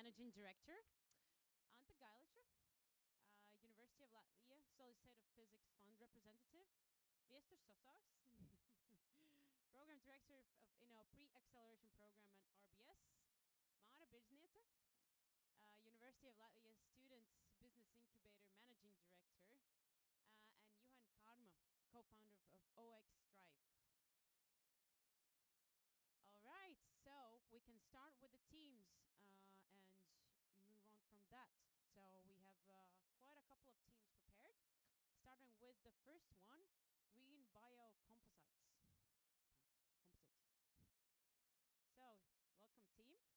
Managing Director. Ante Gailicha, University of Latvia, Solicitor of Physics Fund Representative. Viestur Sosars, Program Director of Pre-Acceleration Program at RBS. Māra Birzniece, University of Latvia Students Business Incubator Managing Director. And Juhan Karma, co-founder of OX Drive. All right, so we can start with the teams and move on from that. So we have quite a couple of teams prepared, starting with the first one, green biocomposites. Composites. So, welcome team. Here you go.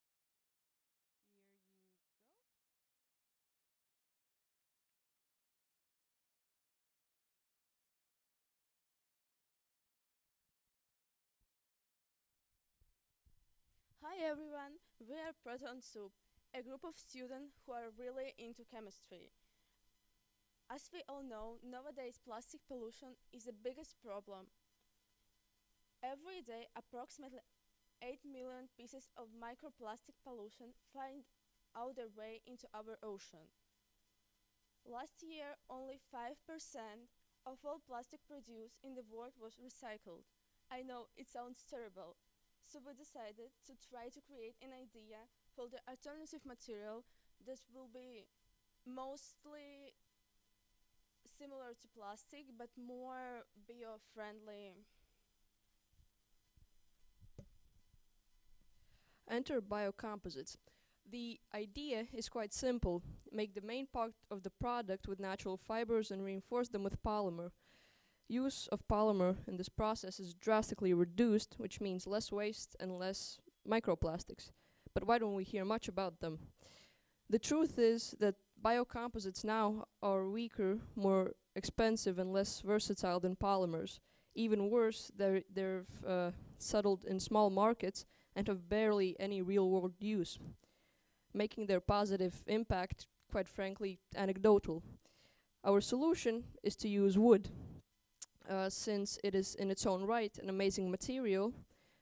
Hi everyone, we are Proton Soup, a group of students who are really into chemistry. As we all know, nowadays plastic pollution is the biggest problem. Every day, approximately 8 million pieces of microplastic pollution find out their way into our ocean. Last year, only 5% of all plastic produced in the world was recycled. I know it sounds terrible, so we decided to try to create an idea for the alternative material that will be mostly similar to plastic but more bio-friendly. Enter biocomposites. The idea is quite simple. Make the main part of the product with natural fibers and reinforce them with polymer. Use of polymer in this process is drastically reduced, which means less waste and less microplastics. But why don't we hear much about them? The truth is that biocomposites now are weaker, more expensive and less versatile than polymers. Even worse, they're settled in small markets and have barely any real-world use, making their positive impact, quite frankly, anecdotal. Our solution is to use wood, since it is in its own right an amazing material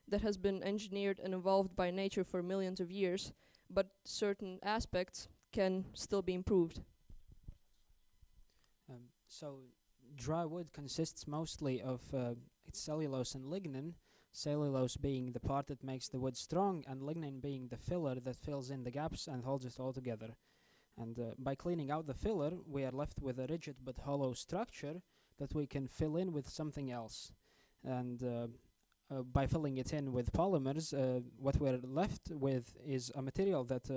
that has been engineered and evolved by nature for millions of years, but certain aspects can still be improved. So dry wood consists mostly of cellulose and lignin, cellulose being the part that makes the wood strong, and lignin being the filler that fills in the gaps and holds it all together. And by cleaning out the filler, we are left with a rigid but hollow structure that we can fill in with something else. And by filling it in with polymers, what we're left with is a material that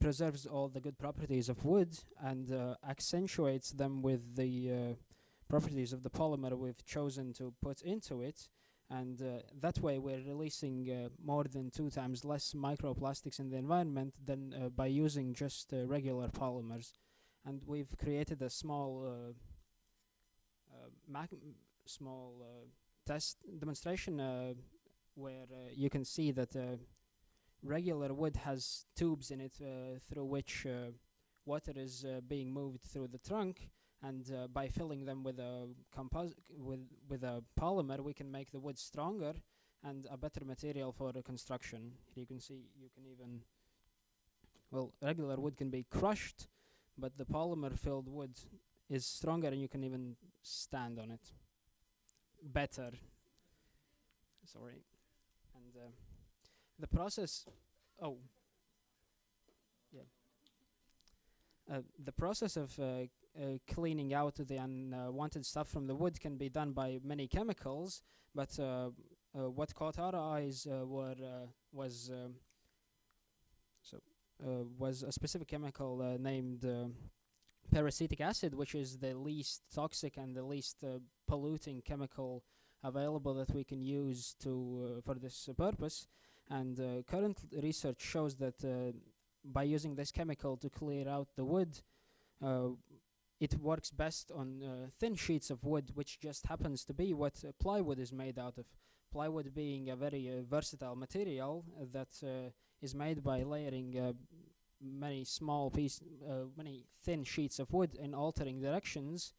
preserves all the good properties of wood and accentuates them with the properties of the polymer we've chosen to put into it. And that way we're releasing more than 2 times less microplastics in the environment than by using just regular polymers. And we've created a small test demonstration where you can see that regular wood has tubes in it through which water is being moved through the trunk, and by filling them with a polymer, we can make the wood stronger and a better material for the construction. You can see regular wood can be crushed, but the polymer filled wood is stronger and you can even stand on it better. Sorry. And the process the process of cleaning out the unwanted stuff from the wood can be done by many chemicals, but what caught our eyes was a specific chemical named peracetic acid, which is the least toxic and the least polluting chemical available that we can use for this purpose. And current research shows that by using this chemical to clear out the wood, it works best on thin sheets of wood, which just happens to be what plywood is made out of. Plywood being a very versatile material that is made by layering many thin sheets of wood in altering directions.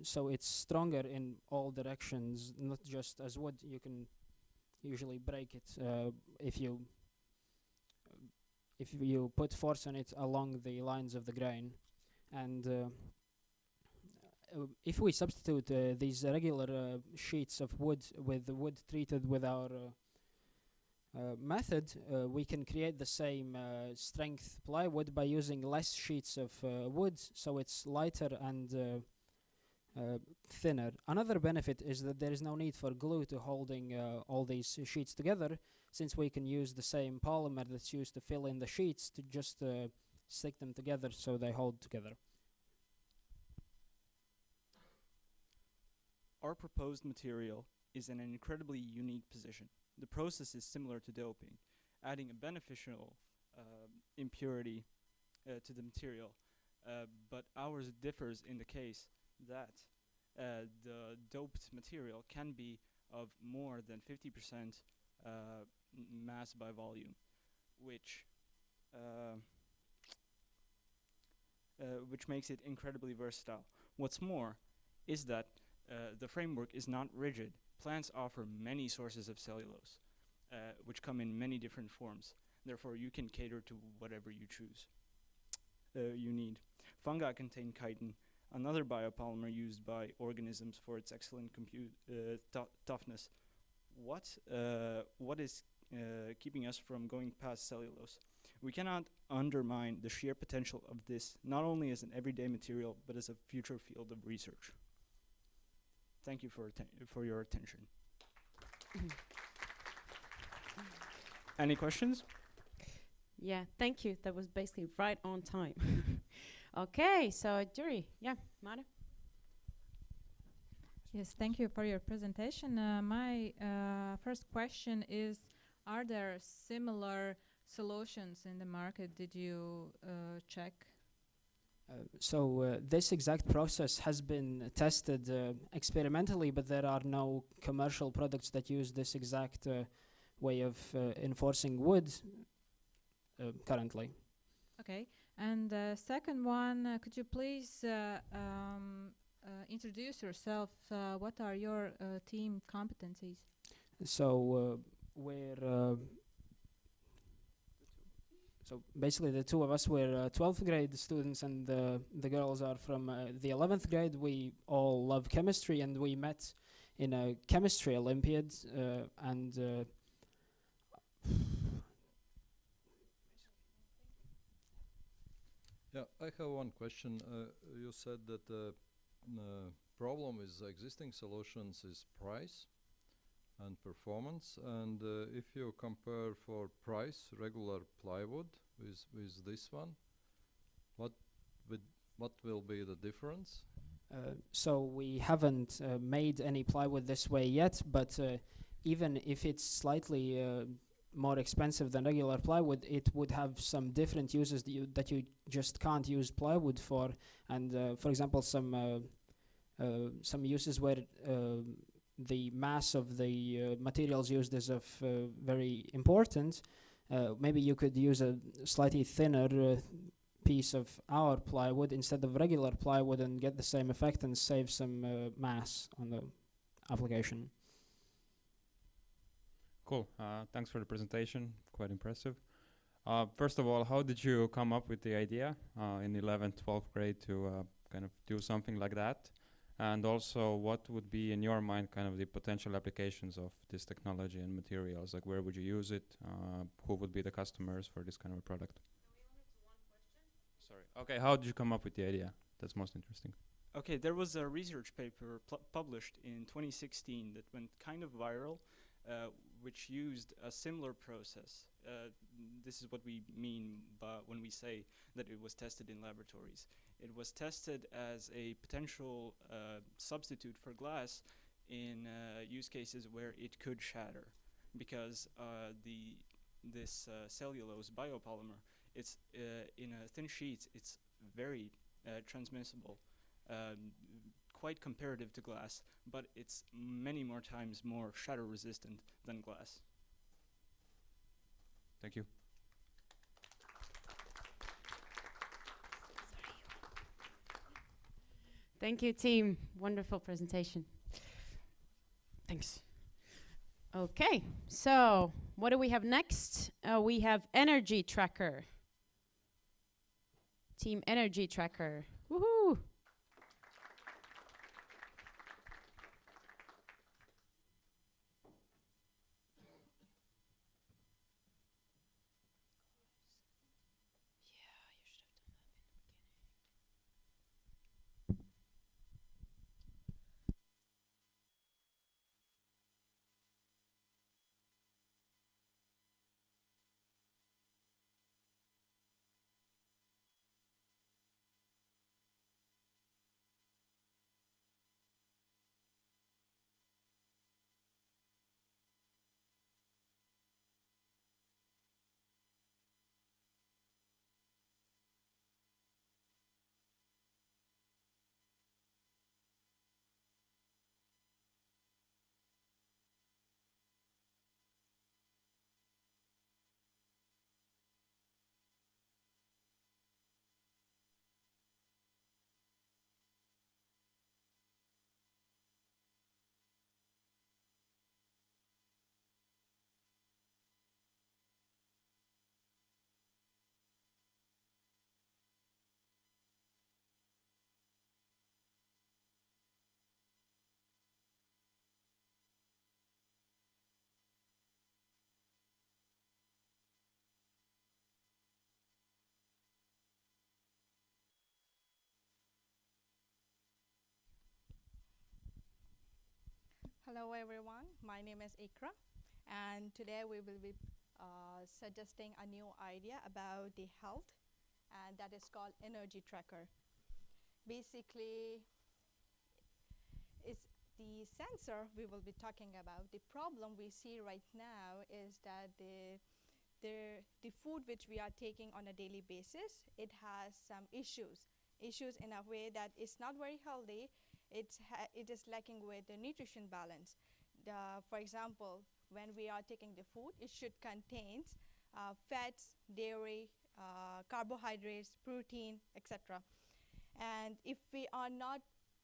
So it's stronger in all directions, not just as wood. You can usually break it if you if you put force on it along the lines of the grain. And if we substitute these regular sheets of wood with the wood treated with our method, we can create the same strength plywood by using less sheets of wood, so it's lighter and thinner. Another benefit is that there is no need for glue to holding all these sheets together, since we can use the same polymer that's used to fill in the sheets to just stick them together so they hold together. Our proposed material is in an incredibly unique position. The process is similar to doping, adding a beneficial impurity to the material, but ours differs in the case that the doped material can be of more than 50% mass by volume, which makes it incredibly versatile. What's more is that the framework is not rigid. Plants offer many sources of cellulose, which come in many different forms. Therefore, you can cater to whatever you choose. You need. Fungi contain chitin, another biopolymer used by organisms for its excellent toughness. What is keeping us from going past cellulose? We cannot undermine the sheer potential of this, not only as an everyday material, but as a future field of research. Thank you for your attention. Any questions? Yeah, thank you. That was basically right on time. Okay, so jury, yeah, Mara. Yes, thank you for your presentation. My first question is, are there similar solutions in the market? Did you check? So this exact process has been tested experimentally, but there are no commercial products that use this exact way of enforcing wood currently. Okay, and second one, could you please introduce yourself? What are your team competencies? So so basically the two of us were 12th grade students, and the girls are from the 11th grade. We all love chemistry, and we met in a chemistry Olympiad, and yeah, I have one question. You said that the problem with existing solutions is price and performance, and if you compare for price regular plywood with this one, what will be the difference? So we haven't made any plywood this way yet, but even if it's slightly more expensive than regular plywood, it would have some different uses that you just can't use plywood for. And for example, some uses where the mass of the materials used is of very important. Maybe you could use a slightly thinner piece of our plywood instead of regular plywood and get the same effect and save some mass on the application. Cool. Thanks for the presentation. Quite impressive. First of all, how did you come up with the idea in 11th, 12th grade to kind of do something like that? And also, what would be in your mind kind of the potential applications of this technology and materials? Like, where would you use it? Who would be the customers for this kind of a product? Sorry. Okay, how did you come up with the idea? That's most interesting. Okay, there was a research paper published in 2016 that went kind of viral, which used a similar process. This is what we mean when we say that it was tested in laboratories. It was tested as a potential substitute for glass in use cases where it could shatter, because this cellulose biopolymer, it's in a thin sheet, it's very transmissible, quite comparative to glass, but it's many more times more shatter resistant than glass. Thank you. Thank you, team. Wonderful presentation. Thanks. Okay, so what do we have next? We have energy tracker. Team energy tracker. Woohoo! Hello everyone, my name is Ikra, and today we will be suggesting a new idea about the health, and that is called energy tracker. Basically, it's the sensor we will be talking about. The problem we see right now is that the food which we are taking on a daily basis, it has some issues in a way that it's not very healthy. It is lacking with the nutrition balance. For example, when we are taking the food, it should contain fats, dairy, carbohydrates, protein, etc. And if we are not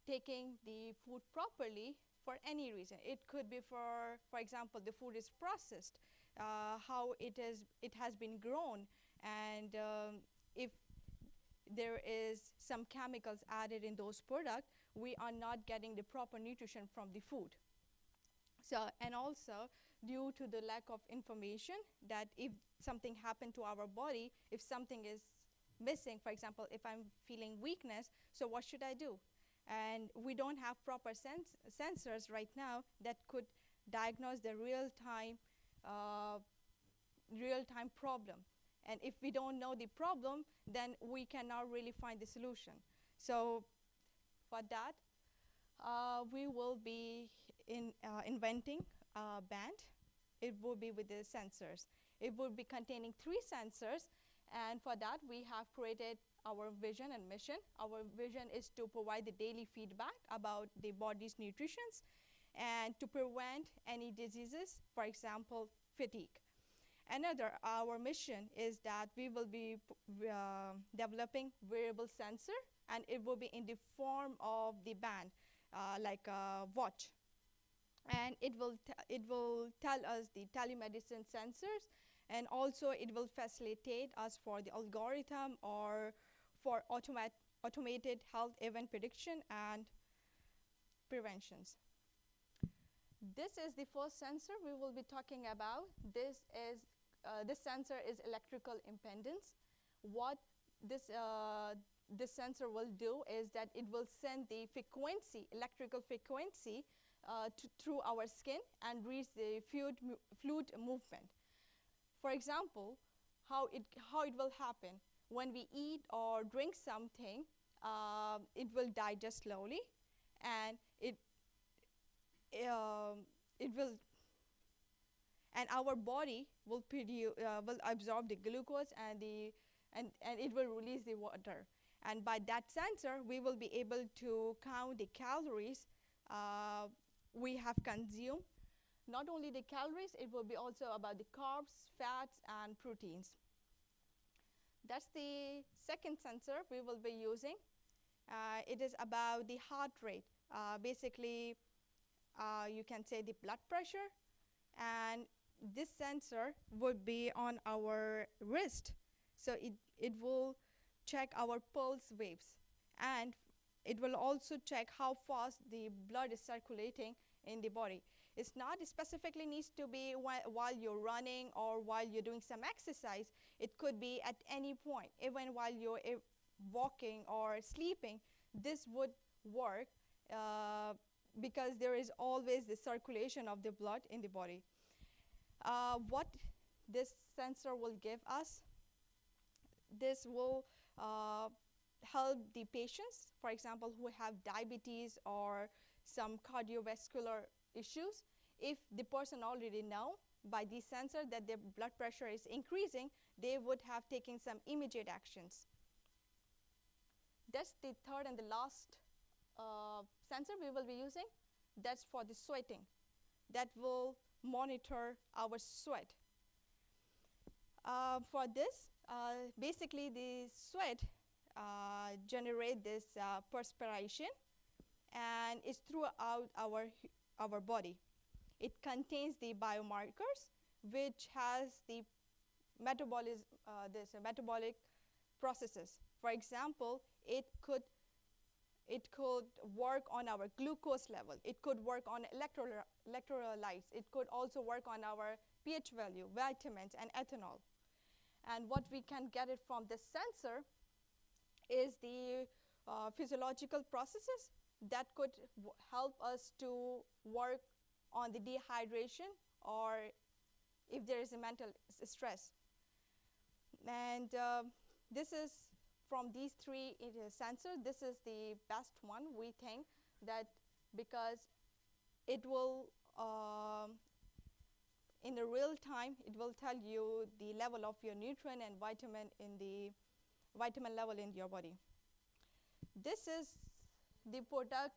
taking the food properly for any reason, it could be for example, the food is processed, how it has been grown, and if there is some chemicals added in those products, we are not getting the proper nutrition from the food. So, and also due to the lack of information that if something happened to our body, if something is missing, for example, if I'm feeling weakness, so what should I do? And we don't have proper sensors right now that could diagnose the real-time problem. And if we don't know the problem, then we cannot really find the solution. So for that, we will be inventing a band. It will be with the sensors. It will be containing 3 sensors, and for that we have created our vision and mission. Our vision is to provide the daily feedback about the body's nutrition and to prevent any diseases, for example, fatigue. Another, our mission is that we will be developing wearable sensor, and it will be in the form of the band, like a watch. And it will tell us the telemedicine sensors, and also it will facilitate us for the algorithm or for automated health event prediction and preventions. This is the first sensor we will be talking about. This sensor is electrical impedance. What this sensor will do is that it will send the frequency, electrical frequency, through our skin and reach the fluid movement. For example, how it will happen when we eat or drink something, it will digest slowly, and and our body will absorb the glucose and it will release the water. And by that sensor, we will be able to count the calories we have consumed. Not only the calories, it will be also about the carbs, fats, and proteins. That's the second sensor we will be using. It is about the heart rate. Basically, you can say the blood pressure, and this sensor would be on our wrist. So it will check our pulse waves, and it will also check how fast the blood is circulating in the body. It's not specifically needs to be while you're running or while you're doing some exercise. It could be at any point, even while you're walking or sleeping. This would work because there is always the circulation of the blood in the body. What this sensor will give us, this will help the patients, for example, who have diabetes or some cardiovascular issues. If the person already know by the sensor that their blood pressure is increasing, they would have taken some immediate actions. That's the third and the last sensor we will be using. That's for the sweating. That will monitor our sweat. For this, basically the sweat generate this perspiration, and it's throughout our body. It contains the biomarkers, which has the metabolic processes. For example, it could work on our glucose level. It could work on electrolytes. It could also work on our pH value, vitamins, and ethanol. And what we can get it from this sensor is the physiological processes that could help us to work on the dehydration or if there is a mental stress. And this is from these three sensors, this is the best one, we think, that because it will, in the real time, it will tell you the level of your nutrient and vitamin level in your body. This is the product.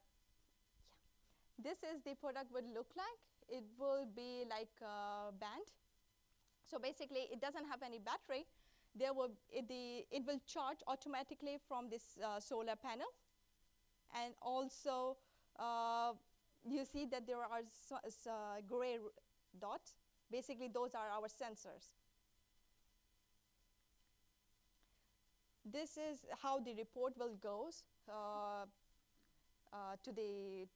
This is the product would look like. It will be like a band. So basically, it doesn't have any battery. It will charge automatically from this solar panel. And also, you see that there are gray dots. Basically, those are our sensors. This is how the report will go to the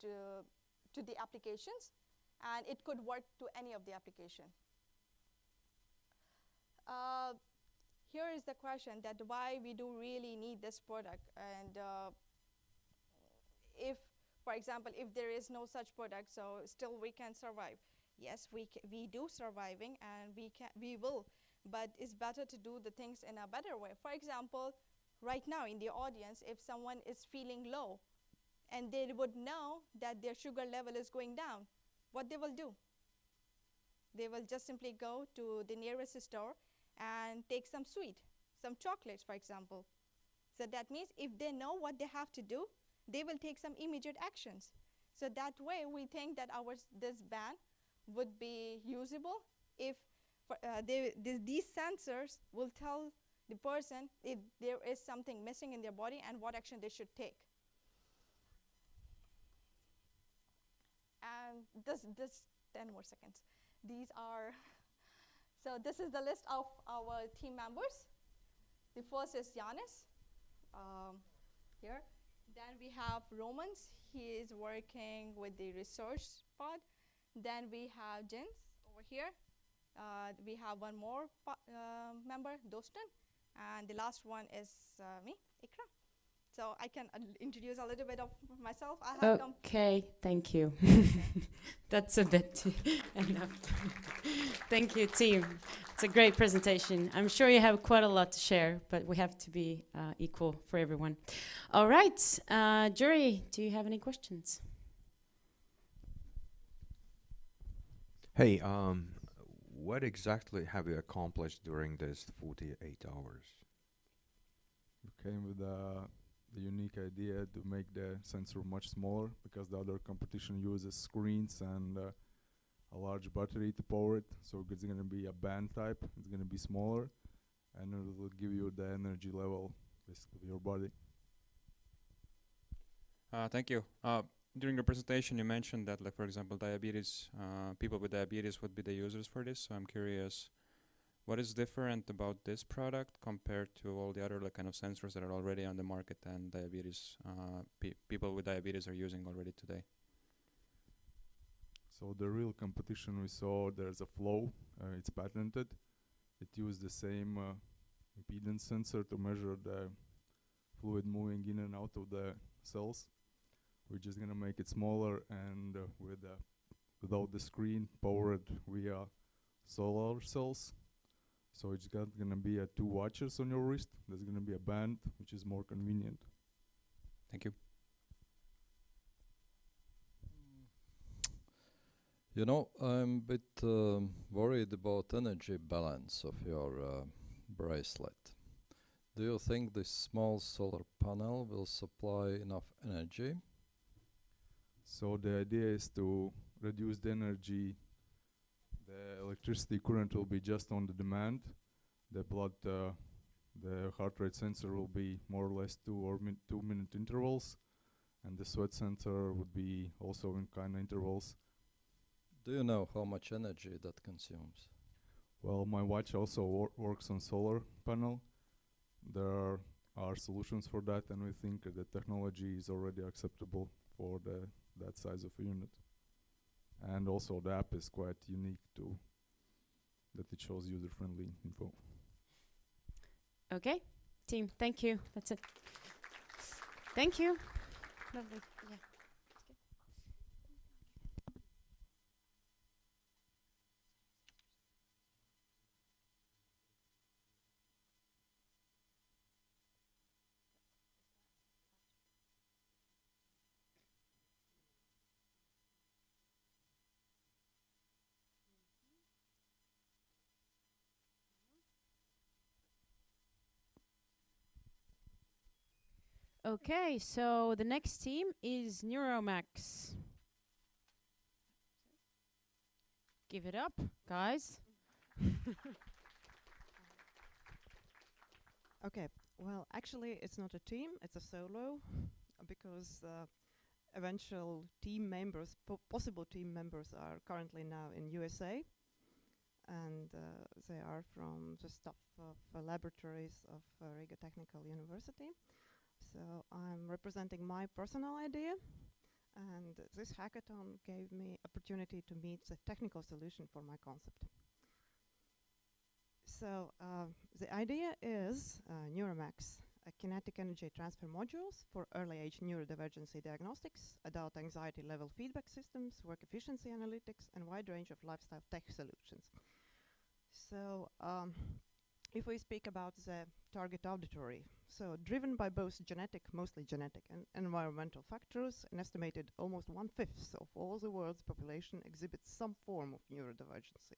applications, and it could work to any of the application. Here is the question that why we do really need this product, and if, for example, if there is no such product, so still we can survive. Yes, we do surviving, and we will, but it's better to do the things in a better way. For example, right now in the audience, if someone is feeling low, and they would know that their sugar level is going down, what they will do? They will just simply go to the nearest store and take some sweet, some chocolates, for example. So that means if they know what they have to do, they will take some immediate actions. So that way, we think that this ban would be usable if these sensors will tell the person if there is something missing in their body and what action they should take. And this 10 more seconds. These are, so this is the list of our team members. The first is Yanis, here. Then we have Romans. He is working with the research part. Then we have Jens over here. We have one more member, Dostan. And the last one is me, Ikra. So I can introduce a little bit of myself. Okay, thank you. That's a bit enough. Thank you, team. It's a great presentation. I'm sure you have quite a lot to share, but we have to be equal for everyone. All right, jury, do you have any questions? Hey, what exactly have you accomplished during these 48 hours? We came with the unique idea to make the sensor much smaller, because the other competition uses screens and a large battery to power it. So it's going to be a band type. It's going to be smaller, and it will give you the energy level basically of your body. Thank you. during the presentation you mentioned that, like for example, diabetes, people with diabetes would be the users for this. So I'm curious, what is different about this product compared to all the other like kind of sensors that are already on the market and diabetes people with diabetes are using already today? So the real competition we saw, there's a flow, it's patented. It used the same impedance sensor to measure the fluid moving in and out of the cells. We're just gonna make it smaller and without the screen, powered via solar cells. So it's gonna be 2 watches on your wrist. There's gonna be a band, which is more convenient. Thank you. You know, I'm a bit worried about energy balance of your bracelet. Do you think this small solar panel will supply enough energy? So the idea is to reduce the energy. The electricity current will be just on the demand. The heart rate sensor will be more or less 2-minute intervals, and the sweat sensor would be also in kind of intervals. Do you know how much energy that consumes? Well, my watch also works on solar panel. There are solutions for that, and we think the technology is already acceptable for that size of a unit. And also the app is quite unique too, that it shows user-friendly info. Okay, team, thank you. That's it. Thank you. Lovely. Yeah. Okay, so the next team is Neuromax. Give it up, guys. Okay, well, actually, it's not a team, it's a solo, because eventual team members, possible team members are currently now in USA, and they are from the staff of laboratories of Riga Technical University. So I'm representing my personal idea, and this hackathon gave me opportunity to meet the technical solution for my concept. So the idea is Neuromax, kinetic energy transfer modules for early age neurodivergency diagnostics, adult anxiety level feedback systems, work efficiency analytics, and wide range of lifestyle tech solutions. So if we speak about the target auditory, so driven by both mostly genetic and environmental factors, an estimated almost 1/5 of all the world's population exhibits some form of neurodivergency.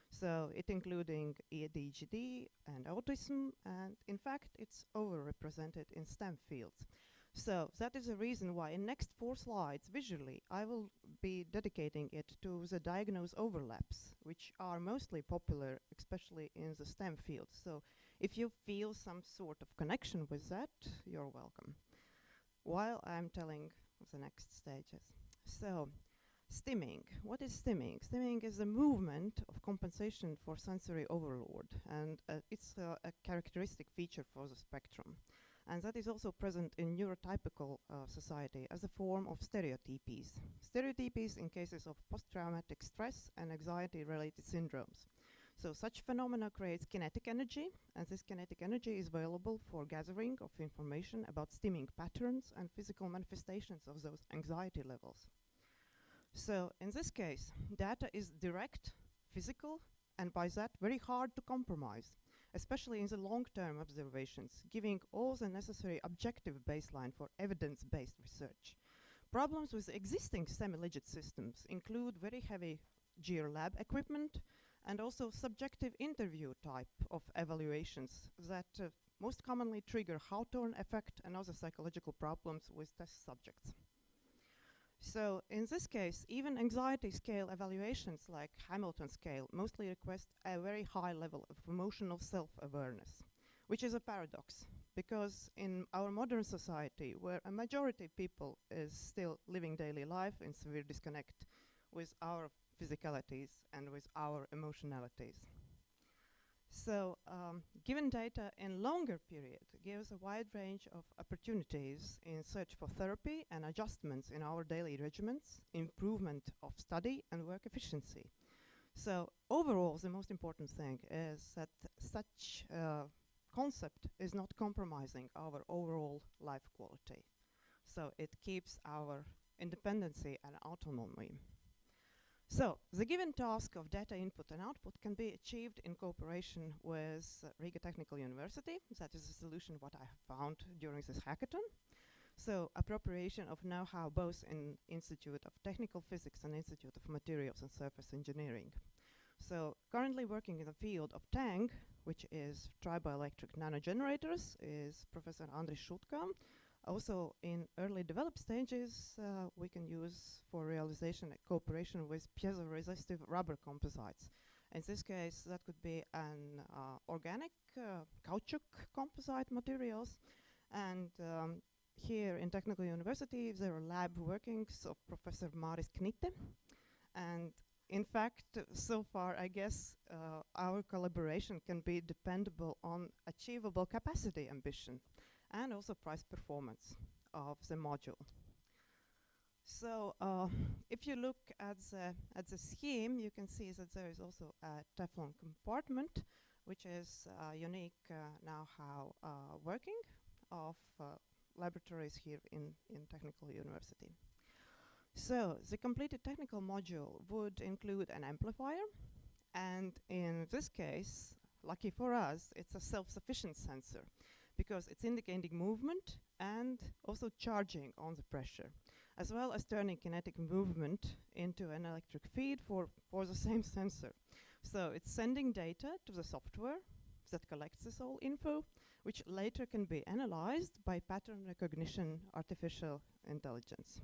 So it including ADHD and autism, and in fact it's overrepresented in STEM fields. So that is the reason why in next 4 slides visually I will be dedicating it to the diagnosed overlaps, which are mostly popular, especially in the STEM fields. So if you feel some sort of connection with that, you're welcome. While I'm telling the next stages. So stimming. What is stimming? Stimming is a movement of compensation for sensory overload, and it's a characteristic feature for the spectrum. And that is also present in neurotypical society as a form of stereotypies. Stereotypies in cases of post-traumatic stress and anxiety-related syndromes. So such phenomena creates kinetic energy, and this kinetic energy is available for gathering of information about stimming patterns and physical manifestations of those anxiety levels. So in this case, data is direct, physical, and by that very hard to compromise, especially in the long-term observations, giving all the necessary objective baseline for evidence-based research. Problems with existing semi-legit systems include very heavy GR-lab equipment and also subjective interview type of evaluations that most commonly trigger Hawthorne effect and other psychological problems with test subjects. So in this case, even anxiety scale evaluations like Hamilton scale mostly request a very high level of emotional self-awareness, which is a paradox because in our modern society, where a majority of people is still living daily life in severe disconnect with our physicalities and with our emotionalities. So given data in longer period gives a wide range of opportunities in search for therapy and adjustments in our daily regimens, improvement of study and work efficiency. So overall, the most important thing is that such concept is not compromising our overall life quality. So it keeps our independency and autonomy. So the given task of data input and output can be achieved in cooperation with Riga Technical University. That is a solution what I have found during this hackathon. So appropriation of know-how both in Institute of Technical Physics and Institute of Materials and Surface Engineering. So currently working in the field of TANG, which is triboelectric nanogenerators, is Professor Andris Šutka. Also in early developed stages, we can use for realization a cooperation with piezoresistive rubber composites. In this case, that could be an organic caoutchouc composite materials. And here in Technical University, there are lab workings of Professor Maris Knitte. And in fact, so far, I guess our collaboration can be dependable on achievable capacity ambition and also price performance of the module. So if you look at the scheme, you can see that there is also a Teflon compartment, which is unique know-how working of laboratories here in Technical University. So the completed technical module would include an amplifier, and in this case, lucky for us, it's a self-sufficient sensor because it's indicating movement and also charging on the pressure, as well as turning kinetic movement into an electric feed for the same sensor. So it's sending data to the software that collects this whole info, which later can be analyzed by pattern recognition artificial intelligence.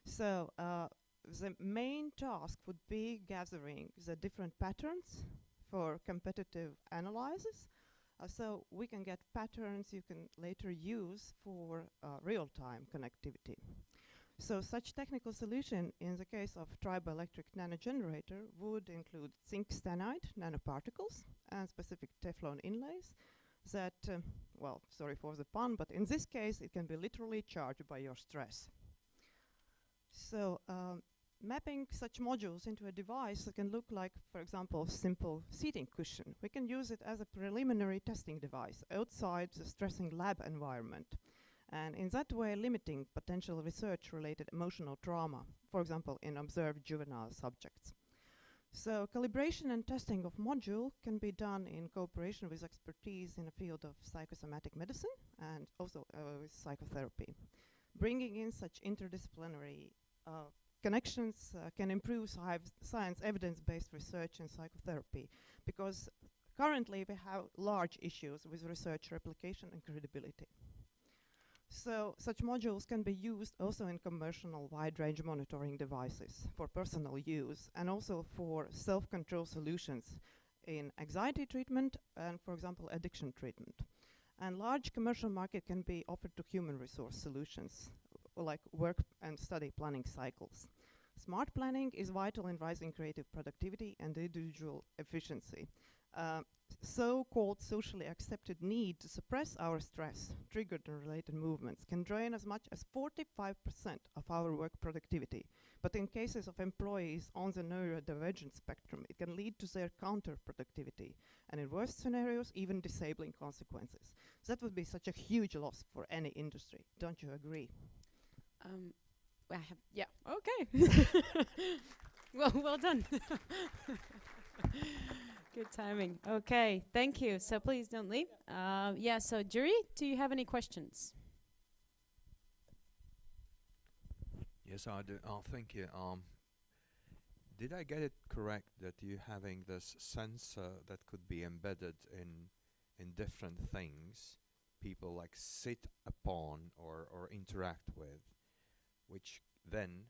So the main task would be gathering the different patterns for competitive analysis. So we can get patterns you can later use for real-time connectivity. So such technical solution in the case of triboelectric nanogenerator would include zinc stanide nanoparticles and specific Teflon inlays that, well, sorry for the pun, but in this case it can be literally charged by your stress. So mapping such modules into a device that can look like, for example, simple seating cushion. We can use it as a preliminary testing device outside the stressing lab environment. And in that way, limiting potential research-related emotional trauma, for example, in observed juvenile subjects. So calibration and testing of module can be done in cooperation with expertise in the field of psychosomatic medicine and also with psychotherapy. Bringing in such interdisciplinary connections can improve science evidence-based research in psychotherapy, because currently we have large issues with research replication and credibility. So such modules can be used also in commercial wide-range monitoring devices for personal use and also for self-control solutions in anxiety treatment and, for example, addiction treatment. And large commercial market can be offered to human resource solutions like work and study planning cycles. Smart planning is vital in rising creative productivity and individual efficiency. So-called socially accepted need to suppress our stress, triggered and related movements, can drain as much as 45% of our work productivity. But in cases of employees on the neurodivergent spectrum, it can lead to their counterproductivity, and in worst scenarios, even disabling consequences. That would be such a huge loss for any industry. Don't you agree? I have, yeah, okay. well done. Good timing. Okay, thank you. So please don't leave. Yeah, so jury, do you have any questions? Yes, I do. Thank you. Did I get it correct that you having this sensor that could be embedded in different things people like sit upon or interact with, which then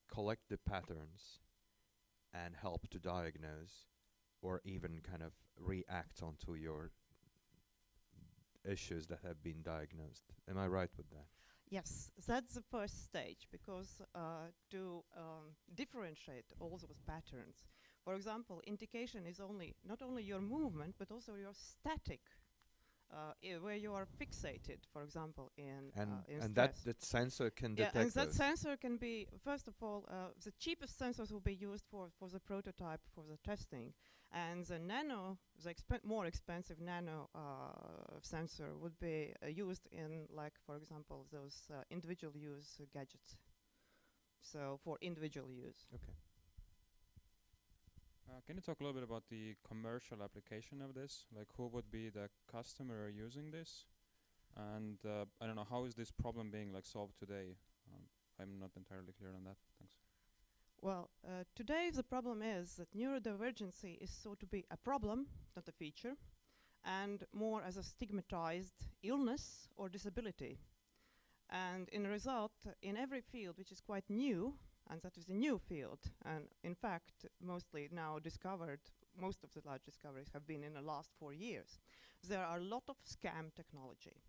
collect the patterns and help to diagnose or even kind of react onto your issues that have been diagnosed. Am I right with that? Yes, that's the first stage, because to differentiate all those patterns, for example, indication is not only your movement, but also your static, where you are fixated, for example, in and stress. that sensor can Yeah, detect and that those. sensor can be, first of all, the cheapest sensors will be used for the prototype, for the testing, and the more expensive nano sensor would be used in, like, for example, those individual use gadgets. So for individual use. Okay. Can you talk a little bit about the commercial application of this? Like, who would be the customer using this? And I don't know, how is this problem being like solved today? I'm not entirely clear on that. Thanks. Well, today the problem is that neurodivergency is thought to be a problem, not a feature, and more as a stigmatized illness or disability. And in result, in every field which is quite new, and that is a new field, and in fact, mostly now discovered, most of the large discoveries have been in the last 4 years, there are a lot of scam technology,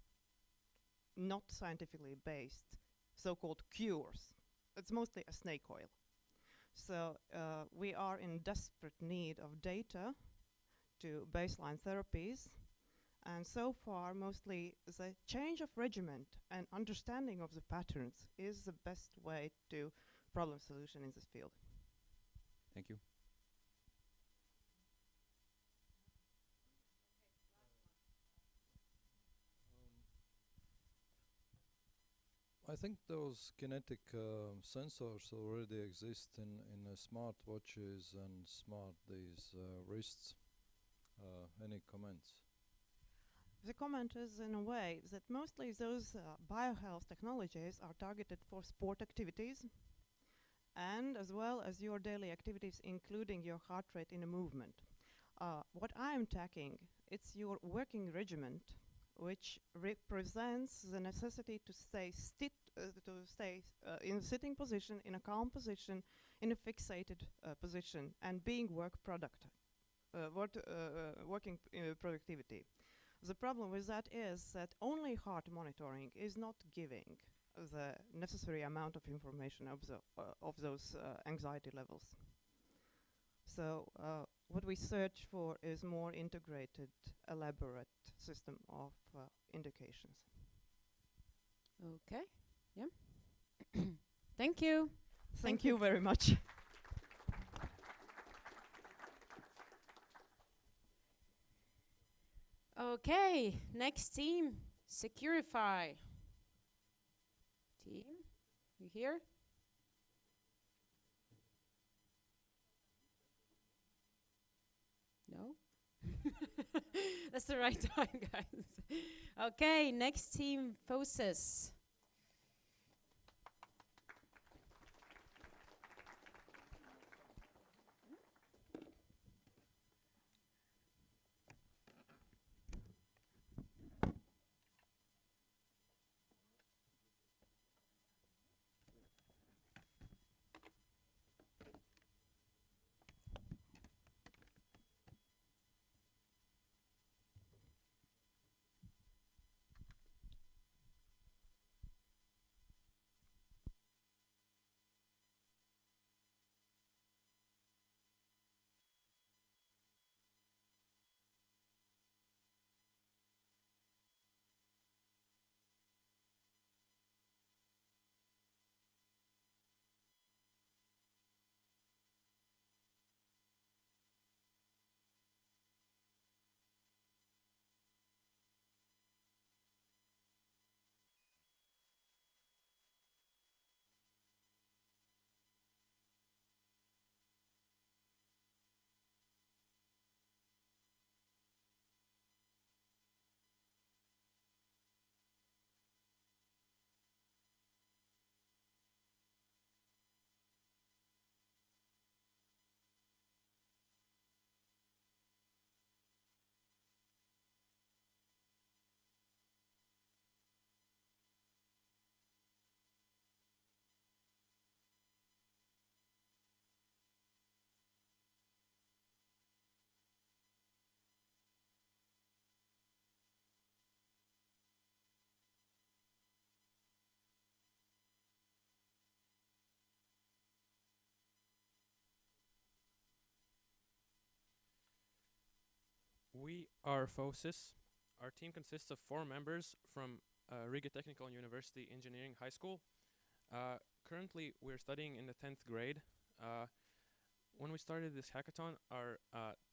not scientifically based, so-called cures. It's mostly a snake oil. So we are in desperate need of data to baseline therapies, and so far mostly the change of regimen and understanding of the patterns is the best way to problem solution in this field. Thank you. I think those kinetic sensors already exist in smart watches and smart these wrists. Any comments? The comment is, in a way, that mostly those biohealth technologies are targeted for sport activities, and as well as your daily activities, including your heart rate in a movement. What I'm tackling, it's your working regimen, which represents the necessity to stay in a sitting position, in a calm position, in a fixated position, and being working productivity. The problem with that is that only heart monitoring is not giving the necessary amount of information of those anxiety levels. So what we search for is more integrated, elaborate system of indications. Okay. Yeah. Thank you. Thank you very much. Okay, next team, Securify. Team, you here? No? That's the right time, guys. Okay, next team, Phosis. We are FOSIS. Our team consists of 4 members from Riga Technical University Engineering High School. Currently, we're studying in the 10th grade. When we started this hackathon, our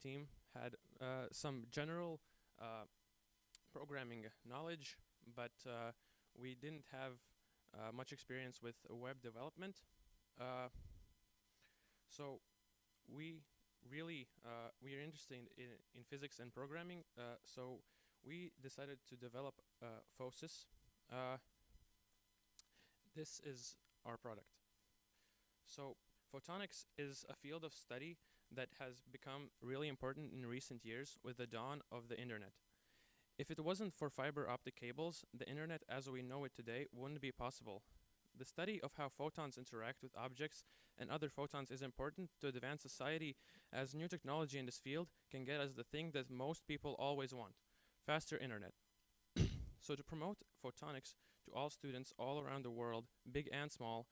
team had some general programming knowledge, but we didn't have much experience with web development. So we are interested in physics and programming, so we decided to develop FOSIS. This is our product. So photonics is a field of study that has become really important in recent years with the dawn of the internet. If it wasn't for fiber optic cables, the internet as we know it today wouldn't be possible. The study of how photons interact with objects and other photons is important to advance society, as new technology in this field can get us the thing that most people always want: faster internet. So to promote photonics to all students all around the world, big and small,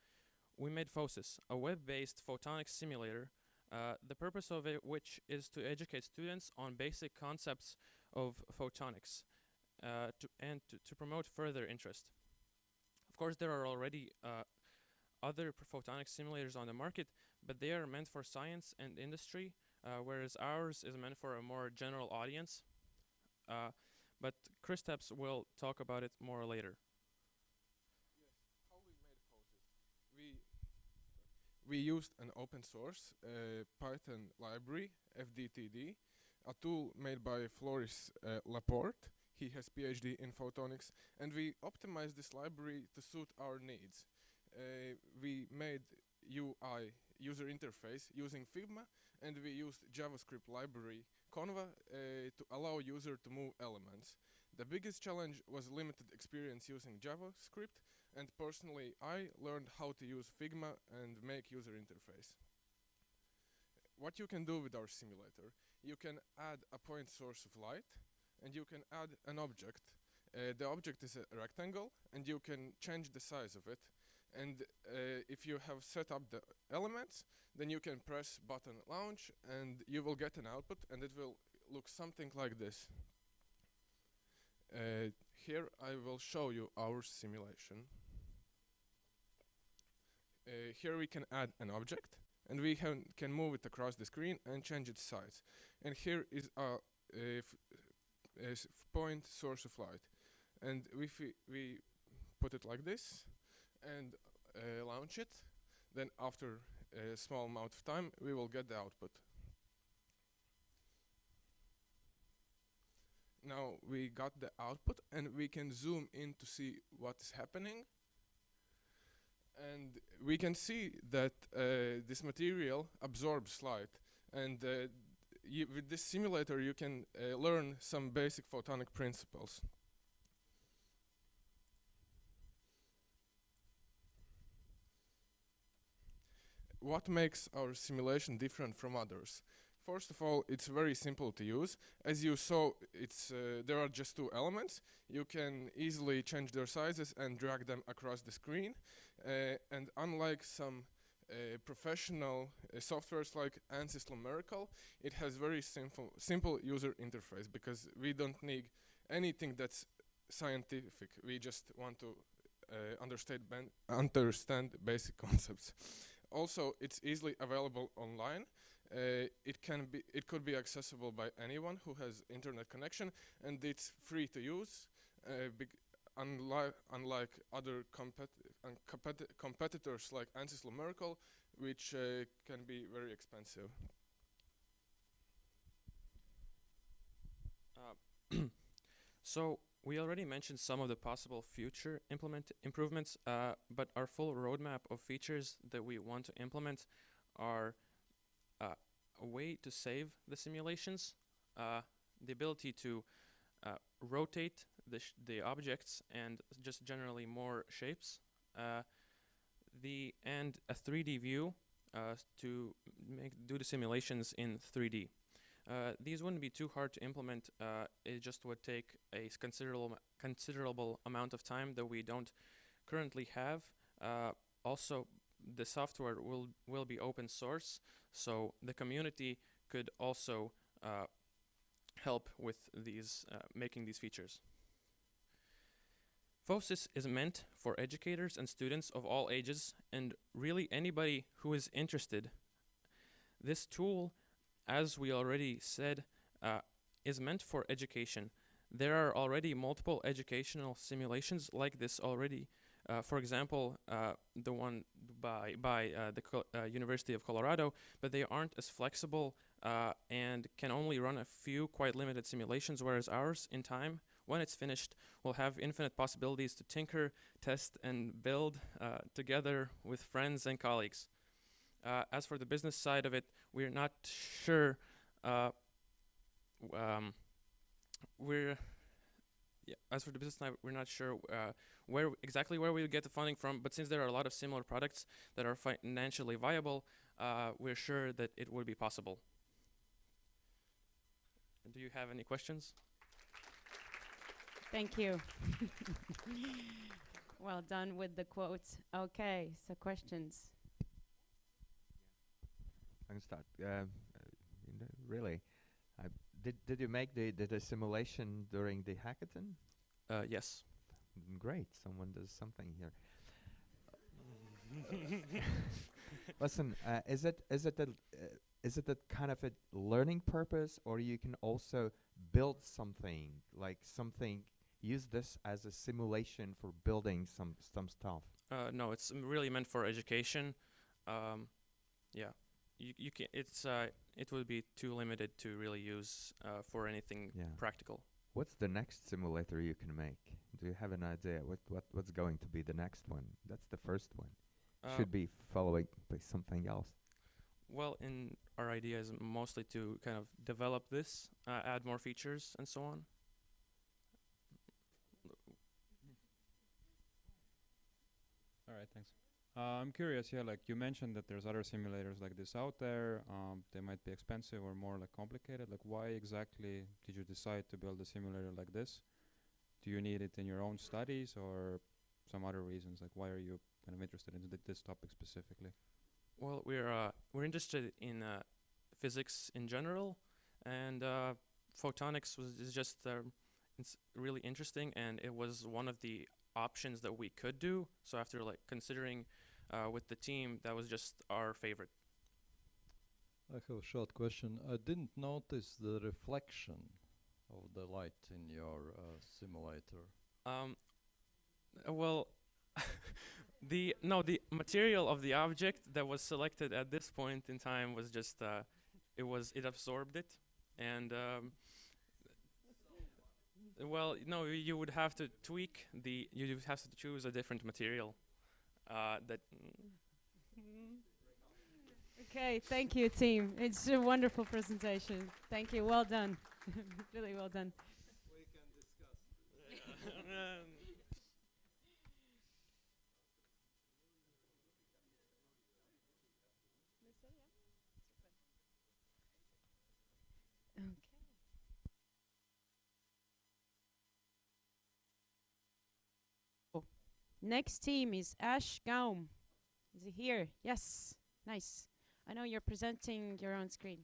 we made FOSIS, a web-based photonics simulator, the purpose of it which is to educate students on basic concepts of photonics to promote further interest. Of course, there are already other photonics simulators on the market, but they are meant for science and industry, whereas ours is meant for a more general audience. But Kristaps will talk about it more later. How we made FOSIS. We used an open source Python library, FDTD, a tool made by Floris Laporte. He has PhD in photonics, and we optimized this library to suit our needs. We made UI, user interface, using Figma, and we used JavaScript library Conva to allow user to move elements. The biggest challenge was limited experience using JavaScript, and personally I learned how to use Figma and make user interface. What you can do with our simulator: you can add a point source of light, and you can add an object. The object is a rectangle, and you can change the size of it. And if you have set up the elements, then you can press button launch, and you will get an output, and it will look something like this. Here I will show you our simulation. Here we can add an object, and we can move it across the screen and change its size. And here is a point source of light, and if we put it like this and launch it, then after a small amount of time we will get the output. Now we got the output, and we can zoom in to see what is happening, and we can see that this material absorbs light, and with this simulator you can learn some basic photonic principles. What makes our simulation different from others? First of all, it's very simple to use. As you saw, there are just 2 elements. You can easily change their sizes and drag them across the screen. And unlike some professional softwares like ANSYS Numerical, it has very simple user interface, because we don't need anything that's scientific. We just want to understand basic concepts. Also, it's easily available online. It could be accessible by anyone who has internet connection, and it's free to use, unlike other competitors like ANSYS Numerical, which can be very expensive. So we already mentioned some of the possible future improvements, but our full roadmap of features that we want to implement are a way to save the simulations, the ability to rotate the objects and just generally more shapes, and a 3D view to do the simulations in 3D. These wouldn't be too hard to implement. It just would take a considerable amount of time that we don't currently have. Also, the software will be open source, so the community could also help with these making these features. FOSIS is meant for educators and students of all ages, and really anybody who is interested. This tool, as we already said, is meant for education. There are already multiple educational simulations like this already. For example, the one by the University of Colorado, but they aren't as flexible and can only run a few quite limited simulations, whereas ours, in time, when it's finished, will have infinite possibilities to tinker, test, and build together with friends and colleagues. As for the business side of it, we're not sure. As for the business side, we're not sure where we'll get the funding from. But since there are a lot of similar products that are financially viable, we're sure that it will be possible. Do you have any questions? Thank you. Well done with the quotes. Okay, so questions. I can start. Really, did you make the simulation during the hackathon? Yes. Great. Someone does something here. Listen, is it a kind of a learning purpose, or you can also build something, like something, use this as a simulation for building some stuff? No, it's really meant for education. Yeah, you can. It would be too limited to really use for anything practical. What's the next simulator you can make? Do you have an idea what's going to be the next one? That's the first one. Should be followed by something else. Well, our idea is mostly to kind of develop this, add more features, and so on. All right, thanks. I'm curious, like you mentioned that there's other simulators like this out there. They might be expensive or more complicated. Like, why exactly did you decide to build a simulator like this? Do you need it in your own studies or some other reasons? Like, why are you kind of interested in this topic specifically? Well, we're interested in physics in general, and photonics is just it's really interesting, and it was one of the options that we could do. So after considering with the team, that was just our favorite. I have a short question. I didn't notice the reflection of the light in your simulator. Well, the material of the object that was selected at this point in time was just it absorbed it, and well, no, you would have to tweak you would have to choose a different material that. Okay, thank you, team. It's a wonderful presentation. Thank you. Well done. Really well done. We can discuss. Next team is Ash Gaum. Is he here? Yes. Nice. I know you're presenting your own screen.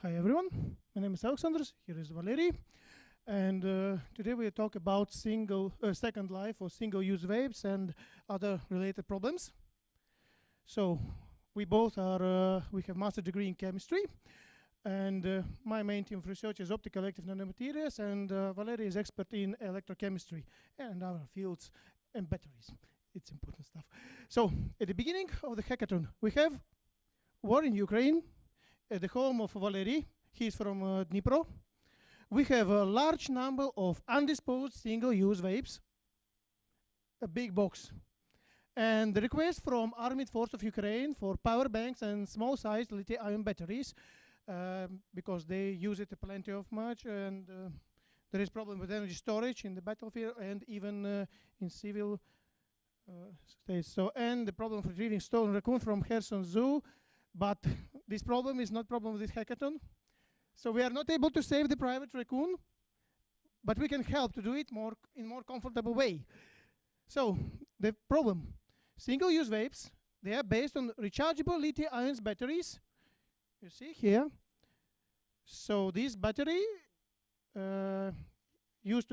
Hi everyone, my name is Alexandrs, here is Valery, and today we talk about second life or single-use vapes and other related problems. So we both are, we have master degree in chemistry, and my main team of research is optical active nanomaterials, and Valery is expert in electrochemistry and other fields and batteries. It's important stuff. So at the beginning of the hackathon, we have war in Ukraine, at the home of Valery. He's from Dnipro. We have a large number of undisposed single-use vapes, a big box. And the request from Armed Forces of Ukraine for power banks and small-sized lithium-ion batteries, because they use it plenty of much, and there is problem with energy storage in the battlefield and even in civil states. So, and the problem of retrieving stolen raccoon from Kherson Zoo. But this problem is not problem with this hackathon. So we are not able to save the private raccoon, but we can help to do it in more comfortable way. So the problem, single-use vapes, they are based on rechargeable lithium-ion batteries. You see here. So this battery used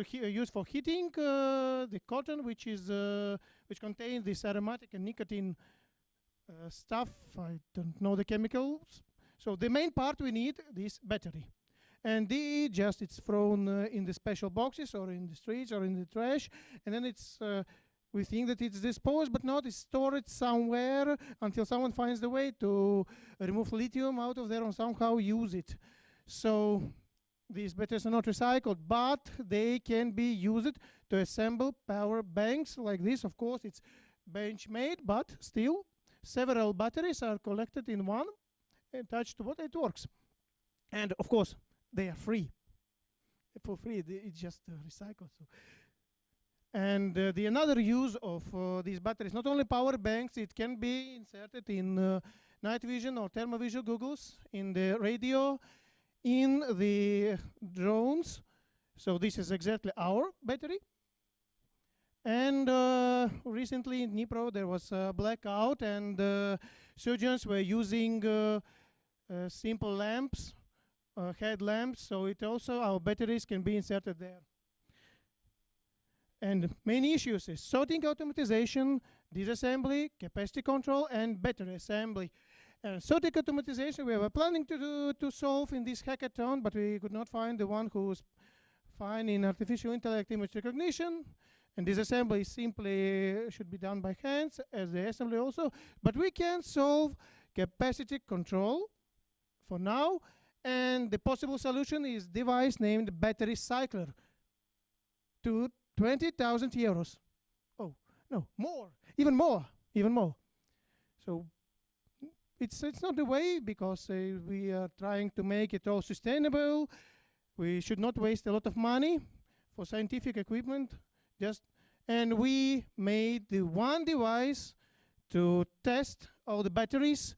for heating the cotton, which contains this aromatic and nicotine stuff. I don't know the chemicals. So the main part we need this battery, and it's thrown in the special boxes or in the streets or in the trash, and then it's we think that it's disposed, but not. It's stored somewhere until someone finds the way to remove lithium out of there and somehow use it. So these batteries are not recycled, but they can be used to assemble power banks like this. Of course, it's bench made, but still several batteries are collected in one and attached to what it works. And of course, they are free. For free, it's just recycled. So. And the another use of these batteries, not only power banks, it can be inserted in night vision or thermovisual goggles, in the radio, in the drones. So this is exactly our battery. And recently in Dnipro there was a blackout, and surgeons were using simple lamps, headlamps, so it also our batteries can be inserted there. And main issues is sorting automatization, disassembly, capacity control, and battery assembly. And sorting automatization we were planning to solve in this hackathon, but we could not find the one who's fine in artificial intellect image recognition. And disassembly simply should be done by hands, as the assembly also. But we can solve capacity control for now. And the possible solution is device named battery cycler to 20,000 euros. Oh, no, more, even more. So it's not the way, because we are trying to make it all sustainable. We should not waste a lot of money for scientific equipment. And we made the one device to test all the batteries,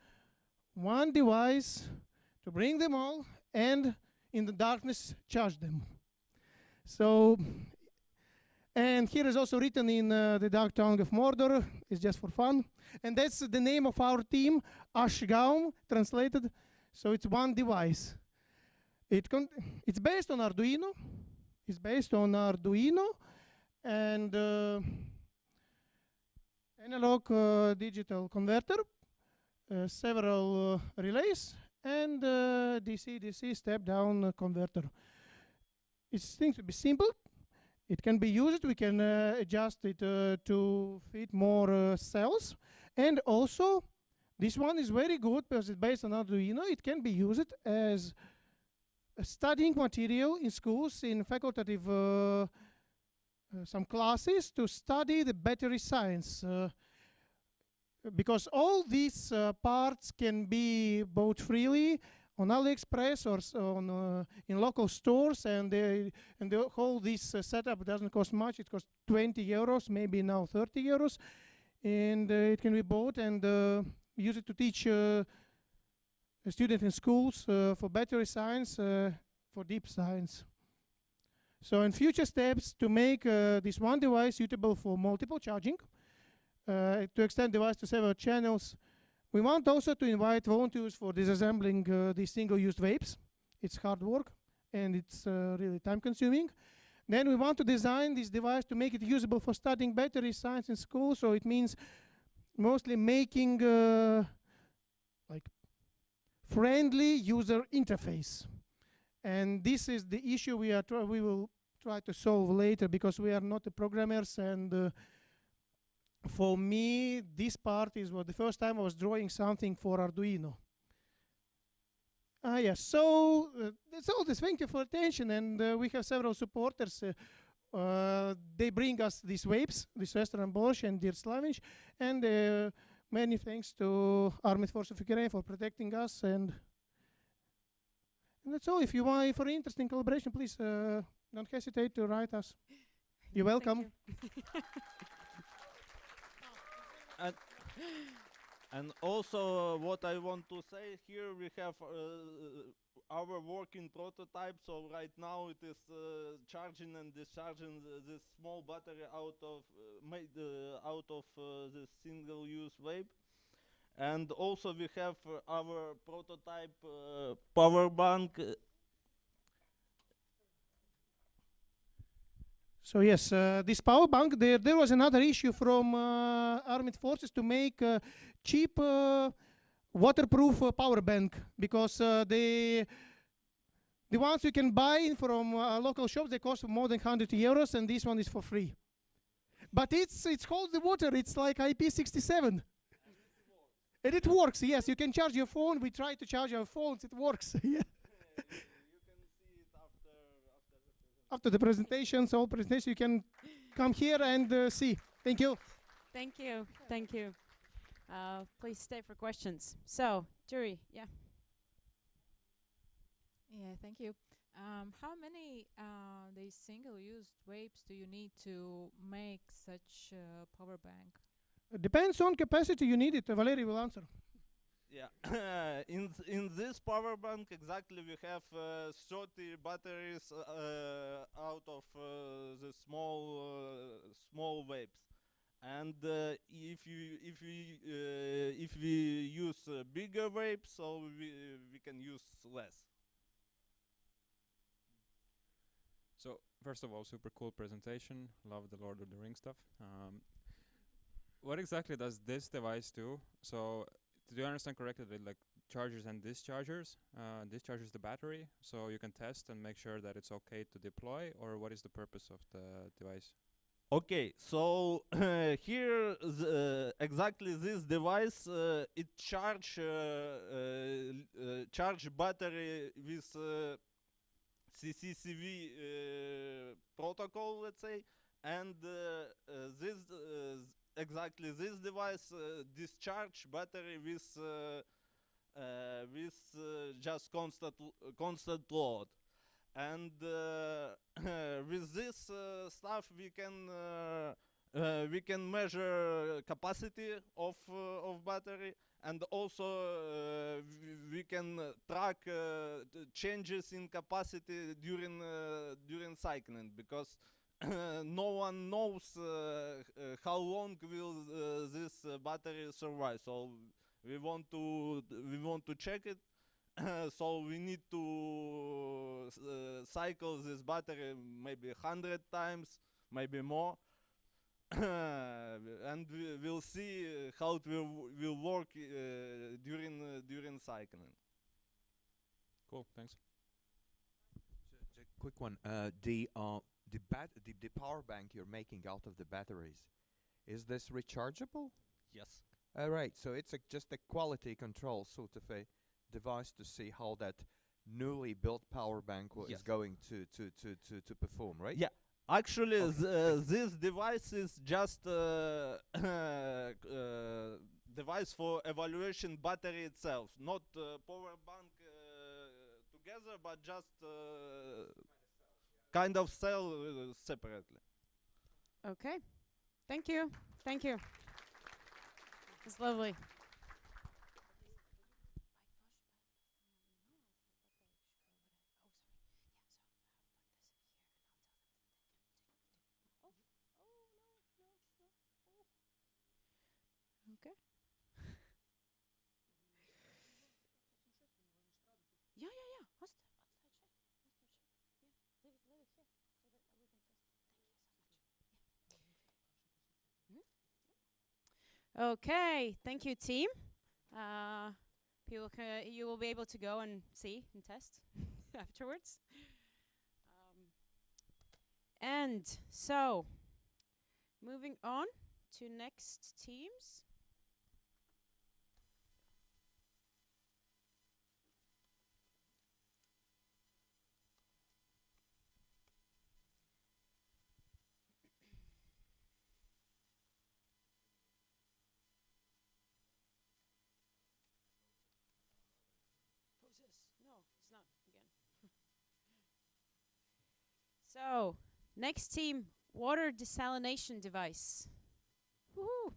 one device to bring them all, and in the darkness charge them. So, and here is also written in the dark tongue of Mordor. It's just for fun, and that's the name of our team, Ashgaum, translated. So it's one device. It's based on Arduino. And analog digital converter, several relays, and DC-DC step-down converter. It seems to be simple. It can be used. We can adjust it to fit more cells. And also, this one is very good because it's based on Arduino. It can be used as a studying material in schools, in facultative some classes to study the battery science, because all these parts can be bought freely on AliExpress or in local stores, and the whole this setup doesn't cost much. It costs 20 euros, maybe now 30 euros, and it can be bought and use it to teach students in schools for battery science, for deep science. So in future steps, to make this one device suitable for multiple charging, to extend device to several channels, we want also to invite volunteers for disassembling these single-use vapes. It's hard work, and it's really time consuming. Then we want to design this device to make it usable for studying battery science in school. So it means mostly making like friendly user interface. And this is the issue we will try to solve later, because we are not the programmers. And for me, this part is the first time I was drawing something for Arduino. Yes, so that's all. Thank you for attention, and we have several supporters. They bring us these vapes, this restaurant Bosch and Dear Slavish, and many thanks to Armed Forces of Ukraine for protecting us. And that's all. If you want for interesting collaboration, please don't hesitate to write us. You're welcome. And also, what I want to say here, we have our working prototype. So right now it is charging and discharging this small battery out of made out of the single-use vape. And also we have our prototype power bank. So yes, this power bank, there was another issue from Armed Forces to make cheap waterproof power bank, because the ones you can buy from local shops, they cost more than 100 euros, and this one is for free. But it holds the water. It's like IP67. And it works, yes. You can charge your phone. We try to charge our phones. It works. Yeah. After the presentations, all presentations, you can come here and see. Thank you. Thank you. Thank you. Please stay for questions. So, Jury, yeah. Yeah, thank you. How many these single-use vapes do you need to make such a power bank? Depends on capacity you need it. Valery will answer. Yeah, in this power bank exactly we have 30 batteries out of the small vapes, and if we use bigger vapes, so we can use less. So first of all, super cool presentation. Love the Lord of the Rings stuff. What exactly does this device do? So do you understand correctly that like chargers and discharges the battery, so you can test and make sure that it's okay to deploy, or what is the purpose of the device? Okay, so here exactly this device it charge battery with CCCV protocol, let's say, and exactly this device discharge battery with just constant load, and with this stuff we can measure capacity of battery, and also we can track changes in capacity during cycling, because no one knows how long will this battery survive. So we want to check it. So we need to cycle this battery maybe 100 times, maybe more, and we'll see how it will work during cycling. Cool, thanks. So a quick one. The power bank you're making out of the batteries, is this rechargeable? Yes. All right. So it's just a quality control sort of a device to see how that newly built power bank is going to perform, right? Yeah. Actually, this device is just device for evaluation battery itself, not power bank together, but just kind of cell separately. Okay. Thank you. Thank you. It's lovely. Okay. Ja. Okay, thank you, team. You will be able to go and see and test afterwards. And so, moving on to next teams. No, it's not again. So, next team, water desalination device. Woohoo!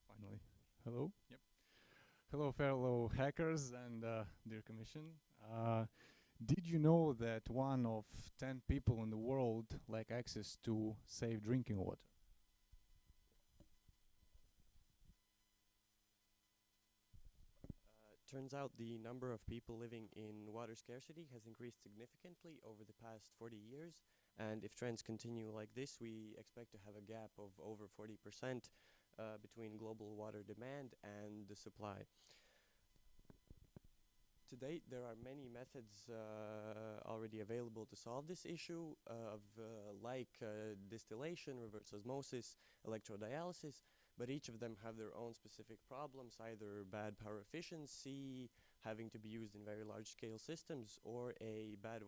Finally. Hello? Yep. Hello, fellow hackers and dear commission. Did you know that 1 of 10 people in the world lack access to safe drinking water? Turns out the number of people living in water scarcity has increased significantly over the past 40 years. And if trends continue like this, we expect to have a gap of over 40% between global water demand and the supply. To date, there are many methods already available to solve this issue like distillation, reverse osmosis, electrodialysis, but each of them have their own specific problems, either bad power efficiency, having to be used in very large-scale systems, or a bad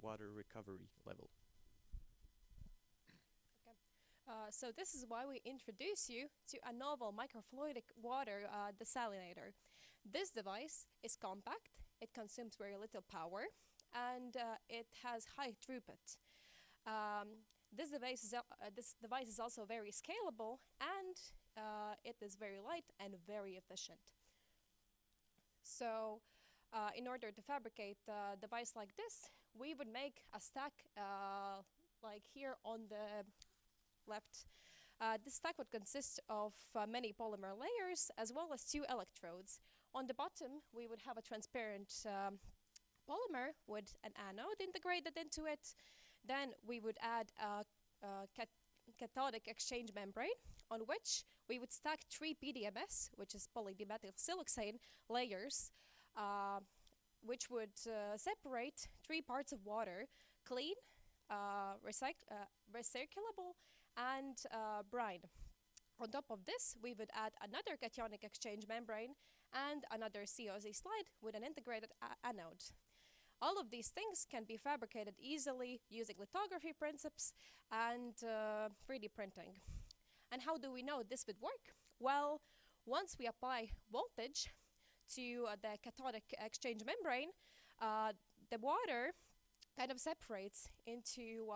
water recovery level. So this is why we introduce you to a novel microfluidic water desalinator. This device is compact, it consumes very little power, and it has high throughput. This device is also very scalable, and it is very light and very efficient. So in order to fabricate a device like this, we would make a stack like here on the left. This stack would consist of many polymer layers as well as 2 electrodes. On the bottom, we would have a transparent polymer with an anode integrated into it. Then we would add a cathodic exchange membrane on which we would stack 3 PDMS, which is polydimethyl siloxane layers, which would separate 3 parts of water: clean, recirculable, and brine. On top of this, we would add another cationic exchange membrane and another COZ slide with an integrated anode. All of these things can be fabricated easily using lithography principles and 3D printing. And how do we know this would work? Well, once we apply voltage to the cathodic exchange membrane, the water kind of separates into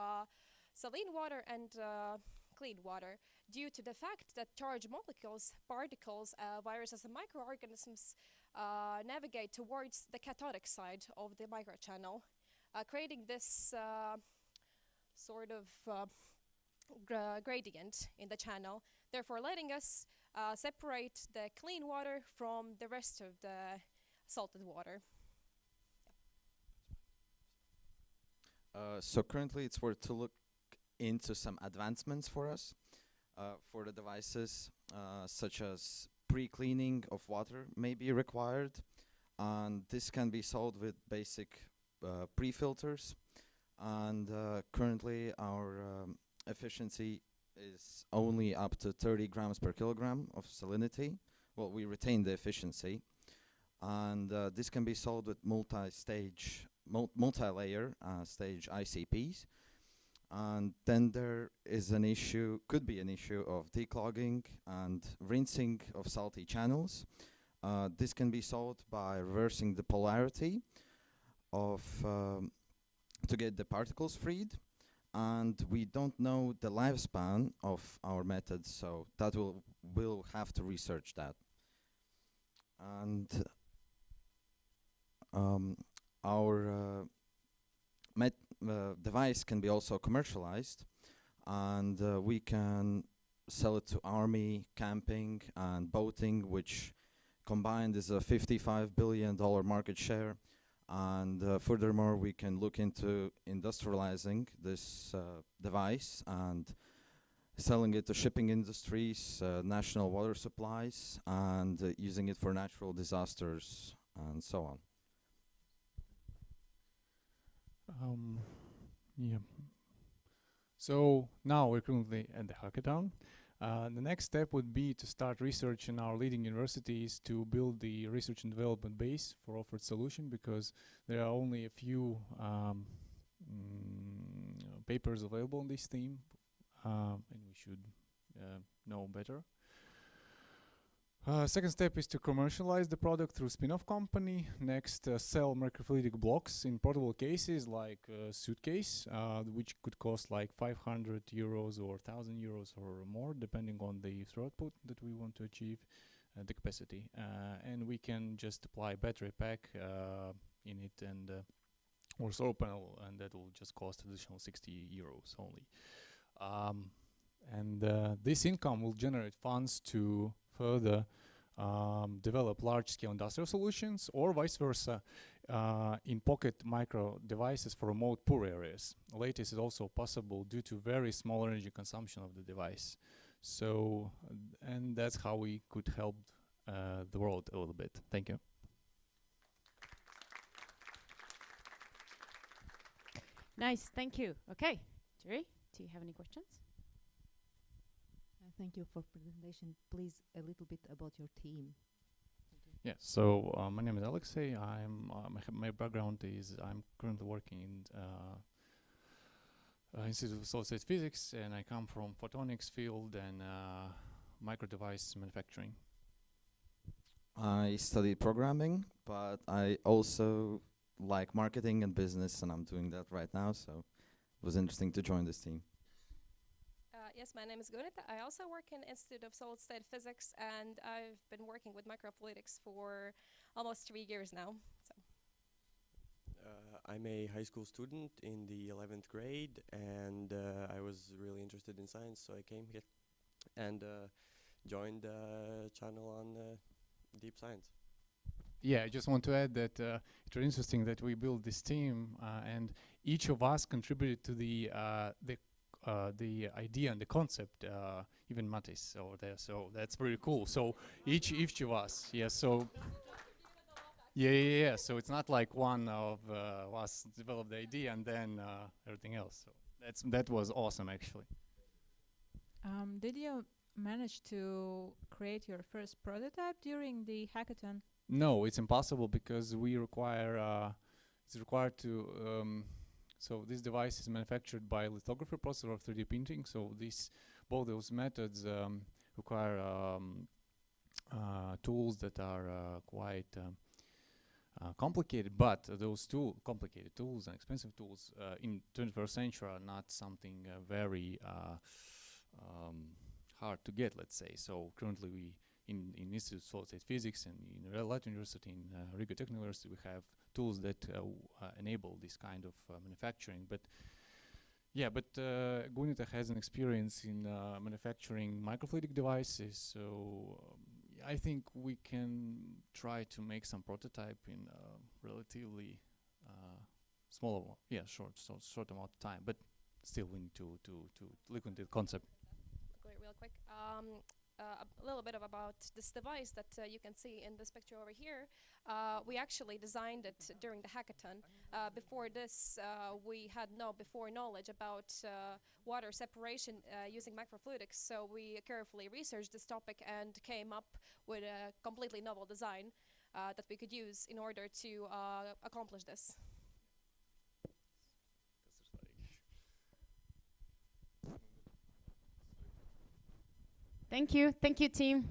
saline water and clean water due to the fact that charged molecules, particles, viruses, and microorganisms navigate towards the cathodic side of the microchannel, creating this sort of gradient in the channel, therefore letting us separate the clean water from the rest of the salted water. So currently it's worth to look into some advancements for us for the devices, such as pre-cleaning of water may be required, and this can be solved with basic pre-filters. And currently our efficiency is only up to 30 grams per kilogram of salinity. Well, we retain the efficiency, and this can be solved with multi-stage, multi-layer stage ICPs. And then there is an issue, could be an issue of declogging and rinsing of salty channels. This can be solved by reversing the polarity of to get the particles freed. And we don't know the lifespan of our methods, so that we'll have to research that. And our device can be also commercialized, and we can sell it to army, camping, and boating, which combined is a $55 billion market share. And furthermore, we can look into industrializing this device and selling it to shipping industries, national water supplies, and using it for natural disasters and so on. Yeah. So now we're currently at the hackathon. The next step would be to start research in our leading universities to build the research and development base for offered solution, because there are only a few papers available on this theme, and we should know better. Second step is to commercialize the product through spin-off company. Next, sell microfluidic blocks in portable cases like suitcase, which could cost like 500 euros or 1,000 euros or more, depending on the throughput that we want to achieve, the capacity. And we can just apply battery pack in it and or solar panel, and that will just cost additional 60 euros only. And this income will generate funds to further develop large-scale industrial solutions, or vice versa, in-pocket micro devices for remote poor areas. Latest is also possible due to very small energy consumption of the device. So, and that's how we could help the world a little bit. Thank you. Nice, thank you. Okay, Jerry, do you have any questions? Thank you for presentation. Please, a little bit about your team. Yeah, so my name is Alexei. My background is I'm currently working in Institute of Solid-State Physics, and I come from photonics field and micro device manufacturing. I studied programming, but I also like marketing and business, and I'm doing that right now, so it was interesting to join this team. Yes, my name is Gunita. I also work in Institute of Solid-State Physics, and I've been working with microfluidics for almost 3 years now. So. I'm a high school student in the 11th grade, and I was really interested in science, so I came here and joined the channel on deep science. Yeah, I just want to add that it's really interesting that we built this team, and each of us contributed to the idea and the concept, even Matis over there, so that's very cool. So each of us, yeah, so yeah, so it's not like one of us developed the idea and then everything else. So that was awesome, actually. Did you manage to create your first prototype during the hackathon? No, it's impossible because we require it's required to, so this device is manufactured by lithography process or 3D printing. So both those methods require tools that are quite complicated, but those complicated tools and expensive tools in 21st century are not something very hard to get, let's say. So currently we in Institute of Solid State Physics and in Latvia University, in Riga Technical University, we have tools that enable this kind of manufacturing. But yeah, but Gunita has an experience in manufacturing microfluidic devices, so I think we can try to make some prototype in relatively small, short amount of time. But still, we need to look into the concept. Real quick. A little bit about this device that you can see in this picture over here. We actually designed it during the hackathon. Before this, we had no knowledge about water separation using microfluidics, so we carefully researched this topic and came up with a completely novel design that we could use in order to accomplish this. Thank you, team.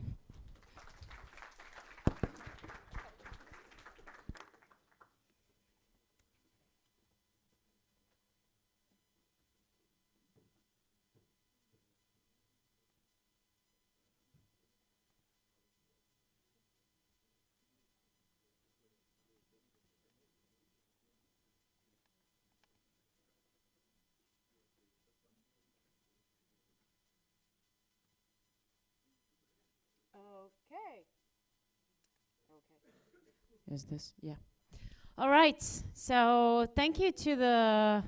Okay. Is this? Yeah. All right. So thank you to the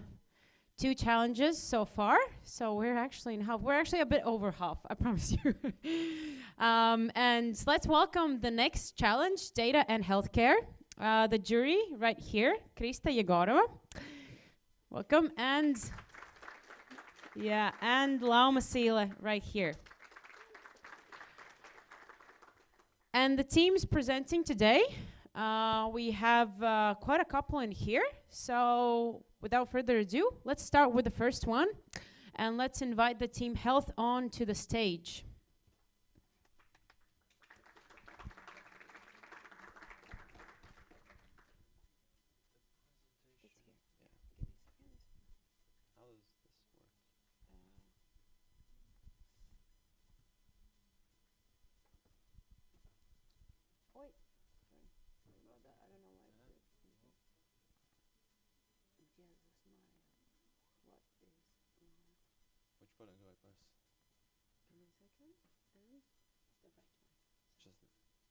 2 challenges so far. So we're actually in half. We're actually a bit over half, I promise you. And let's welcome the next challenge, data and healthcare. The jury right here, Krista Yegorova. Welcome. And yeah, and Lauma Sila right here. And the teams presenting today, we have quite a couple in here. So without further ado, let's start with the first one. And let's invite the team health on to the stage. Which button do I press? Give me a second. And the right one. Just the,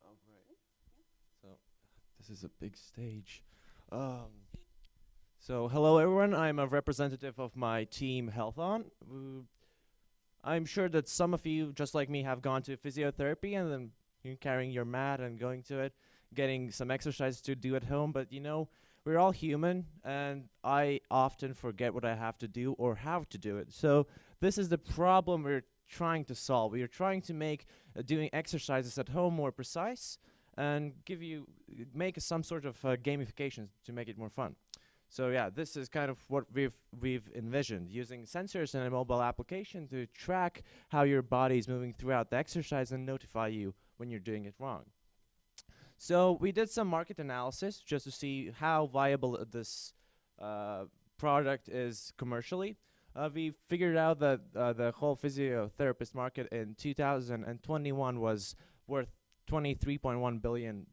oh, right. Yeah. So this is a big stage. So hello everyone, I'm a representative of my team Healthon. I'm sure that some of you, just like me, have gone to physiotherapy and then you're carrying your mat and going to it, getting some exercises to do at home, but you know, we're all human and I often forget what I have to do or how to do it. So this is the problem we're trying to solve. We are trying to make doing exercises at home more precise and make some sort of gamification to make it more fun. So yeah, this is kind of what we've envisioned, using sensors and a mobile application to track how your body is moving throughout the exercise and notify you when you're doing it wrong. So we did some market analysis just to see how viable this product is commercially. We figured out that the whole physiotherapist market in 2021 was worth $23.1 billion.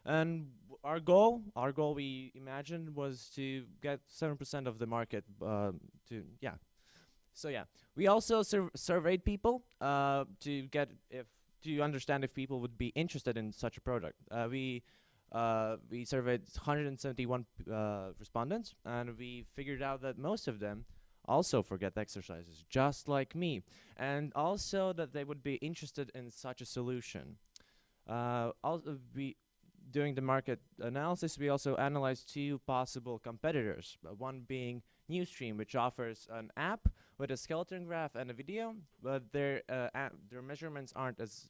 And our goal we imagined was to get 7% of the market So yeah, we also surveyed people to understand if people would be interested in such a product. We surveyed 171 respondents, and we figured out that most of them also forget exercises, just like me, and also that they would be interested in such a solution. During the market analysis, we also analyzed 2 possible competitors, one being Newstream, which offers an app with a skeleton graph and a video, but their measurements aren't as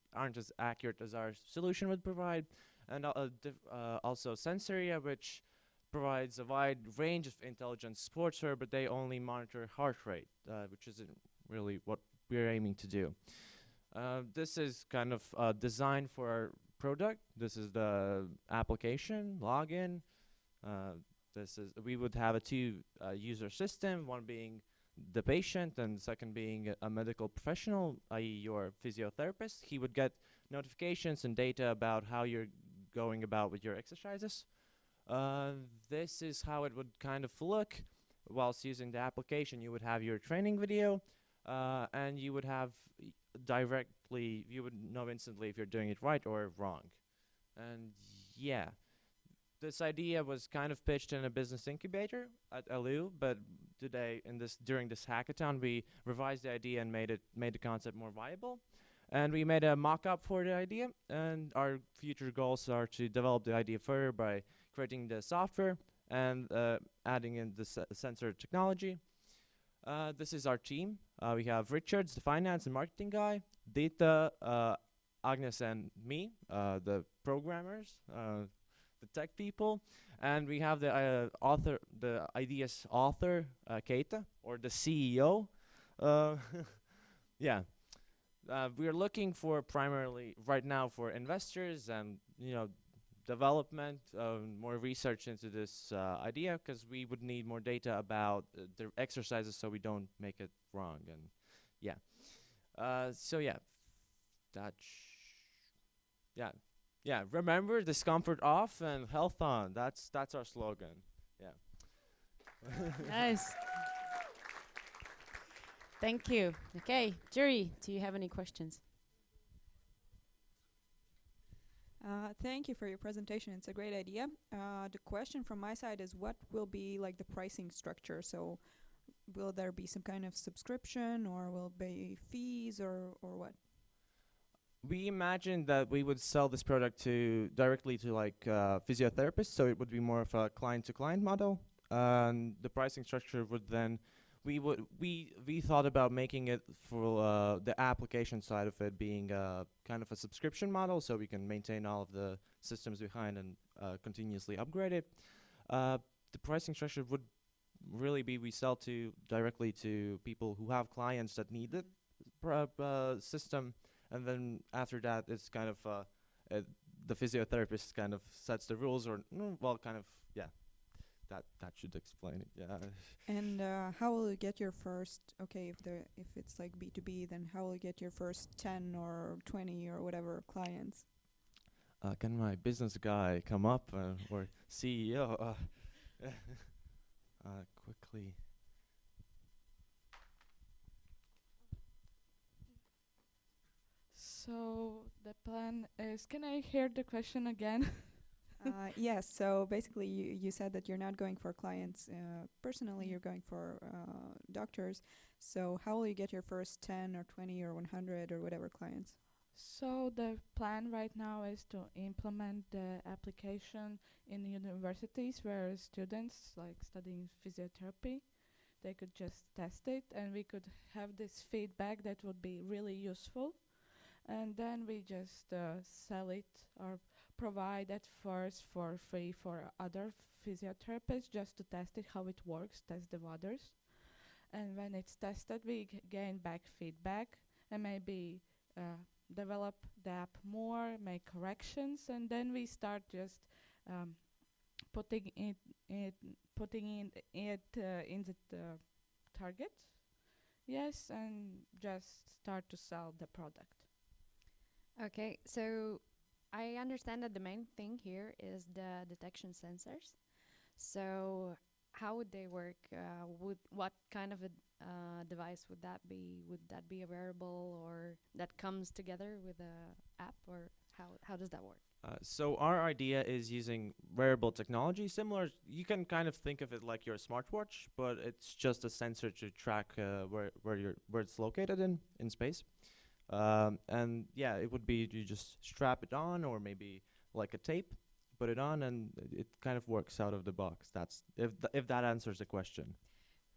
accurate as our solution would provide, and also Sensoria, which provides a wide range of intelligent sportswear, but they only monitor heart rate, which isn't really what we're aiming to do. This is kind of designed for our product. This is the application, login. We would have a two user system, one being the patient and the second being a medical professional, i.e. your physiotherapist. He would get notifications and data about how you're going about with your exercises. This is how it would kind of look. Whilst using the application, you would have your training video, and you would have you would know instantly if you're doing it right or wrong. And yeah, this idea was kind of pitched in a business incubator at LU, but today during this hackathon, we revised the idea and made the concept more viable. And we made a mock-up for the idea, and our future goals are to develop the idea further by creating the software and adding in the sensor technology. This is our team. We have Richards, the finance and marketing guy, Dita, Agnes, and me, the programmers, the tech people, and we have the idea's author, Keita, or the CEO. Yeah. We're looking for primarily right now for investors and development, more research into this idea, because we would need more data about the exercises so we don't make it wrong. And yeah, so yeah, yeah. Remember, discomfort off and health on. That's our slogan. Yeah. Nice. Thank you. Okay, Jury, do you have any questions? Thank you for your presentation. It's a great idea. The question from my side is, what will be like the pricing structure? So will there be some kind of subscription, or will be fees, or what? We imagined that we would sell this product directly to physiotherapists, so it would be more of a client-to-client model. And the pricing structure would then we thought about making it for the application side of it being kind of a subscription model, so we can maintain all of the systems behind and continuously upgrade it. The pricing structure would really be we sell directly to people who have clients that need the system, and then after that it's kind of the physiotherapist kind of sets the rules, or that should explain it. Yeah. And how will you get your first? Okay, if it's like B2B, then how will you get your first 10 or 20 or whatever clients? Can my business guy come up, or CEO? Quickly. So the plan is, can I hear the question again? Yes, so basically you said that you're not going for clients personally, you're going for doctors. So how will you get your first 10 or 20 or 100 or whatever clients? So the plan right now is to implement the application in universities where students studying physiotherapy, they could just test it, and we could have this feedback that would be really useful. And then we just sell it or provide it first for free for other physiotherapists, just to test it, how it works, test the waters. And when it's tested, we gain back feedback and maybe develop the app more, make corrections, and then we start just putting it in the target. Yes, and just start to sell the product. Okay, so I understand that the main thing here is the detection sensors. So how would they work? What kind of a device would that be? Would that be a wearable, or that comes together with a app, or how does that work? So our idea is using wearable technology, similar. You can kind of think of it like your smartwatch, but it's just a sensor to track where it's located in space. And yeah, it would be you just strap it on, or maybe like a tape, put it on, and it kind of works out of the box. That's if that answers the question.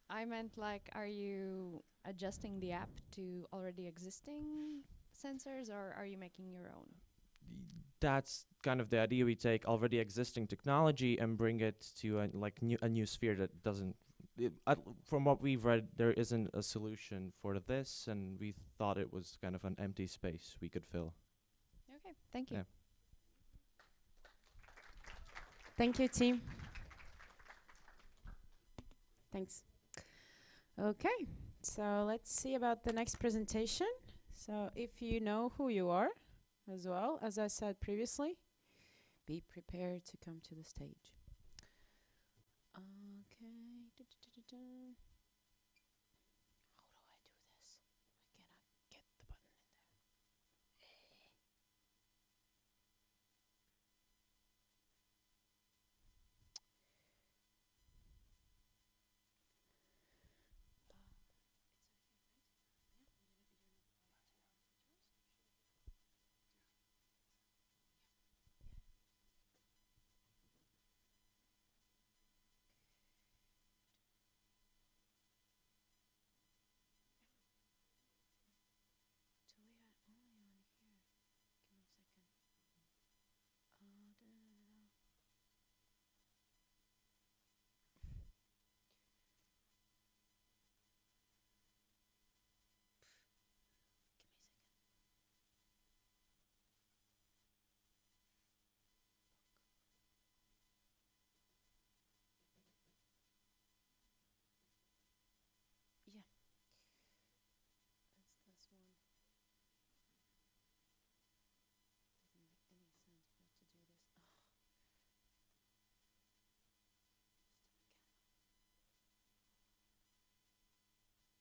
I meant are you adjusting the app to already existing sensors, or are you making your own? that's kind of the idea. We take already existing technology and bring it to a new sphere that doesn't. From what we've read, there isn't a solution for this, and we thought it was kind of an empty space we could fill. Okay, thank you. Yeah. Thank you, team. Thanks. Okay, so let's see about the next presentation. So if you know who you are, as well, as I said previously, be prepared to come to the stage. Okay. How do I do this? I cannot get the button in there. Yeah. That's this one. Doesn't make any sense for it to do this.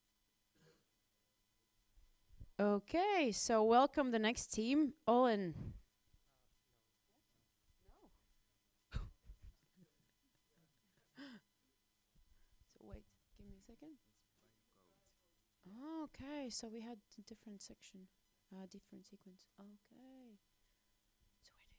Okay, so welcome the next team, Olin. So wait, give me a second. Oh, okay, so we had a different section, different sequence. Okay. So where do you have?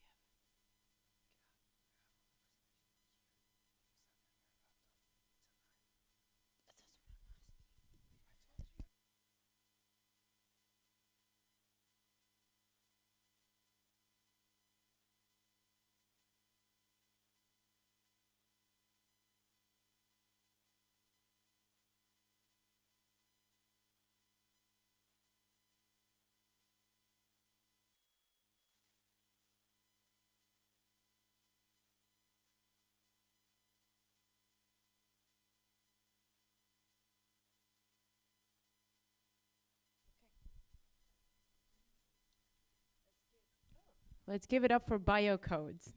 Let's give it up for biocodes.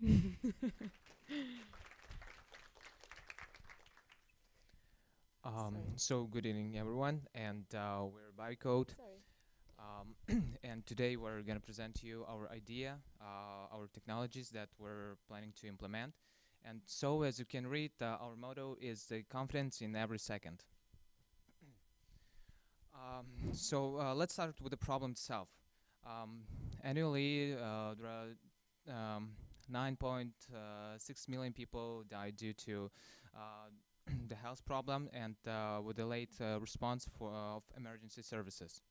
So good evening, everyone, and we're Bycode. And today we're going to present to you our idea, our technologies that we're planning to implement. And so, as you can read, our motto is the confidence in every second. Let's start with the problem itself. Annually, there are 9.6 million people die due to the health problem and with the late response of emergency services.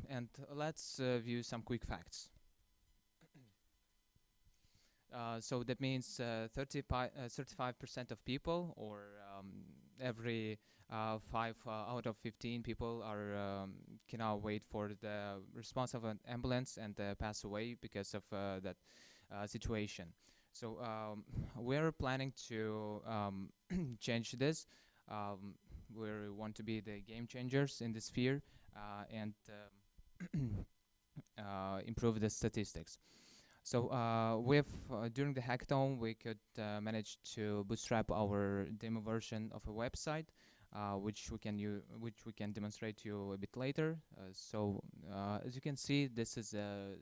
And let's view some quick facts. So that means 35% of people, or every 5 out of 15 people cannot wait for the response of an ambulance and pass away because of that situation. So we're planning to change this. We want to be the game changers in this sphere and improve the statistics. So during the hackathon, we could manage to bootstrap our demo version of a website, which we can demonstrate to you a bit later. As you can see, this is a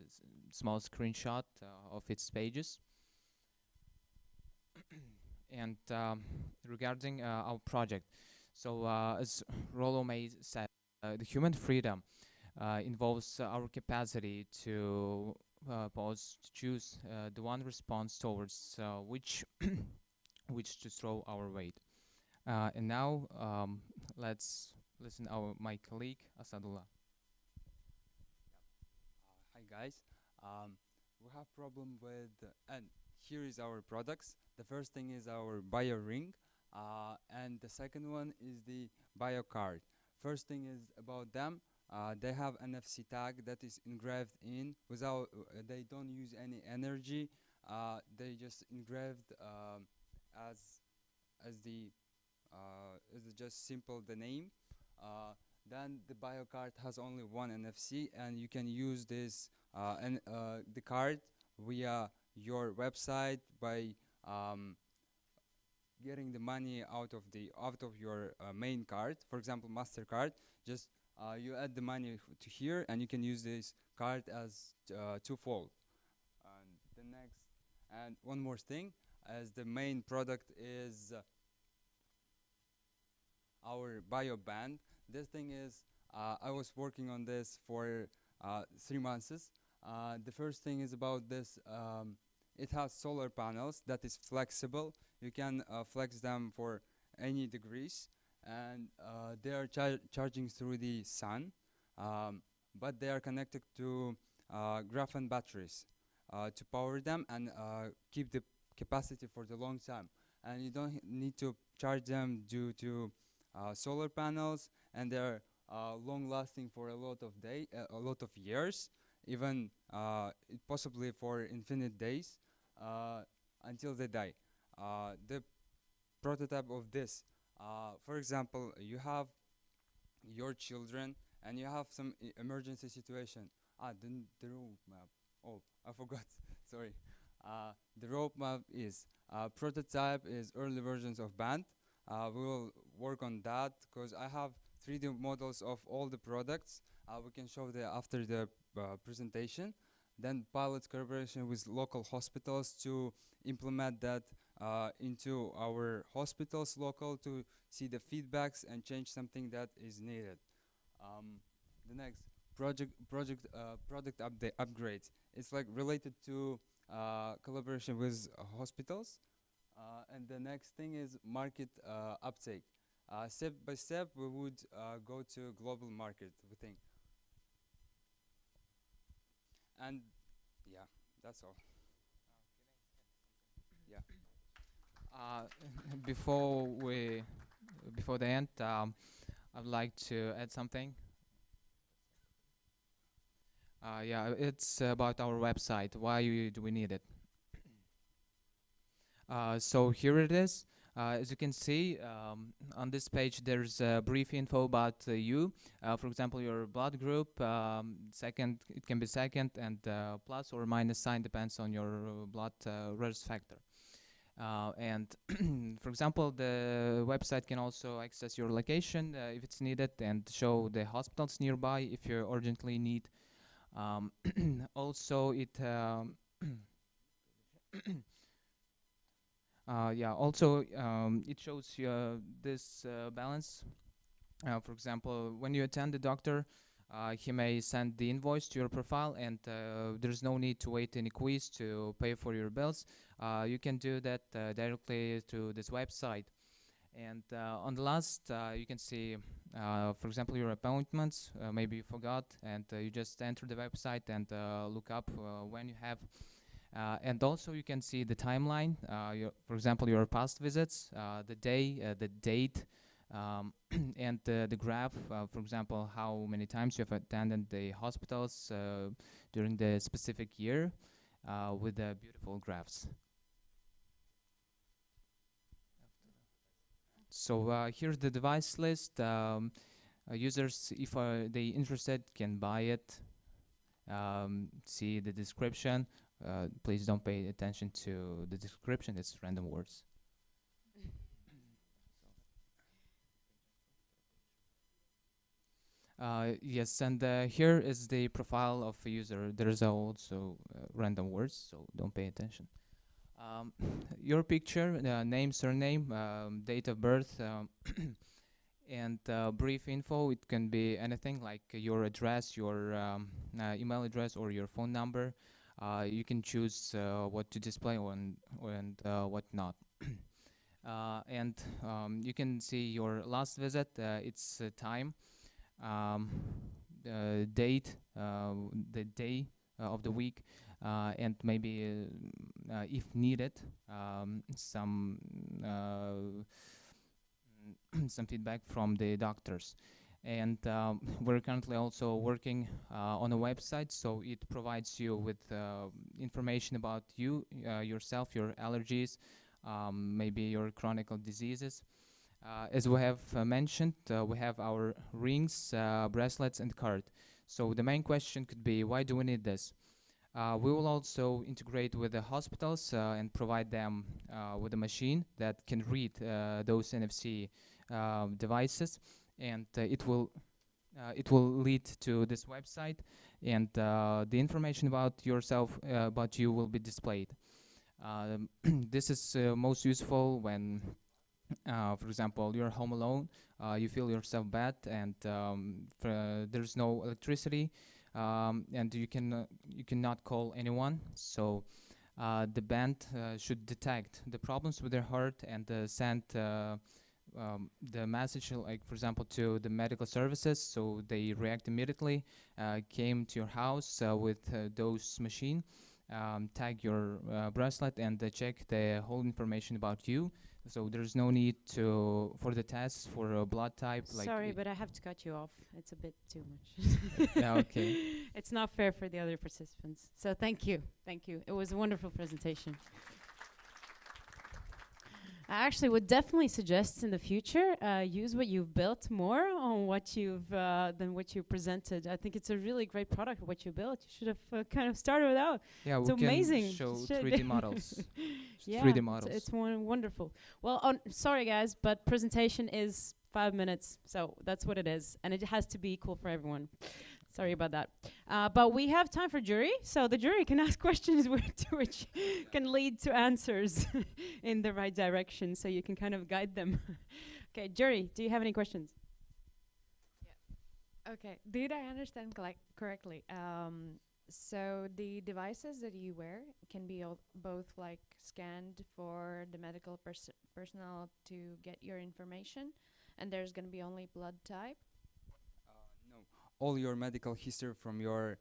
small screenshot of its pages. And regarding our project, so as Rollo May said, the human freedom involves our capacity to choose the one response towards which to throw our weight. And now let's listen to my colleague Asadullah. Hi guys, We have problem with, and here is our products. The first thing is our bio ring, and the second one is the bio card. First thing is about them. They have NFC tag that is engraved in without. They don't use any energy. They just engraved as the just simple the name. Then the bio card has only one NFC, and you can use this the card via your website by getting the money out of your main card. For example, Mastercard. Just you add the money to here, and you can use this card as twofold. And the next, and one more thing, as the main product is our bio band. This thing is, I was working on this for 3 months. The first thing is about this. It has solar panels that is flexible. You can flex them for any degrees, and they are charging through the sun, but they are connected to graphene batteries to power them and keep the capacity for the long time. And you don't need to charge them due to solar panels, and they're long-lasting for a lot of years, even possibly for infinite days until they die. The prototype of this, for example, you have your children and you have some emergency situation. The roadmap. Oh, I forgot. Sorry. The roadmap is prototype is early versions of band. We will work on that because I have 3D models of all the products. We can show that after the presentation. Then pilot collaboration with local hospitals to implement that into our hospitals local to see the feedbacks and change something that is needed. The next product upgrades. It's like related to collaboration with hospitals. And the next thing is market uptake. Step by step, we would go to global market, we think. And yeah, that's all. Yeah. Before the end, I'd like to add something. Yeah, it's about our website. Why do we need it? So here it is. As you can see, on this page, there's brief info about you. For example, your blood group, second, it can be second, and plus or minus sign depends on your blood risk factor. And for example, the website can also access your location if it's needed and show the hospitals nearby if you urgently need. Also, it it shows you this balance. For example, when you attend the doctor, he may send the invoice to your profile, and there's no need to wait any quiz to pay for your bills. You can do that directly to this website. And on the last, you can see, for example, your appointments. Maybe you forgot, and you just enter the website and look up when you have. And also you can see the timeline, for example, your past visits, the day, the date, and the graph, for example, how many times you have attended the hospitals during the specific year with the beautiful graphs. So here's the device list. Users, if they interested, can buy it. See the description. Please don't pay attention to the description, it's random words. Yes, and here is the profile of a user. There's also random words, so don't pay attention. Your picture, name, surname, date of birth, and brief info. It can be anything like your address, your email address, or your phone number. You can choose what to display and what not. And you can see your last visit, its time, date, the day of the week, and maybe if needed, some some feedback from the doctors. And we're currently also working on a website, so it provides you with information about you, yourself, your allergies, maybe your chronic diseases. As we have mentioned, we have our rings, bracelets, and card. So the main question could be, why do we need this? We will also integrate with the hospitals and provide them with a machine that can read those NFC devices, and it will lead to this website, and the information about yourself, about you, will be displayed. This is most useful when, for example, you're home alone, you feel yourself bad, and there's no electricity, and you cannot call anyone. So the band should detect the problems with their heart and send the message, like for example, to the medical services, so they react immediately, came to your house with those machine, tag your bracelet, and check the whole information about you. So there's no need for the tests for a blood type. Sorry, but I have to cut you off. It's a bit too much. Yeah, okay. It's not fair for the other participants. So thank you. Thank you. It was a wonderful presentation. I actually would definitely suggest in the future use what you've built more on what you've than what you presented. I think it's a really great product what you built. You should have kind of started without. Yeah, it's we amazing. can show 3D models. Yeah, 3D models. It's wonderful. Well, sorry guys, but presentation is 5 minutes, so that's what it is, and it has to be equal for everyone. Sorry about that. But we have time for jury, so the jury can ask questions which can lead to answers in the right direction, so you can kind of guide them. Okay, jury, do you have any questions? Yeah. Okay, did I understand correctly? So the devices that you wear can be both like scanned for the medical personnel to get your information, and there's going to be only blood type? No, all your medical history from your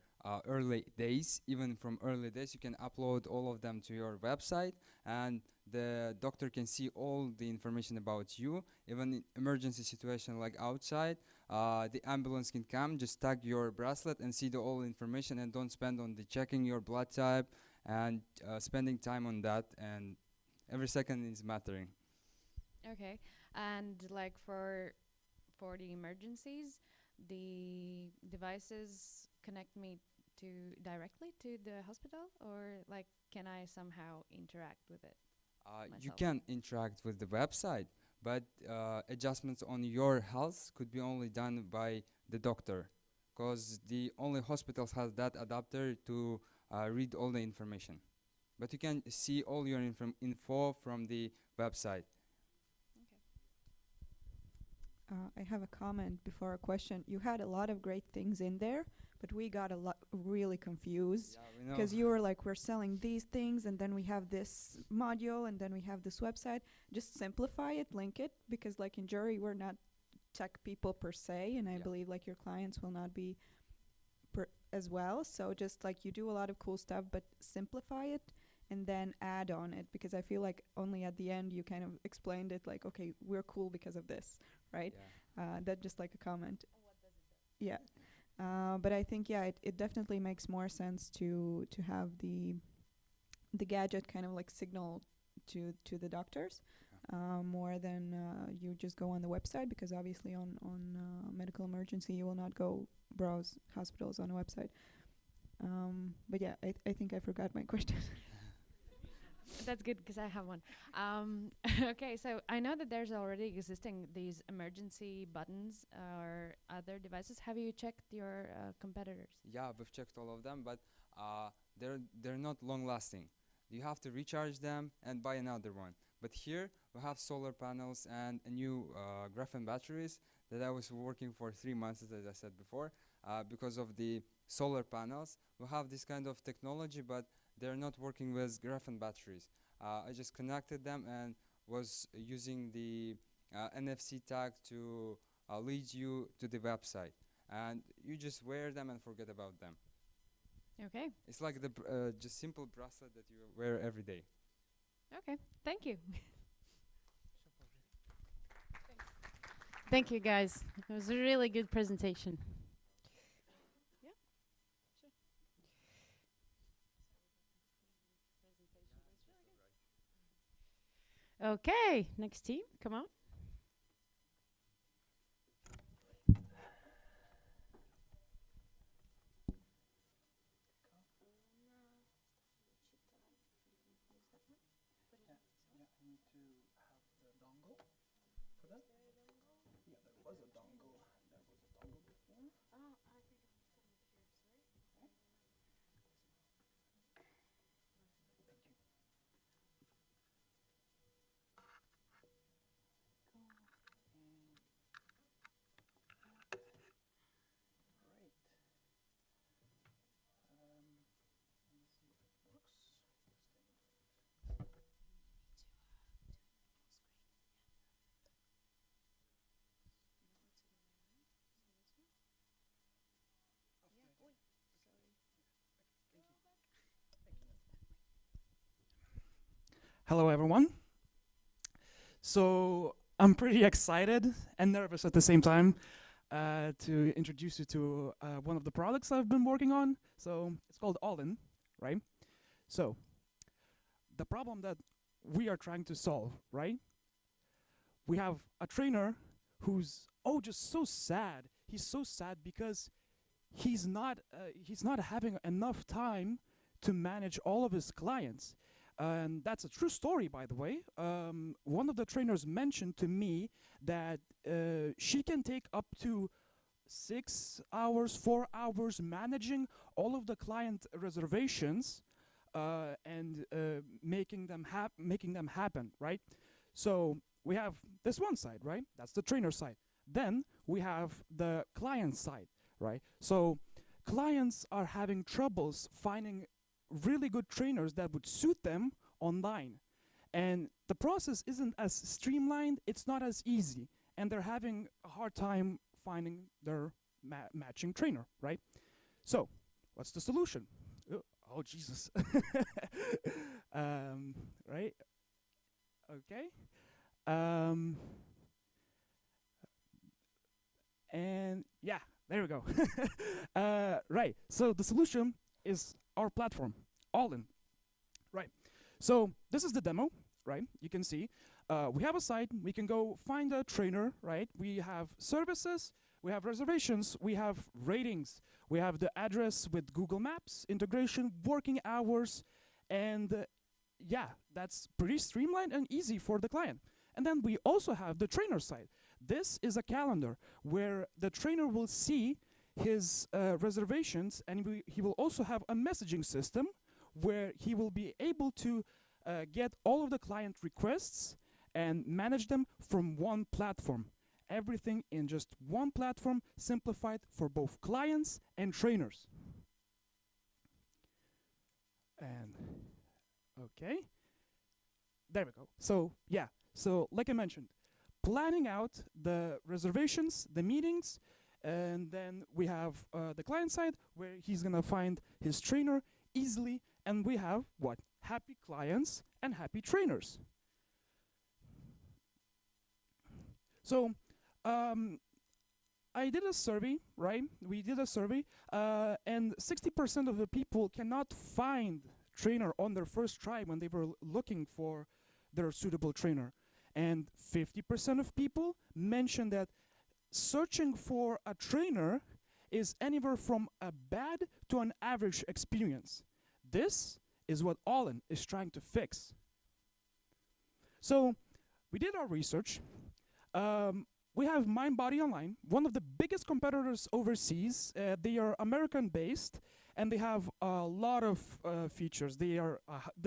early days, even from early days, you can upload all of them to your website, and the doctor can see all the information about you. Even in emergency situation like outside, the ambulance can come, just tag your bracelet and see the all information, and don't spend on the checking your blood type and spending time on that, and every second is mattering. Okay, and like for the emergencies, the devices connect me directly to the hospital, or like can I somehow interact with it? You can interact with the website, but adjustments on your health could be only done by the doctor, because the only hospitals has that adapter to read all the information. But you can see all your info from the website. I have a comment before a question. You had a lot of great things in there, but we got really confused because you were like, we're selling these things, and then we have this module, and then we have this website. Just simplify it, link it, because like in jury, we're not tech people per se, and I believe like your clients will not be as well. So just like you do a lot of cool stuff, but simplify it and then add on it, because I feel like only at the end you kind of explained it like, okay, we're cool because of this, right? That just like a comment. Yeah. But I think, yeah, it definitely makes more sense to have the gadget kind of like signal to the doctors more than you just go on the website, because obviously on medical emergency you will not go browse hospitals on a website. But yeah, I think I forgot my question. That's good, because I have one. Okay, so I know that there's already existing these emergency buttons or other devices. Have you checked your competitors? Yeah, we've checked all of them, but they're not long lasting. You have to recharge them and buy another one. But here we have solar panels and a new graphene batteries that I was working for 3 months, as I said before. Because of the solar panels, we have this kind of technology, but they're not working with graphene batteries. I just connected them and was using the NFC tag to lead you to the website. And you just wear them and forget about them. Okay. It's like the just simple bracelet that you wear every day. Okay. Thank you. Thank you, guys. It was a really good presentation. Okay, next team, come on. Hello, everyone. So I'm pretty excited and nervous at the same time to introduce you to one of the products I've been working on. So it's called All-In, right? So the problem that we are trying to solve, right? We have a trainer who's just so sad. He's so sad because he's not having enough time to manage all of his clients. And that's a true story, by the way. One of the trainers mentioned to me that she can take up to 6 hours, 4 hours managing all of the client reservations and making them happen, right? So we have this one side, right? That's the trainer side. Then we have the client side, right? So clients are having troubles finding really good trainers that would suit them online. And the process isn't as streamlined, it's not as easy. And they're having a hard time finding their matching trainer, right? So, what's the solution? Oh, Jesus. Right? Okay. And yeah, there we go. Right, so the solution is our platform, All-In, right? So this is the demo, right? You can see we have a site. We can go find a trainer, right? We have services, we have reservations, we have ratings, we have the address with Google Maps, integration, working hours, and yeah, that's pretty streamlined and easy for the client. And then we also have the trainer side. This is a calendar where the trainer will see his reservations, and he will also have a messaging system where he will be able to get all of the client requests and manage them from one platform. Everything in just one platform, simplified for both clients and trainers. And okay, there we go. So yeah, so like I mentioned, planning out the reservations, the meetings, and then we have the client side where he's gonna find his trainer easily, and we have what? Happy clients and happy trainers. So I did a survey, right? We did a survey, and 60% of the people cannot find trainer on their first try when they were looking for their suitable trainer. And 50% of people mentioned that searching for a trainer is anywhere from a bad to an average experience. This is what All-In is trying to fix. So we did our research. We have MindBody Online, one of the biggest competitors overseas. They are American-based, and they have a lot of features. They are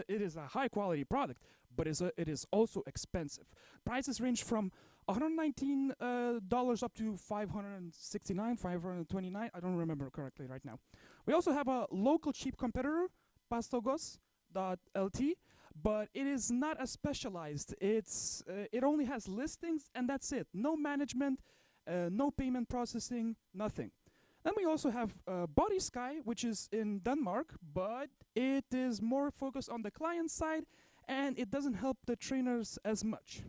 it is a high-quality product, but it is also expensive. Prices range from $119 up to $569, $529. I don't remember correctly right now. We also have a local cheap competitor, Pastogos.lt, but it is not as specialized. It only has listings, and that's it. No management, no payment processing, nothing. Then we also have Body Sky, which is in Denmark, but it is more focused on the client side, and it doesn't help the trainers as much.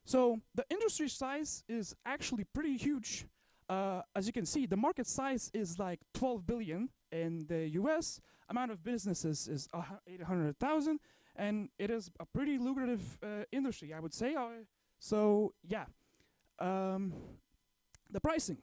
So the industry size is actually pretty huge. As you can see, the market size is like 12 billion in the US. Amount of businesses is 800,000, and it is a pretty lucrative industry, I would say. So yeah, the pricing.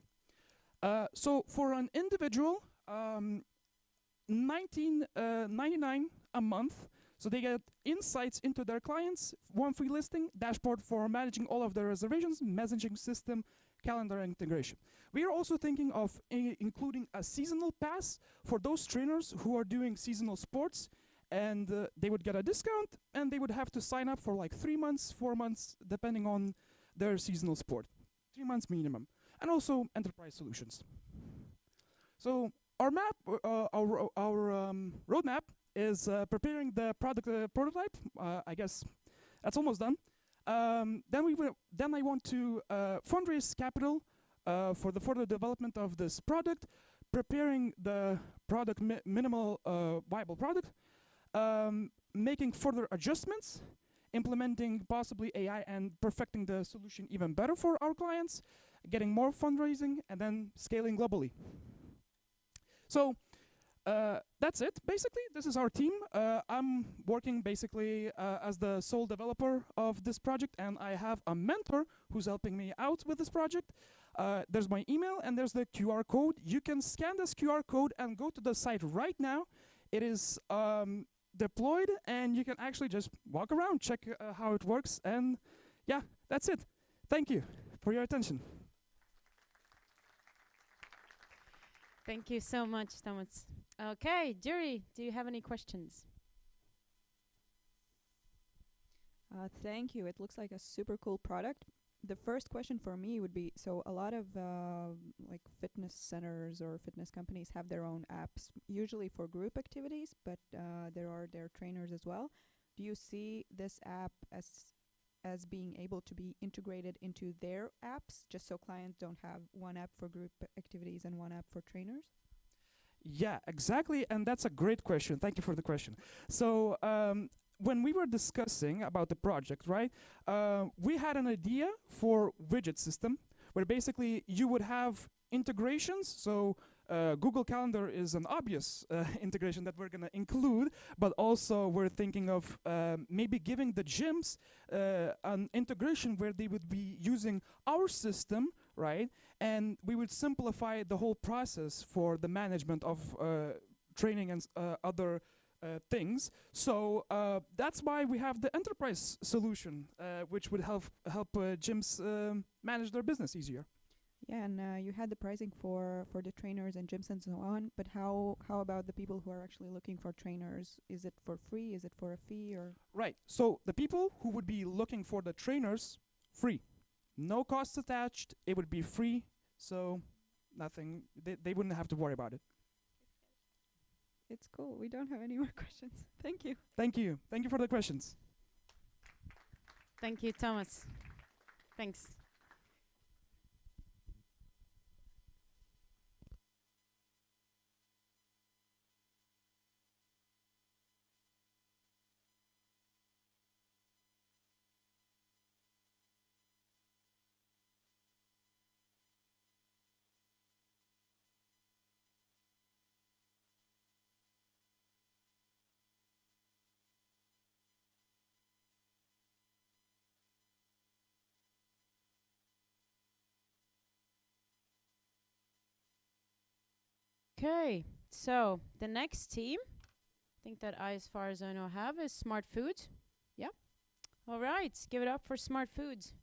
So for an individual, 19.99 a month. So they get insights into their clients, one free listing, dashboard for managing all of their reservations, messaging system, calendar integration. We are also thinking of including a seasonal pass for those trainers who are doing seasonal sports, and they would get a discount, and they would have to sign up for like 3 months, 4 months, depending on their seasonal sport. 3 months minimum. And also enterprise solutions. So our map, our roadmap is preparing the product prototype. I guess that's almost done. Then I want to fundraise capital for the further development of this product, preparing the product minimal viable product, making further adjustments, implementing possibly AI and perfecting the solution even better for our clients, getting more fundraising, and then scaling globally. So that's it, basically. This is our team. I'm working basically as the sole developer of this project, and I have a mentor who's helping me out with this project. There's my email, and there's the QR code. You can scan this QR code and go to the site right now. It is deployed, and you can actually just walk around, check how it works, and yeah, that's it. Thank you for your attention. Thank you so much, Thomas. Okay, Jury, do you have any questions? Thank you. It looks like a super cool product. The first question for me would be, so a lot of like fitness centers or fitness companies have their own apps, usually for group activities, but there are their trainers as well. Do you see this app as being able to be integrated into their apps, just so clients don't have one app for group activities and one app for trainers? Yeah, exactly, and that's a great question. Thank you for the question. So when we were discussing about the project, right, we had an idea for widget system where basically you would have integrations. So Google Calendar is an obvious integration that we're going to include, but also we're thinking of maybe giving the gyms an integration where they would be using our system, right? And we would simplify the whole process for the management of training and other things. So that's why we have the enterprise solution, which would help gyms manage their business easier. Yeah, and you had the pricing for the trainers and gyms and so on, but how about the people who are actually looking for trainers? Is it for free? Is it for a fee? Or Right. So the people who would be looking for the trainers, free. No costs attached. It would be free. So nothing. They wouldn't have to worry about it. It's cool. We don't have any more questions. Thank you. Thank you. Thank you for the questions. Thank you, Thomas. Thanks. Okay, so the next team, I think that I, as far as I know, have is Smart Foods. Yeah. All right, give it up for Smart Foods.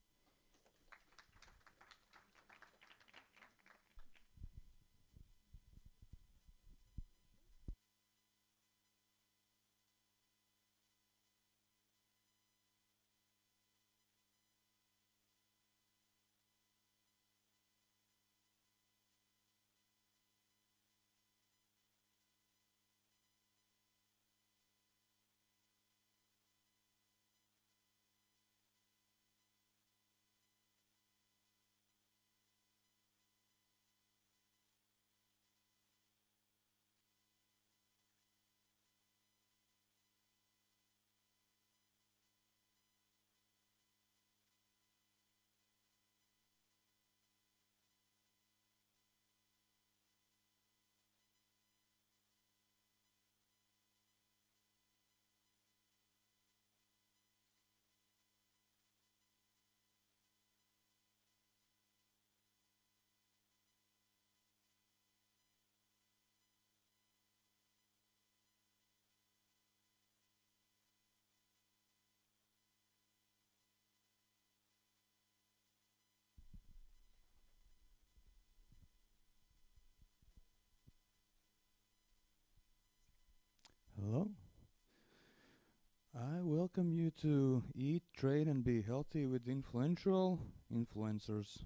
welcome you to eat, train, and be healthy with influential influencers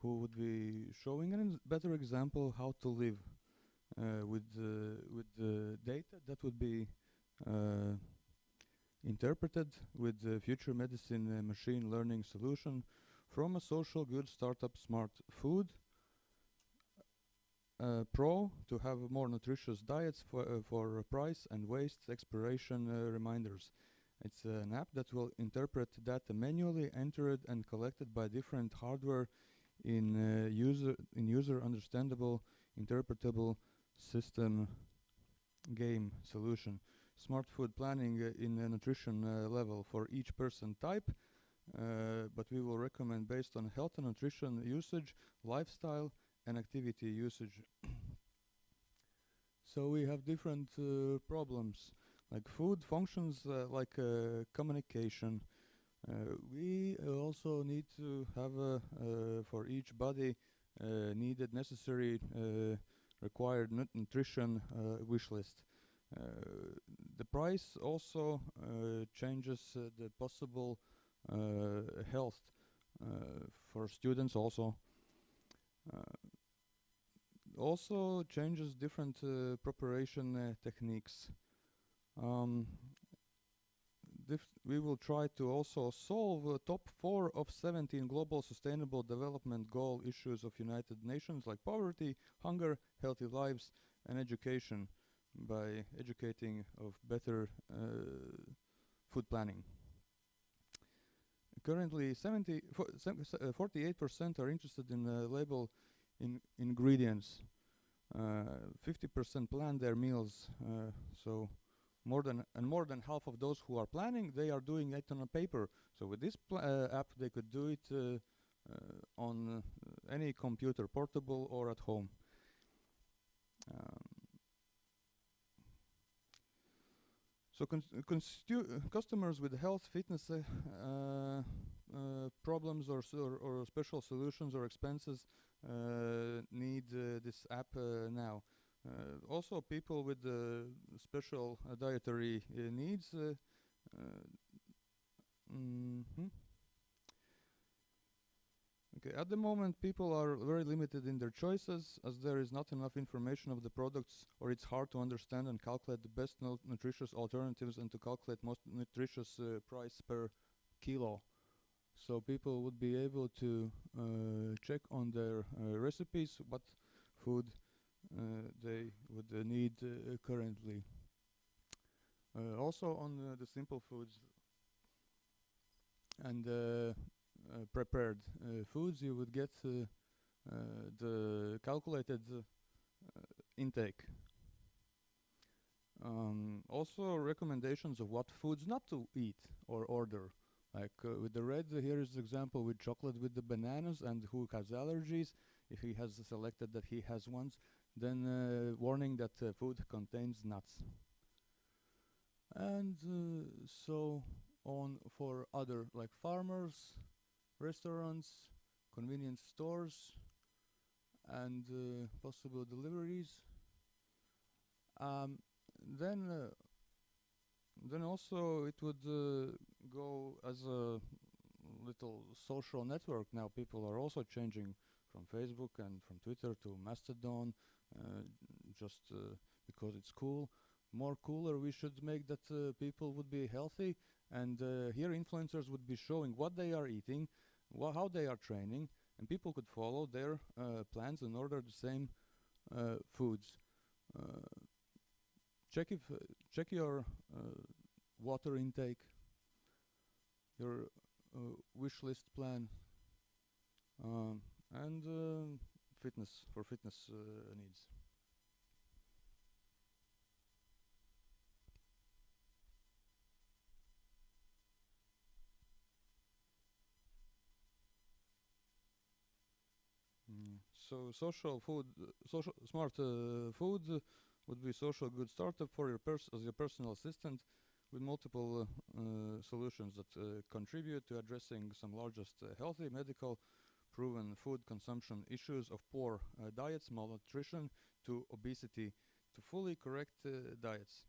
who would be showing a better example how to live with the data that would be interpreted with the future medicine machine learning solution from a social good startup Smart Food Pro to have more nutritious diets for price and waste expiration reminders. It's an app that will interpret data manually entered and collected by different hardware in user understandable, interpretable system game solution. Smart food planning in a nutrition level for each person type, but we will recommend based on health and nutrition usage, lifestyle, and activity usage. So we have different problems. Like food functions like communication. We also need to have for each body needed, necessary, required nutrition wish list. The price also changes the possible health for students also. Also changes different preparation techniques. We will try to also solve top 4 of 17 global sustainable development goal issues of United Nations, like poverty, hunger, healthy lives, and education, by educating of better food planning. Currently, 48% are interested in label ingredients. 50% plan their meals. So more than half of those who are planning, they are doing it on a paper. So with this app, they could do it on any computer, portable or at home. So customers with health, fitness problems or special solutions or expenses need this app now. Also, people with special dietary needs. Okay, at the moment, people are very limited in their choices, as there is not enough information of the products, or it's hard to understand and calculate the best nutritious alternatives and to calculate most nutritious price per kilo. So people would be able to check on their recipes what food they would need currently. Also on the simple foods and prepared foods, you would get the calculated intake. Also recommendations of what foods not to eat or order. Like with the red, here is the example with chocolate with the bananas, and who has allergies. If he has selected that he has ones, then warning that food contains nuts. And so on for other, like farmers, restaurants, convenience stores, and possible deliveries. Then also it would go as a little social network. Now people are also changing from Facebook and from Twitter to Mastodon, just because it's cool. More cooler, we should make that people would be healthy, and here influencers would be showing what they are eating, how they are training, and people could follow their plans and order the same foods. Check your water intake, your wish list plan, and fitness needs. So smart food would be social good startup for your as your personal assistant, with multiple solutions that contribute to addressing some largest healthy, medical, proven food consumption issues of poor diets, malnutrition, to obesity, to fully correct diets.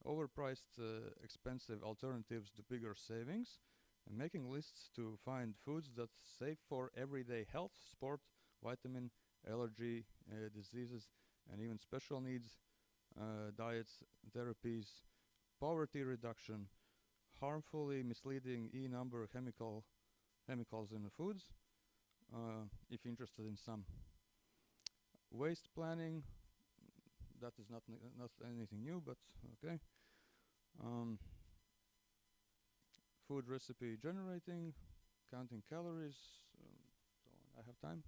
overpriced, expensive alternatives to bigger savings, and making lists to find foods that's safe for everyday health, sport, vitamin, allergy, diseases, and even special needs, diets, therapies, poverty reduction, harmfully misleading E-number chemicals in the foods, if interested in some. Waste planning, that is not anything new, but okay. Food recipe generating, counting calories, so on. I have time.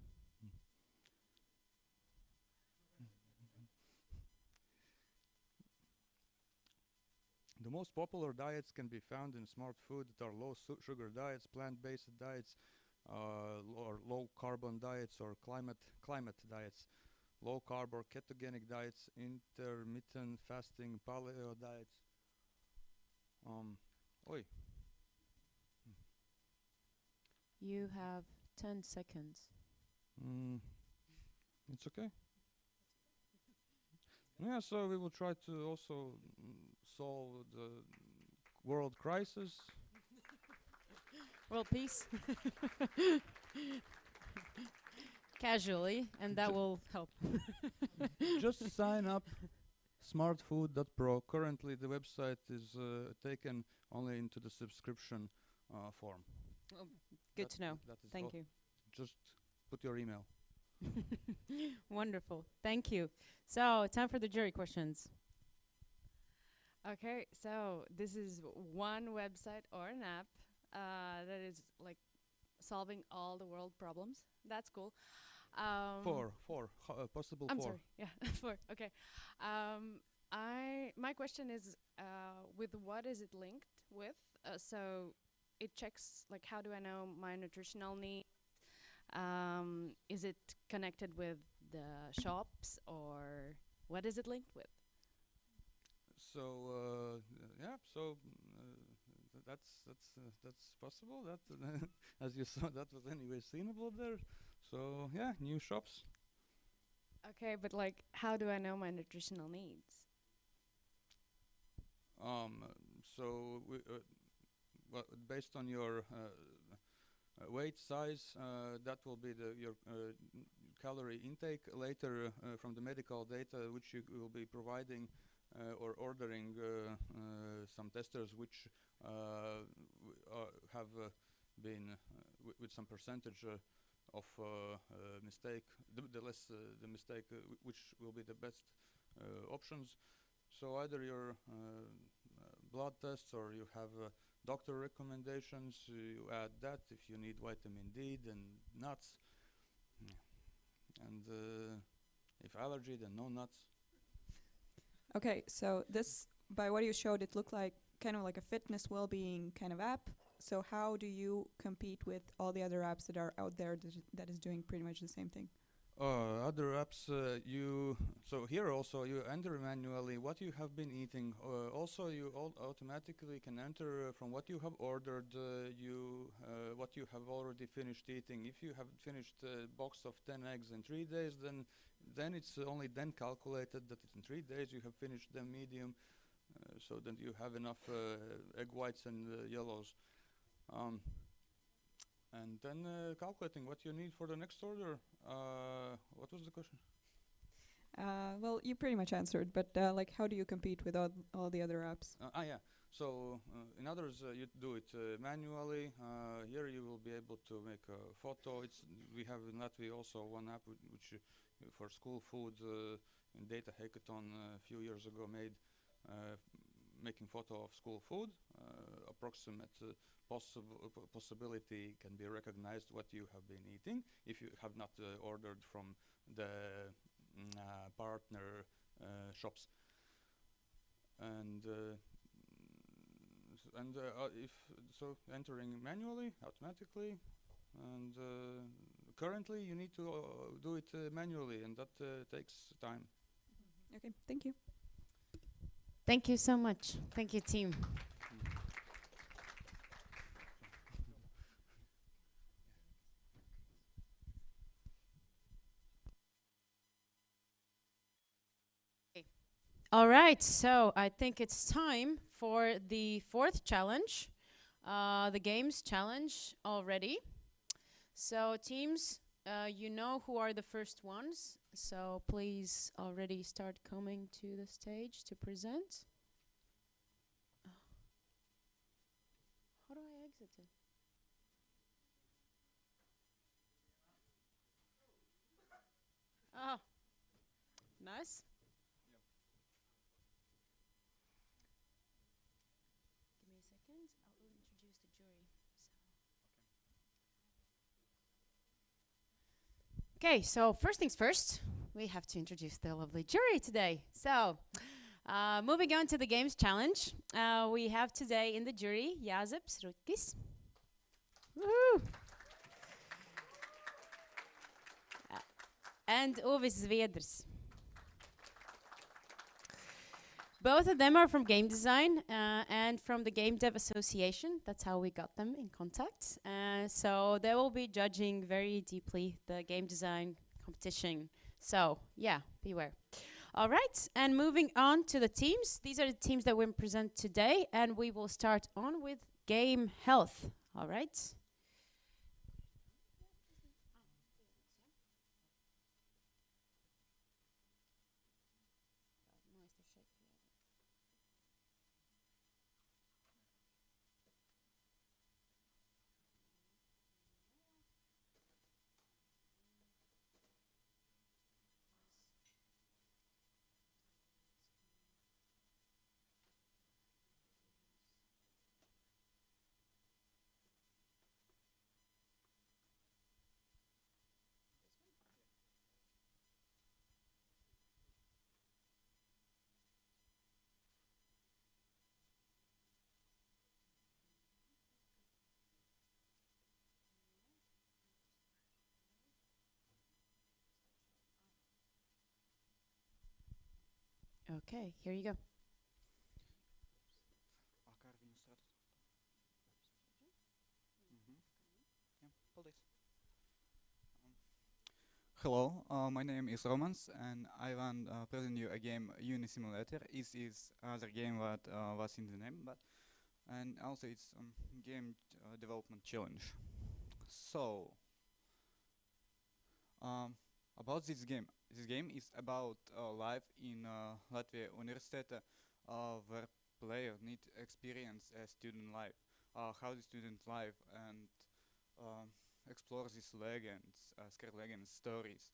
The most popular diets can be found in smart food that are low sugar diets, plant-based diets, or low carbon diets, or climate diets, low carb or ketogenic diets, intermittent fasting, paleo diets. Oi. You have 10 seconds. It's okay. Yeah, so we will try to also solve the world crisis. World peace. Casually, and that will help. Just sign up smartfood.pro. Currently the website is taken only into the subscription form. Well, good to know. Thank you. Just put your email. Wonderful. Thank you. So, time for the jury questions. Okay, so this is one website or an app that is like solving all the world problems. That's cool. Four, possible I'm four. sorry. Yeah, four. Okay. My question is, with what is it linked with? So it checks like, how do I know my nutritional needs? Is it connected with the shops, or what is it linked with? So yeah, so that's possible. That as you saw, that was anyway seenable there. So yeah, new shops. Okay, but like, how do I know my nutritional needs? So well, based on your weight, size, that will be your calorie intake. Later, from the medical data, which you will be providing or ordering some testers, which have been with some percentage of mistake, the less the mistake, which will be the best options. So either your blood tests, or you have doctor recommendations, you add that. If you need vitamin D, then nuts. And if allergy, then no nuts. Okay, so this, by what you showed, it looked like kind of like a fitness well-being kind of app. So how do you compete with all the other apps that are out there that is doing pretty much the same thing? Other apps, so here also you enter manually what you have been eating. Also, you automatically can enter from what you have ordered, what you have already finished eating. If you have finished a box of 10 eggs in 3 days, then it's only then calculated that in 3 days you have finished them medium, so that you have enough egg whites and yellows. And then calculating what you need for the next order. What was the question? Well, you pretty much answered, but like, how do you compete with all the other apps? Yeah. So in others, you do it manually. Here you will be able to make a photo. We have in Latvia also one app which for school food in Data Hackathon a few years ago made making photo of school food. Approximate possibility can be recognized what you have been eating if you have not ordered from the partner shops. And if so, entering manually, automatically, and currently you need to do it manually, and that takes time. Okay, thank you. Thank you so much. Thank you, team. All right, so I think it's time for the fourth challenge, the games challenge already. So teams, you know who are the first ones, so please already start coming to the stage to present. How do I exit it? Oh, nice. Give me a second. I will introduce the jury. Okay, so first things first, we have to introduce the lovely jury today. So, moving on to the games challenge, we have today in the jury Jazep Srutkis. Woohoo! And Ovis Zviedrs. Both of them are from game design and from the Game Dev Association. That's how we got them in contact. So they will be judging very deeply the game design competition. So yeah, beware. All right, and moving on to the teams. These are the teams that we present today, and we will start on with game health. All right. Okay, here you go. Hello, my name is Romans, and I want present you a game Uni Simulator. This is other game that was in the name, but and also it's game development challenge. So about this game is about life in Latvia University, where player need experience a student life, how the student life and explore these legends, scare legends stories,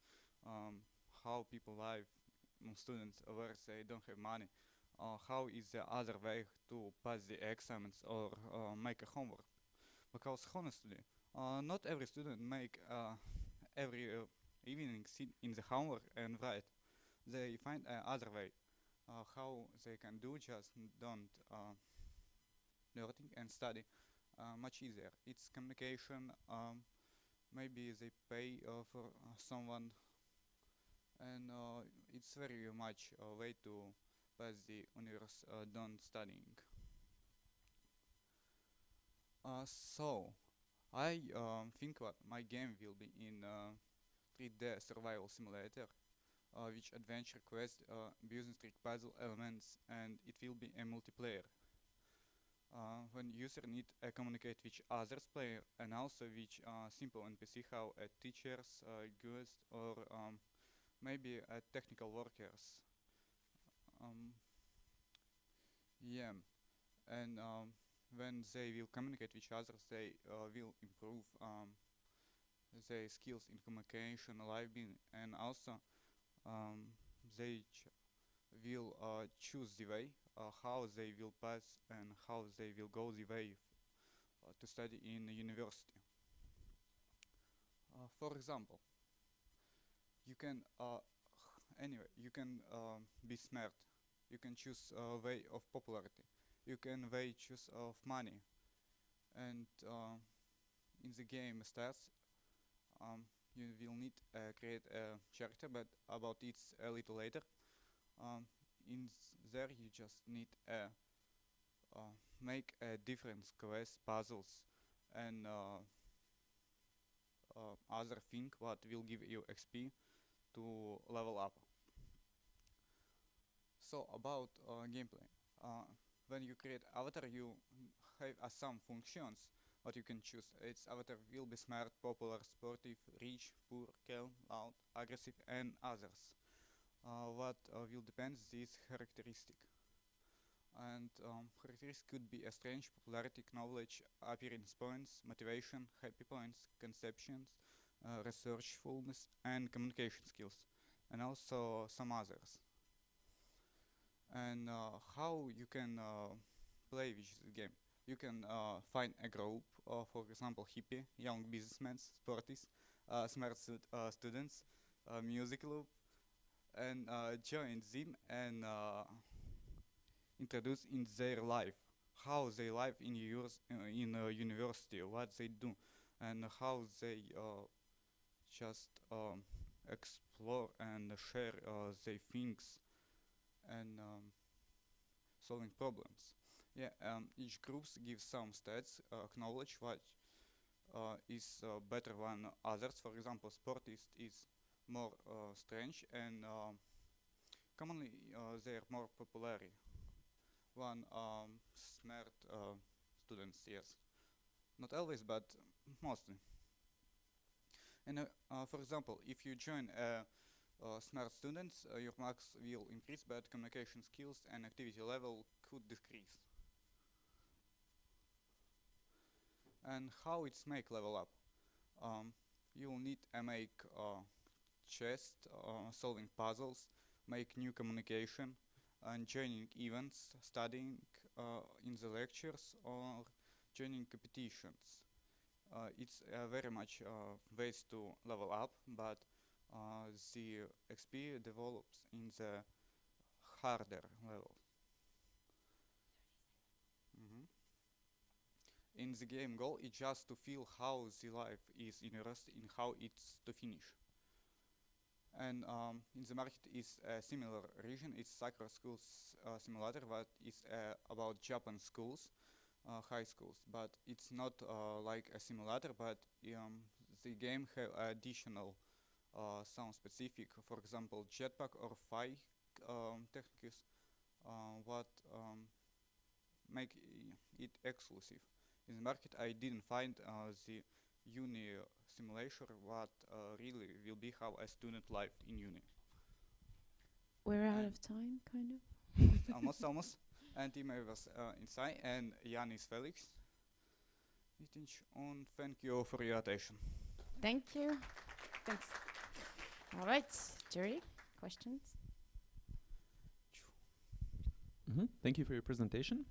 how people live, students where they don't have money, how is the other way to pass the exams or make a homework. Because honestly, not every student make every evening sit in the homework and write. They find other way how they can do just don't learning and study much easier. It's communication. Maybe they pay for someone, and it's very much a way to pass the universe done studying. So I think what my game will be in 3D survival simulator, which adventure quest, business trick puzzle elements, and it will be a multiplayer. When user need communicate with others player and also with simple NPC, how teachers, guests, or maybe technical workers. Yeah, and when they will communicate with others, they will improve their skills in communication, live being, and also they will choose the way how they will pass and how they will go the way to study in university. For example, you can anyway you can be smart. You can choose a way of popularity. You can way choose of money, and in the game starts, you will need create a character, but about it a little later. In there you just need make a different quests, puzzles, and other thing what will give you XP to level up. So about gameplay, when you create avatar, you have some functions what you can choose. Its avatar will be smart, popular, sportive, rich, poor, calm, loud, aggressive, and others. What will depend this characteristic. And characteristics could be a strange, popularity, knowledge, appearance points, motivation, happy points, conceptions, researchfulness, and communication skills, and also some others. And how you can play with this game. You can find a group, for example, hippie, young businessmen, sporties, smart students, music club, and join them and introduce in their life how they live in university, what they do, and how they just explore and share their things and solving problems. Yeah, each group gives some stats, acknowledge what is better than others. For example, sportist is more strange and commonly they are more popular than smart students, yes. Not always, but mostly. And for example, if you join smart students, your marks will increase, but communication skills and activity level could decrease. And how it's make level up? You'll need to make chess, solving puzzles, make new communication, and joining events, studying in the lectures, or joining competitions. It's very much ways to level up, but the XP develops in the harder level. In the game goal, it's just to feel how the life is in university and how it's to finish. And in the market is a similar region. It's Sakura Schools Simulator, but it's about Japan schools, high schools. But it's not like a simulator, but the game have additional some specific, for example, jetpack or fire techniques, what make it exclusive. In the market, I didn't find the uni simulation what really will be how a student life in uni. We're out of time, kind of. Almost. And Tim was inside, and Yanis Felix. And thank you for your attention. Thank you. Thanks. All right, Jerry, questions? Thank you for your presentation.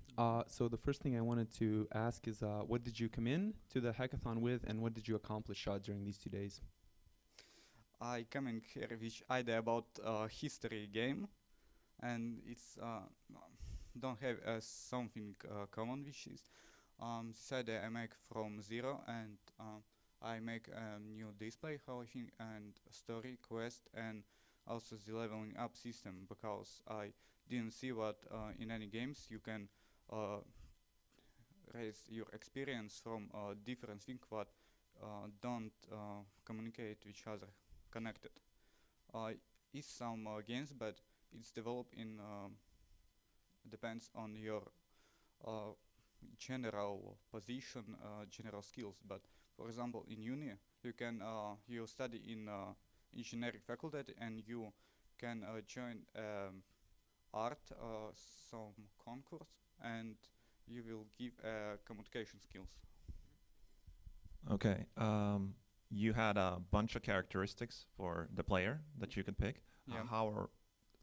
So the first thing I wanted to ask is, what did you come in to the hackathon with, and what did you accomplish during these 2 days? I coming here with idea about history game, and it's don't have something common, which is this idea I make from zero, and I make a new display, how I think, and story, quest, and also the leveling up system, because I didn't see what in any games you can raise your experience from different things what don't communicate with each other, connected. Is some games, but it's developed in depends on your general position, general skills. But for example, in uni, you can you study in engineering faculty, and you can join art, some concourse, and you will give communication skills. Okay. You had a bunch of characteristics for the player that you could pick. Yeah.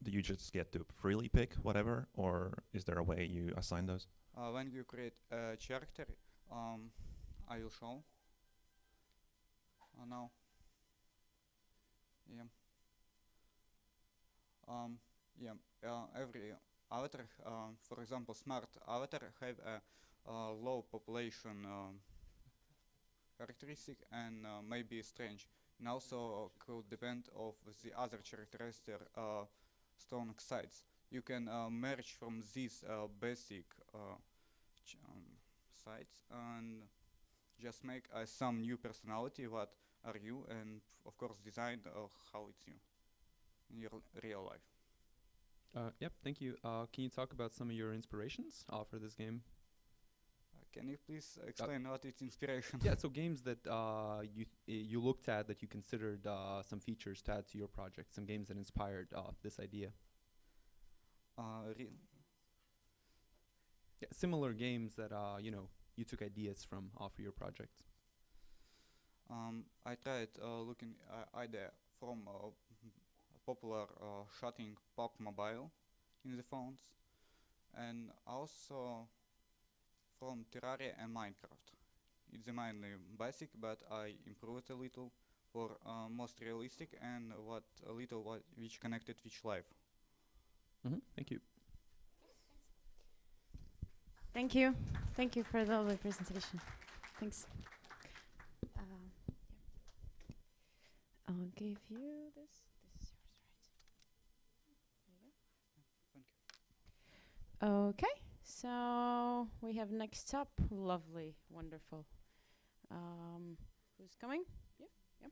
Do you just get to freely pick whatever, or is there a way you assign those? When you create a character, I will show. Now. Yeah. Every avatar, for example, smart avatar have a low population characteristic and maybe strange. And also could depend of the other characteristic strong sides. You can merge from these basic sides and just make some new personality. What are you? And of course, design how it's you in your real life. Yep, thank you. Can you talk about some of your inspirations for this game? Can you please explain what is inspiration? Yeah, so games that you looked at that you considered some features to add to your project, some games that inspired this idea. Yeah, similar games that you took ideas from for your project. I tried looking idea from popular shooting PUBG Mobile in the phones, and also from Terraria and Minecraft. It's mainly basic, but I improved a little for most realistic and which connected which life. Thank you. Thank you. Thank you for the lovely presentation. Thanks. I'll give you this. This is yours, right? There you go. Okay, so we have next up, lovely, wonderful. Who's coming? Yeah, yeah.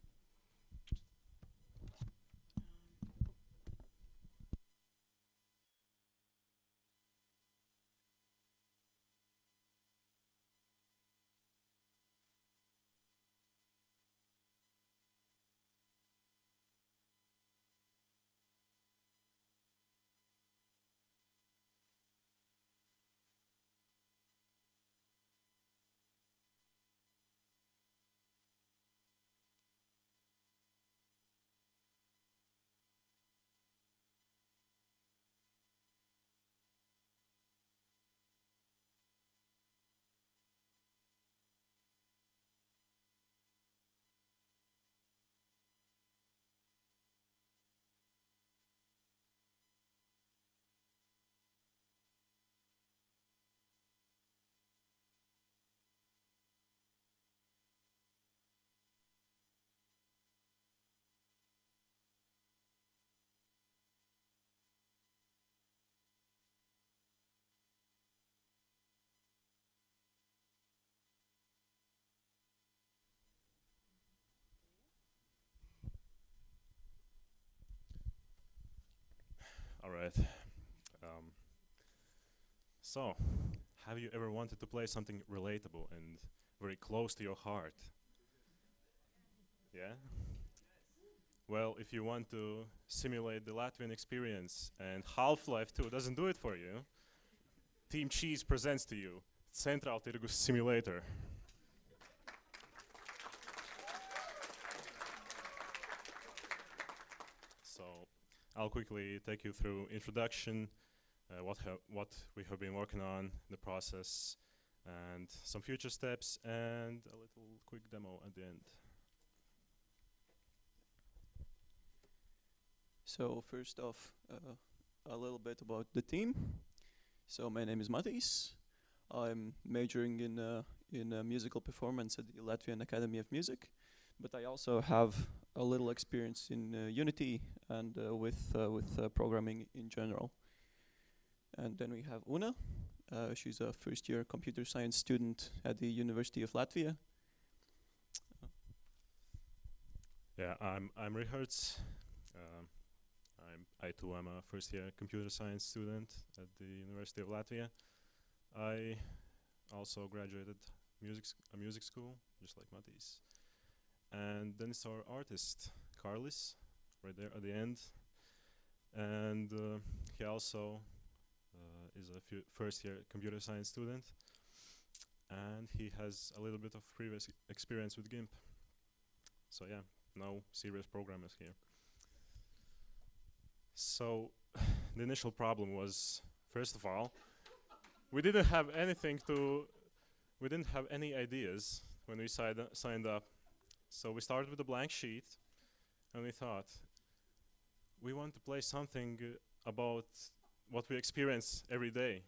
All right. So, have you ever wanted to play something relatable and very close to your heart? Yeah? Well, if you want to simulate the Latvian experience and Half-Life 2 doesn't do it for you, Team Cheese presents to you Central Tirgus Simulator. So, I'll quickly take you through introduction, what we have been working on, the process, and some future steps, and a little quick demo at the end. So first off, a little bit about the team. So my name is Matis. I'm majoring in musical performance at the Latvian Academy of Music, but I also have a little experience in Unity and with programming in general. And then we have Una. She's a first-year computer science student at the University of Latvia. Yeah, I'm Richards. I too am a first-year computer science student at the University of Latvia. I also graduated a music school, just like Matis. And then it's our artist, Carlis, right there at the end. And he also is a first-year computer science student. And he has a little bit of previous experience with GIMP. So yeah, no serious programmers here. So the initial problem was, first of all, we didn't have any ideas when we signed up. So we started with a blank sheet, and we thought, we want to play something about what we experience every day.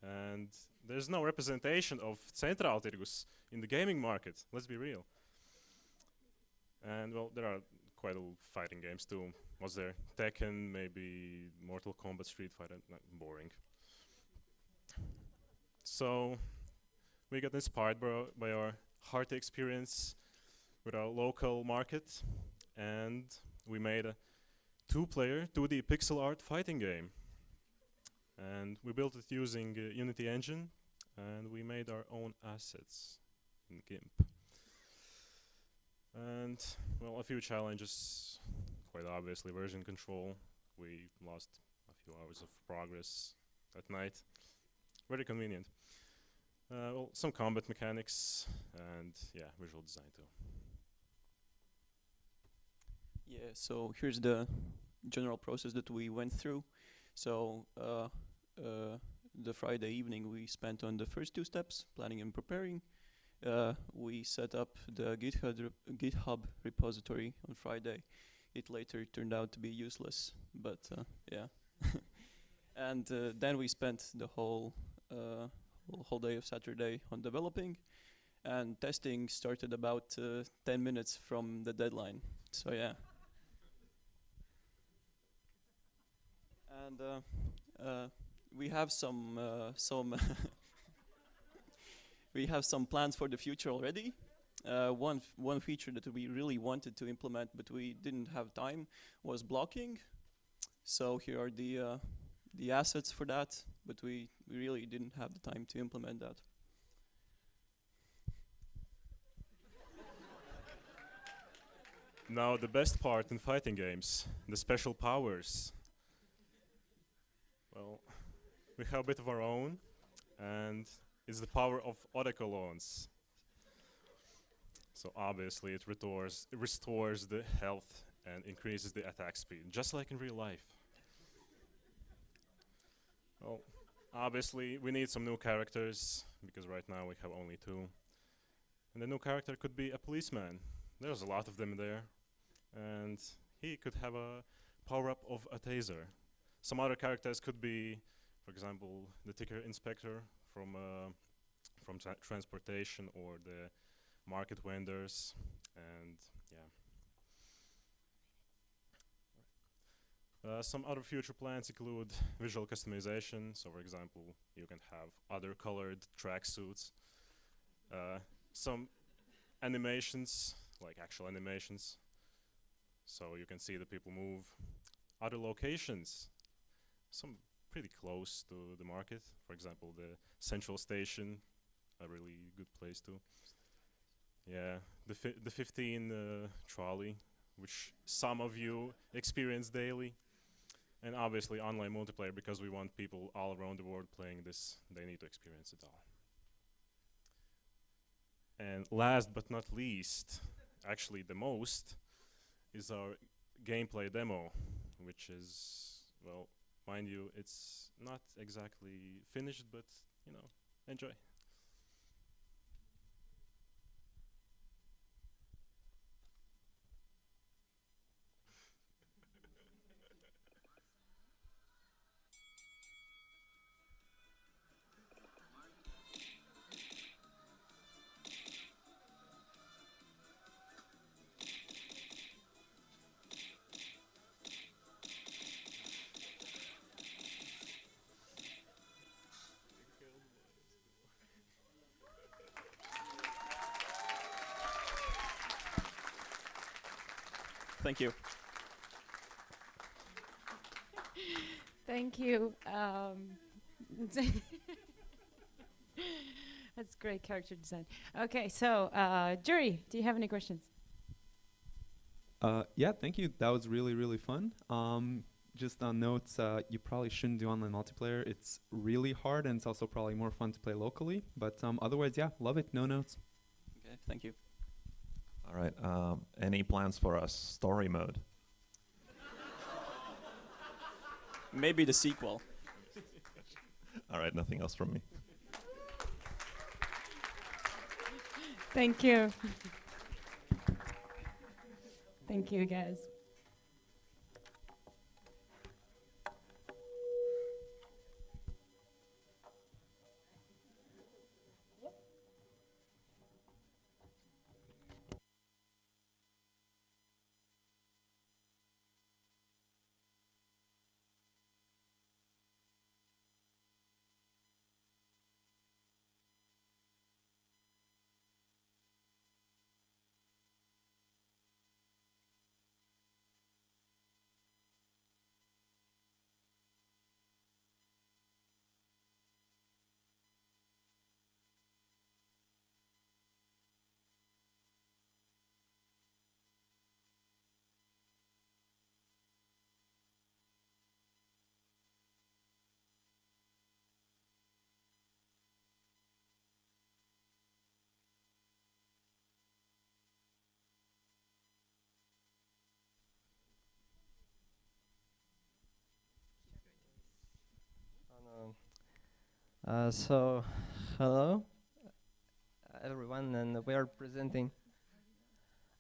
And there's no representation of Central Tirgus in the gaming market, let's be real. And well, there are quite a lot of fighting games too. Was there Tekken, maybe Mortal Kombat, Street Fighter? Not boring. So we got inspired by our hearty experience with our local market, and we made a 2-player 2D pixel art fighting game. And we built it using Unity engine, and we made our own assets in GIMP. And, well, a few challenges, quite obviously, version control. We lost a few hours of progress at night. Very convenient. Well, some combat mechanics, and yeah, visual design too. Yeah, so here's the general process that we went through. So the Friday evening we spent on the first two steps, planning and preparing. We set up the GitHub repository on Friday. It later turned out to be useless, but yeah. And then we spent the whole day of Saturday on developing, and testing started about 10 minutes from the deadline. So yeah. And we have some we have some plans for the future already. One feature that we really wanted to implement, but we didn't have time, was blocking. So here are the assets for that, but we really didn't have the time to implement that. Now the best part in fighting games, the special powers. Well, we have a bit of our own, and it's the power of autocolons. So obviously it restores the health and increases the attack speed, just like in real life. Well, obviously we need some new characters, because right now we have only two. And the new character could be a policeman. There's a lot of them there. And he could have a power-up of a taser. Some other characters could be, for example, the ticker inspector from transportation, or the market vendors, and yeah. Some other future plans include visual customization. So, for example, you can have other colored tracksuits. Some animations, like actual animations, so you can see the people move. Other locations, some pretty close to the market. For example, the central station, a really good place too. Yeah, the 15 trolley, which some of you experience daily. And obviously online multiplayer, because we want people all around the world playing this. They need to experience it all. And last but not least, actually the most, is our gameplay demo, which is, well, mind you, it's not exactly finished, but, you know, enjoy. Thank you. Thank you. That's great character design. Okay, so jury, do you have any questions? Yeah, thank you. That was really, really fun. Just on notes, you probably shouldn't do online multiplayer. It's really hard, and it's also probably more fun to play locally. But otherwise, yeah, love it. No notes. Okay, thank you. All right. Any plans for a story mode? Maybe the sequel. All right, nothing else from me. Thank you. Thank you, guys. So, hello everyone, and we are presenting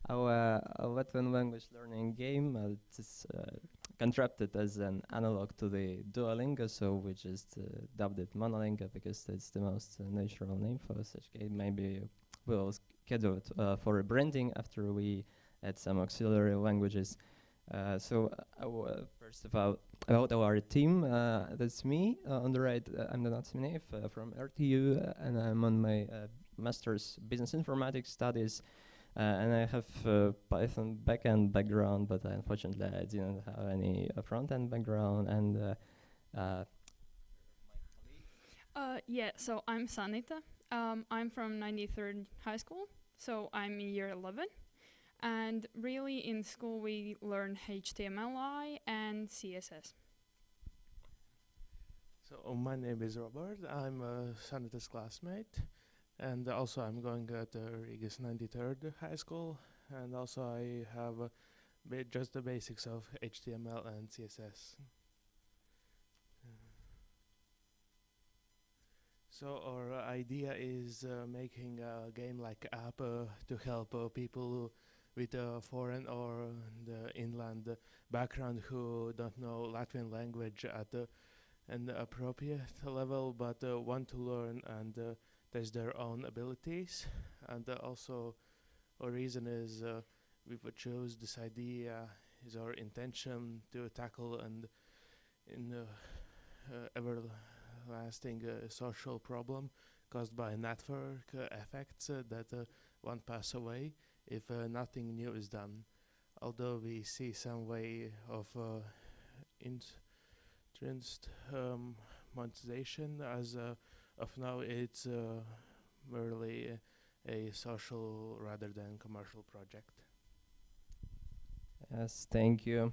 our Latvian language learning game. It is constructed as an analog to the Duolingo, so we just dubbed it Monolingo because it's the most natural name for such game. Maybe we'll schedule it for a branding after we add some auxiliary languages. First of all, about our team, that's me. On the right, I'm Donatas Minējas from RTU, and I'm on my master's business informatics studies. And I have Python backend background, but unfortunately I didn't have any front-end background. And yeah, so I'm Sanita. I'm from 93rd High School, so I'm in year 11. And really in school we learn HTML and CSS. So my name is Robert. I'm Sanita's classmate. And also I'm going at Riga's 93rd High School. And also I have just the basics of HTML and CSS. So our idea is making a game like app to help people with a foreign or the inland background who don't know Latvian language at an appropriate level, but want to learn and test their own abilities. And also our reason is we would choose this idea is our intention to tackle and in everlasting social problem caused by network effects that won't pass away if nothing new is done. Although we see some way of intrinsic monetization, as of now it's merely a social rather than commercial project. Yes, thank you.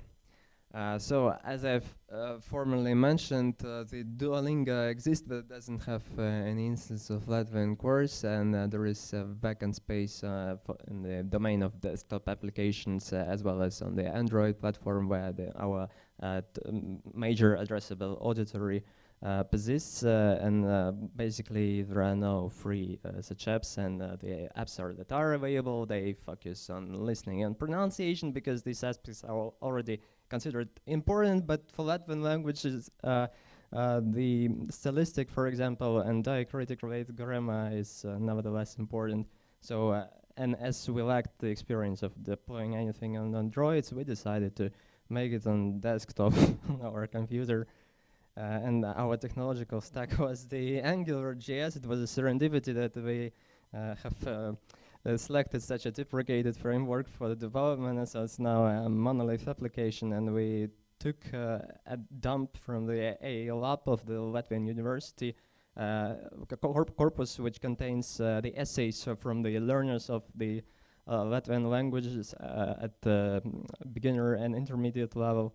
So, as I've formerly mentioned, the Duolingo exists but doesn't have any instance of Latvian course, and there is backend space in the domain of desktop applications as well as on the Android platform where our major addressable auditory persists, and basically there are no free such apps, and the apps that are available, they focus on listening and pronunciation because these aspects are already considered important, but for Latvian languages, the stylistic, for example, and diacritic related grammar is nevertheless important. So, and as we lacked the experience of deploying anything on Android, we decided to make it on desktop on our computer. And our technological stack was the AngularJS. It was a serendipity that we have selected such a deprecated framework for the development, and so it's now a monolith application. And we took a dump from the A lab of the Latvian University corpus, which contains the essays from the learners of the Latvian languages at the beginner and intermediate level,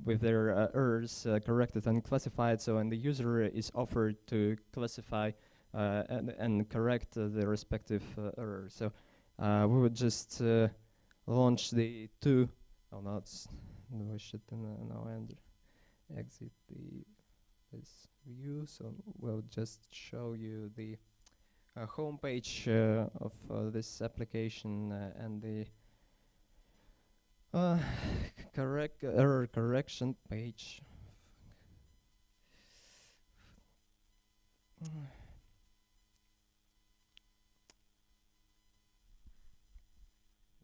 with their errors corrected and classified. So, and the user is offered to classify and correct the respective errors. So, we would just launch the two. Oh no, it's we should now exit this view. So we'll just show you the homepage of this application and the error correction page.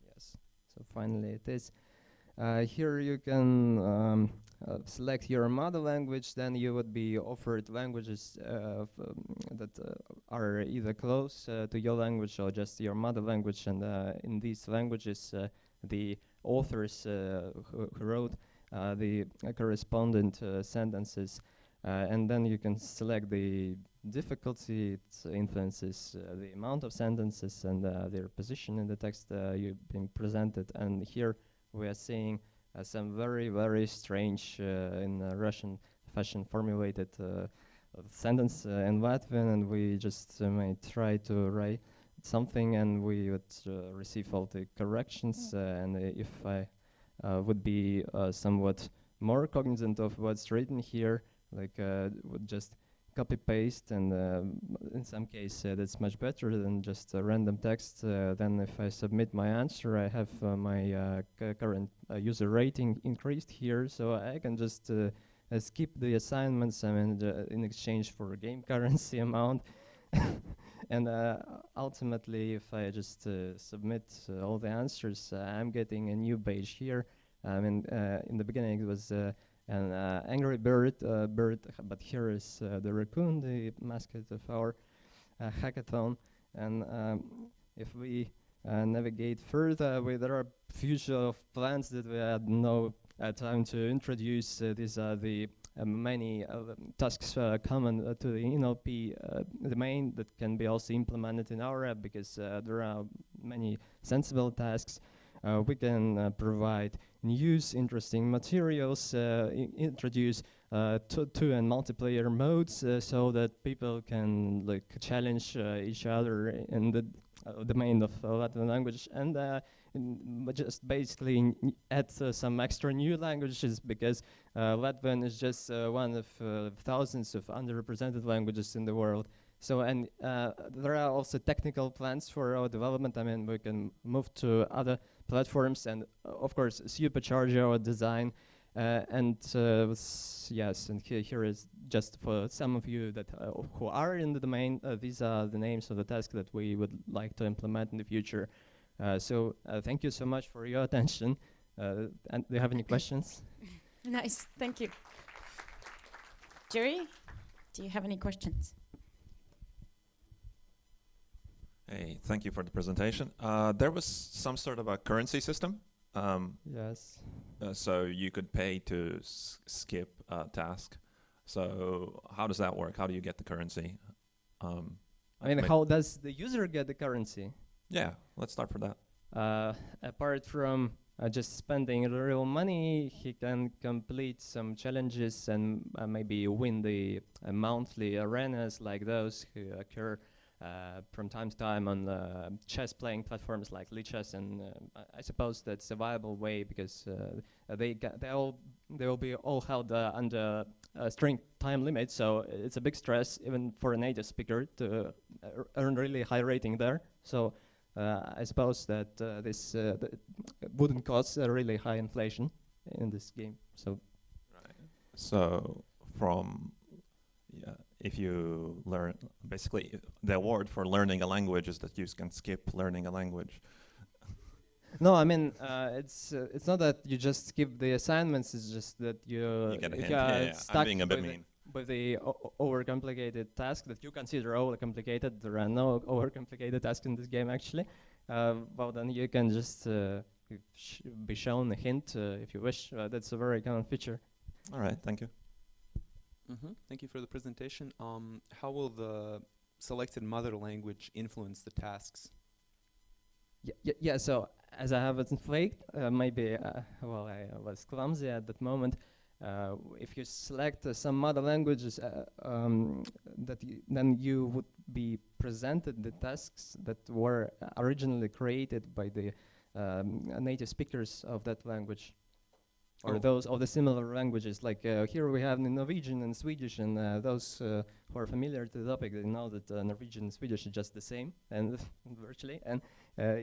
Yes, so finally it is. Here you can select your mother language, then you would be offered languages that are either close to your language or just your mother language, and in these languages the authors who wrote the correspondent sentences, and then you can select the difficulty. It influences the amount of sentences and their position in the text you've been presented. And here we are seeing some very, very strange in Russian fashion formulated sentence in Latvian, and we just may try to write something, and we would receive all the corrections. And if I would be somewhat more cognizant of what's written here, like would just copy paste, and in some case that's much better than just a random text. Then if I submit my answer, I have my current user rating increased here, so I can just skip the assignments, I mean, in exchange for a game currency amount. And ultimately, if I just submit all the answers, I'm getting a new badge here. I mean, in the beginning it was an angry bird, but here is the raccoon, the mascot of our hackathon. And if we navigate further, there are future of plans that we had no time to introduce. These are the many tasks common to the NLP domain that can be also implemented in our app, because there are many sensible tasks. We can provide news, interesting materials, introduce two and multiplayer modes so that people can challenge each other in the domain of Latvian language, and just basically add some extra new languages, because Latvian is just one of thousands of underrepresented languages in the world. So, and there are also technical plans for our development. I mean, we can move to other platforms and, of course, supercharge our design. Yes, and here is just for some of you that who are in the domain, these are the names of the tasks that we would like to implement in the future. So thank you so much for your attention. And do you have any questions? Nice, thank you. Jerry, do you have any questions? Hey, thank you for the presentation. There was some sort of a currency system. Yes. So you could pay to skip a task. So how does that work? How do you get the currency? I mean, how does the user get the currency? Yeah, let's start for that. Apart from just spending real money, he can complete some challenges and maybe win the monthly arenas like those who occur from time to time on chess playing platforms like Lichess, and I suppose that's a viable way, because they will be all held under a strict time limit, so it's a big stress even for a native speaker to earn really high rating there. So I suppose that this wouldn't cause a really high inflation in this game. So, right. So from if you learn, basically the award for learning a language is that you can skip learning a language. No, I mean it's not that you just skip the assignments. It's just that you get a if hint. you are Yeah, stuck I'm being a bit with mean. with the overcomplicated task that you consider overcomplicated. There are no overcomplicated tasks in this game actually. Well, then you can just be shown a hint if you wish. That's a very common feature. All right, thank you. Thank you for the presentation. How will the selected mother language influence the tasks? Yeah, so as I have it flagged, maybe, well, I was clumsy at that moment. If you select some mother languages, then you would be presented the tasks that were originally created by the native speakers of that language. Or those of the similar languages, like here we have Norwegian and Swedish, and those who are familiar to the topic, they know that Norwegian and Swedish are just the same, and virtually, and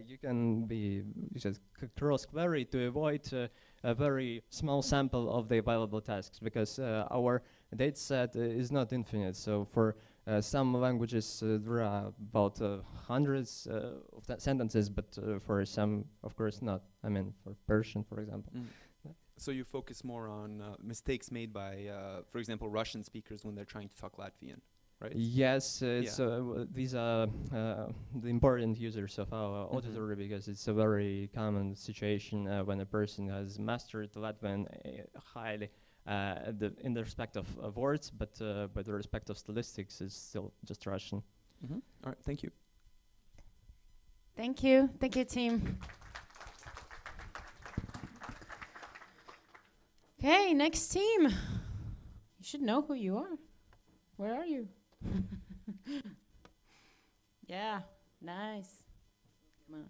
you can be just cross-query to avoid a very small sample of the available tasks, because our data set is not infinite. So for some languages there are about hundreds of sentences, but for some, of course, not. I mean, for Persian, for example. So you focus more on mistakes made by, for example, Russian speakers when they're trying to talk Latvian, right? Yes, it's these are the important users of our auditory, because it's a very common situation when a person has mastered Latvian highly in the respect of words, but the respect of stylistics is still just Russian. All right, thank you. Thank you. Thank you, team. Okay, next team. You should know who you are. Where are you? Yeah, nice. Come on.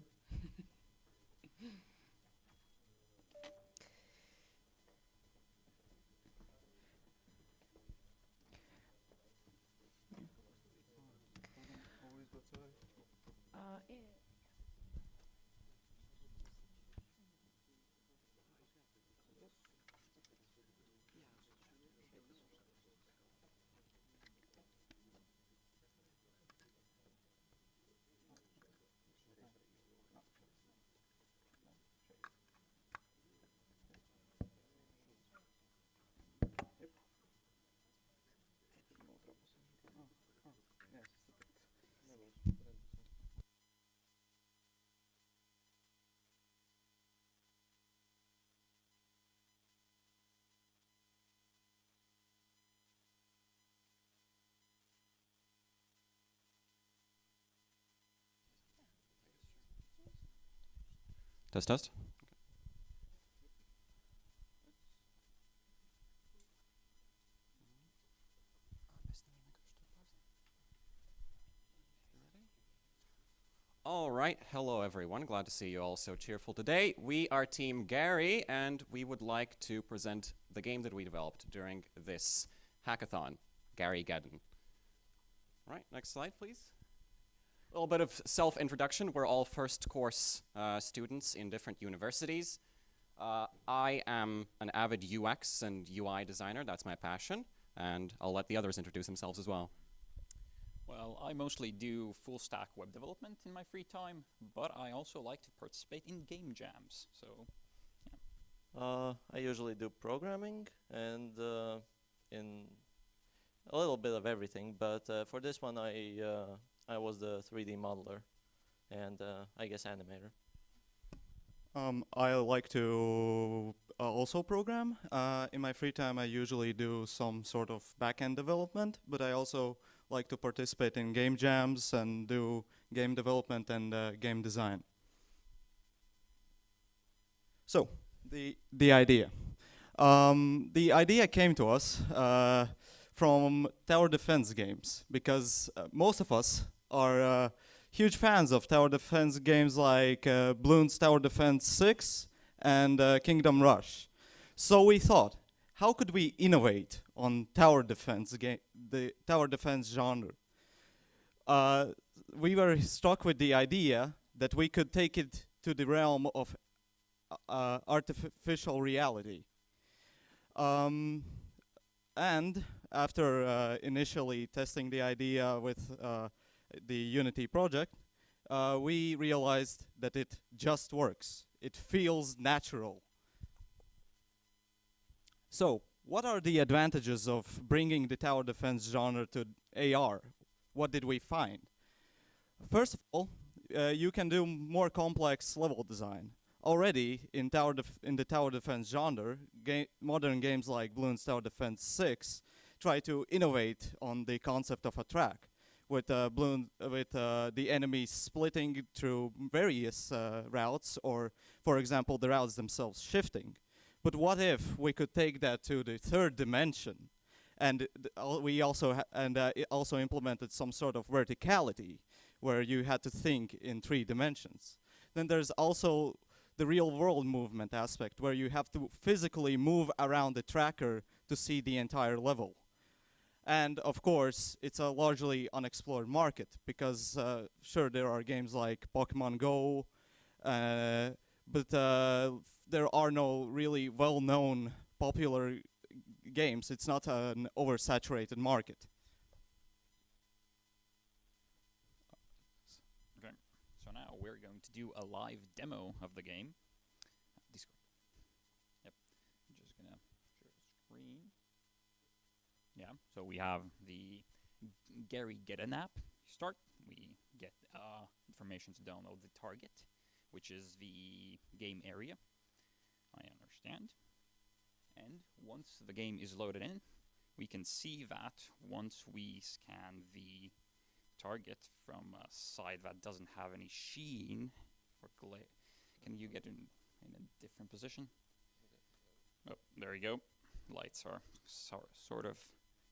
Test, test. All right, hello everyone. Glad to see you all so cheerful today. We are Team Gary, and we would like to present the game that we developed during this hackathon, Gary Geddon. All right, next slide, please. A little bit of self-introduction. We're all first course students in different universities. I am an avid UX and UI designer. That's my passion. And I'll let the others introduce themselves as well. Well, I mostly do full stack web development in my free time, but I also like to participate in game jams. So, yeah. I usually do programming and in a little bit of everything, but for this one I was the 3D modeler and I guess animator. I like to also program. In my free time I usually do some sort of back-end development, but I also like to participate in game jams and do game development and game design. So, the idea. The idea came to us from tower defense games, because most of us are huge fans of tower defense games like Bloons Tower Defense 6 and Kingdom Rush. So we thought, how could we innovate on tower defense the tower defense genre? We were struck with the idea that we could take it to the realm of artificial reality. And after initially testing the idea with the Unity project, we realized that it just works. It feels natural. So, what are the advantages of bringing the tower defense genre to AR? What did we find? First of all, you can do more complex level design. Already in the tower defense genre, modern games like Bloons Tower Defense 6 try to innovate on the concept of a track, with the enemies splitting through various routes, or, for example, the routes themselves shifting. But what if we could take that to the third dimension, and we also it also implemented some sort of verticality, where you had to think in 3 dimensions. Then there's also the real-world movement aspect, where you have to physically move around the tracker to see the entire level. And of course, it's a largely unexplored market, because sure, there are games like Pokemon Go, but there are no really well-known popular games. It's not an oversaturated market. Okay, so now we're going to do a live demo of the game. Discord. Yep, I'm just gonna share the screen. Yeah, so we have the Gary Geddon app. Start, we get information to download the target, which is the game area. I understand. And once the game is loaded in, we can see that once we scan the target from a side that doesn't have any sheen or glare. Can you get in a different position? Oh, there you go. Lights are sort of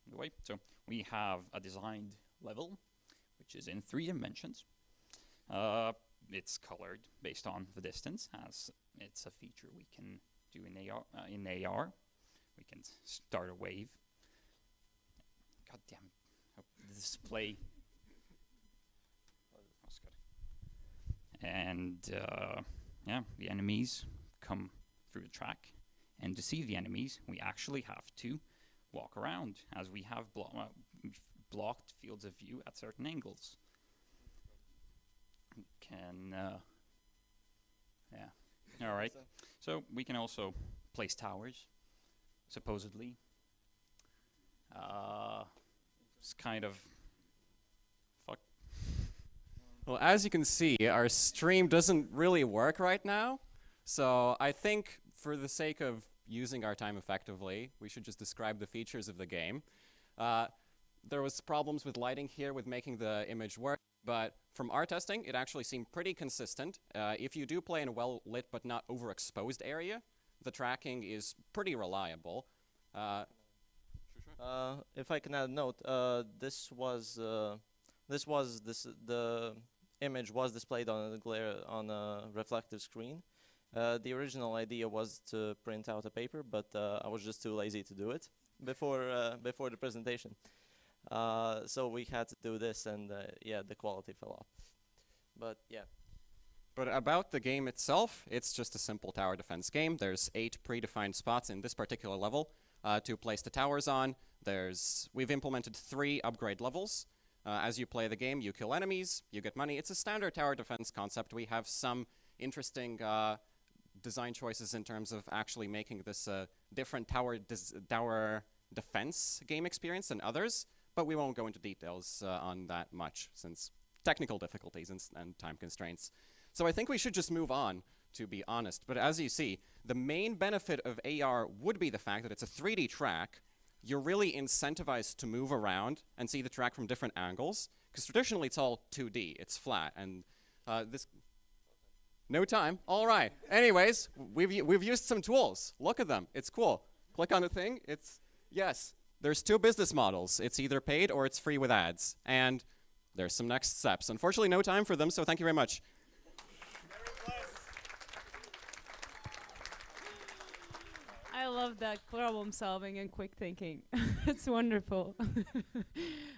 in the way. So we have a designed level, which is in 3 dimensions. It's colored based on the distance, as it's a feature we can do in AR. We can start a wave. God damn it. Oh, the display. That's good. And yeah, the enemies come through the track. And to see the enemies, we actually have to walk around, as we have blocked fields of view at certain angles. We can, yeah. All right. So we can also place towers, supposedly. It's kind of fuck. Well, as you can see, our stream doesn't really work right now. So I think for the sake of using our time effectively, we should just describe the features of the game. There was problems with lighting here with making the image work. But from our testing, it actually seemed pretty consistent. If you do play in a well-lit but not overexposed area, the tracking is pretty reliable. If I can add a note, the image was displayed on a reflective screen. The original idea was to print out a paper, but I was just too lazy to do it before the presentation. So we had to do this, and yeah, the quality fell off. But yeah. But about the game itself, it's just a simple tower defense game. There's 8 predefined spots in this particular level to place the towers on. We've implemented 3 upgrade levels. As you play the game, you kill enemies, you get money. It's a standard tower defense concept. We have some interesting design choices in terms of actually making this a different tower defense game experience than others, but we won't go into details on that much since technical difficulties and time constraints. So I think we should just move on, to be honest. But as you see, the main benefit of AR would be the fact that it's a 3D track. You're really incentivized to move around and see the track from different angles, because traditionally it's all 2D, it's flat, and no time. All right. Anyways, we've used some tools. Look at them. It's cool. Click on the thing. Yes. There's 2 business models. It's either paid or it's free with ads. And there's some next steps. Unfortunately, no time for them, so thank you very much. I love that problem solving and quick thinking. It's wonderful.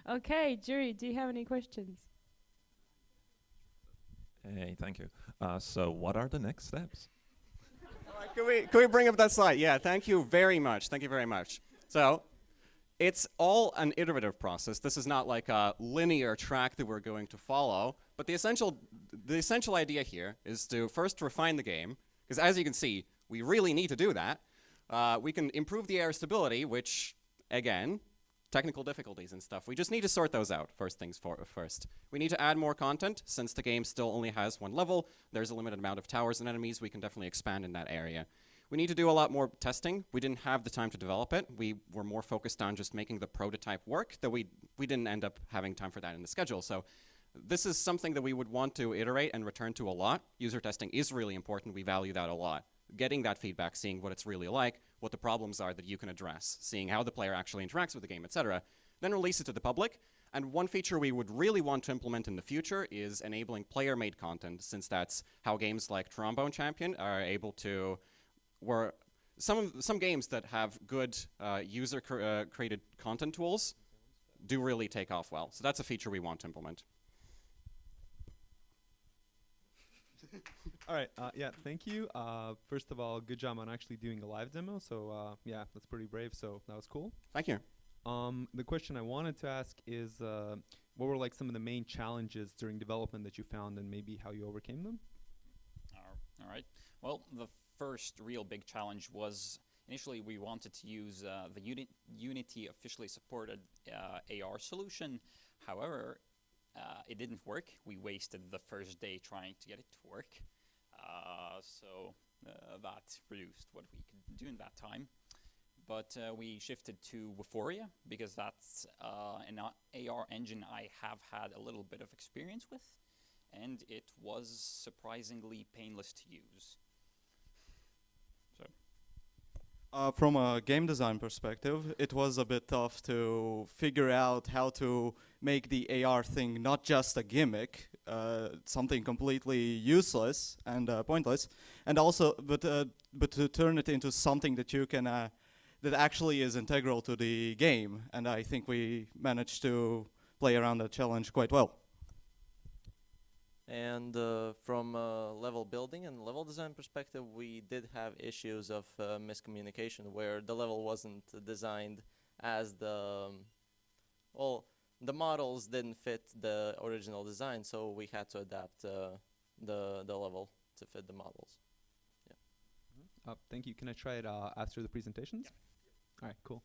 Okay, jury, do you have any questions? Hey, thank you. So what are the next steps? Can we bring up that slide? Yeah, thank you very much. Thank you very much. So it's all an iterative process. This is not like a linear track that we're going to follow. But the essential idea here is to first refine the game, because as you can see, we really need to do that. We can improve the air stability, which, again, technical difficulties and stuff. We just need to sort those out, first things first. We need to add more content. Since the game still only has 1 level, there's a limited amount of towers and enemies. We can definitely expand in that area. We need to do a lot more testing. We didn't have the time to develop it. We were more focused on just making the prototype work, that we didn't end up having time for that in the schedule. So this is something that we would want to iterate and return to a lot. User testing is really important. We value that a lot. Getting that feedback, seeing what it's really like, what the problems are that you can address, seeing how the player actually interacts with the game, etc. Then release it to the public. And one feature we would really want to implement in the future is enabling player-made content, since that's how games like Trombone Champion are able to, where some games that have good user-created content tools do really take off well. So that's a feature we want to implement. All right, yeah, thank you. First of all, good job on actually doing a live demo. So yeah, that's pretty brave, so that was cool. Thank you. The question I wanted to ask is, what were like some of the main challenges during development that you found, and maybe how you overcame them? All right. Well, the first real big challenge was initially we wanted to use the Unity officially supported AR solution. However, it didn't work. We wasted the first day trying to get it to work. So that reduced what we could do in that time. But we shifted to Euphoria because that's an AR engine I have had a little bit of experience with, and it was surprisingly painless to use. From a game design perspective, it was a bit tough to figure out how to make the AR thing not just a gimmick, something completely useless and pointless, and also, but to turn it into something that you can, that actually is integral to the game. And I think we managed to play around that challenge quite well. And from a level building and level design perspective, we did have issues of miscommunication where the level wasn't designed as the models didn't fit the original design, so we had to adapt the level to fit the models. Yeah. Thank you. Can I try it after the presentations? Yeah. All right, cool.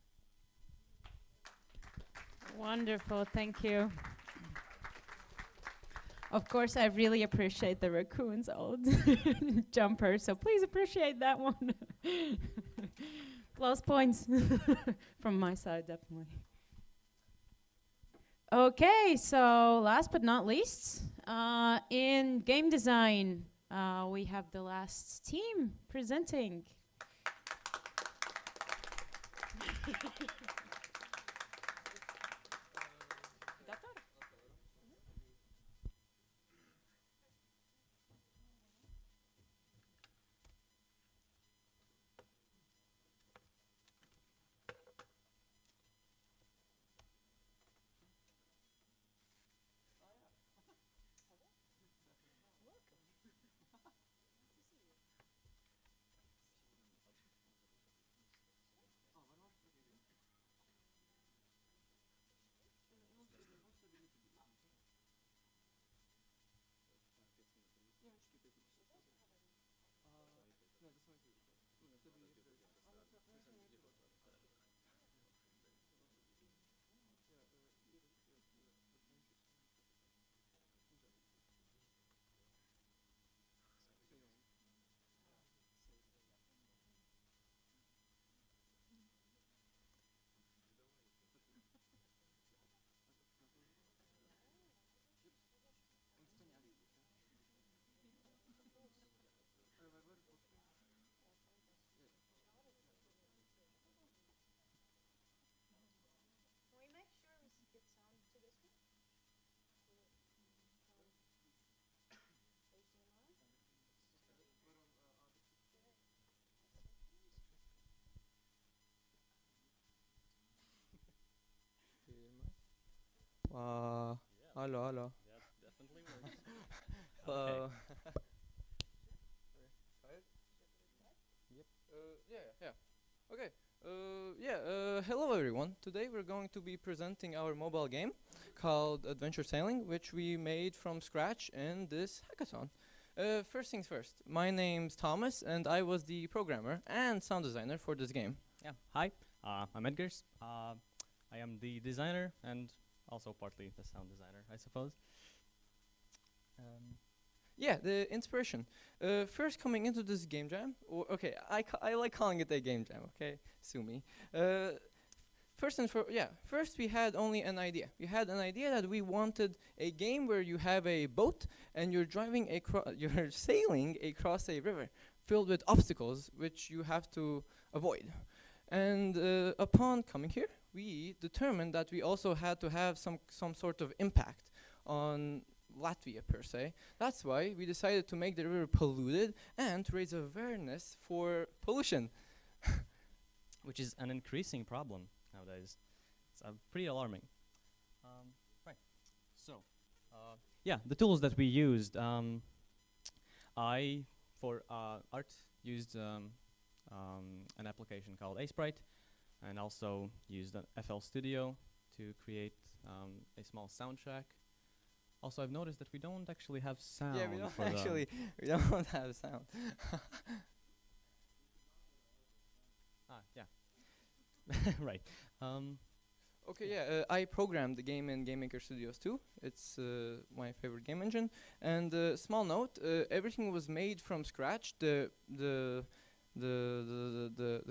Wonderful, thank you. Of course, I really appreciate the Raccoons old jumper, so please appreciate that one. Plus points from my side, definitely. Okay, so last but not least, in game design, we have the last team presenting. Hello, hello. That definitely works. Hello. Yep. Yeah. Okay. Hello everyone. Today we're going to be presenting our mobile game called Adventure Sailing, which we made from scratch in this hackathon. First things first. My name's Thomas, and I was the programmer and sound designer for this game. Yeah. Hi. I'm Edgars. I am the designer and also partly the sound designer, I suppose. Yeah, the inspiration. First coming into this game jam, I like calling it a game jam, okay? Sue me. First we had only an idea. We had an idea that we wanted a game where you have a boat and you're you're sailing across a river filled with obstacles which you have to avoid. And upon coming here, we determined that we also had to have some sort of impact on Latvia per se. That's why we decided to make the river polluted and to raise awareness for pollution. Which is an increasing problem nowadays. It's pretty alarming. Right. So, yeah, the tools that we used. I, for art, used an application called Sprite, and also used an FL Studio to create a small soundtrack. Also, I've noticed that we don't actually have sound. Yeah, we don't have sound. Yeah. Right. I programmed the game in Game Maker Studios too. It's my favorite game engine. And small note: everything was made from scratch. The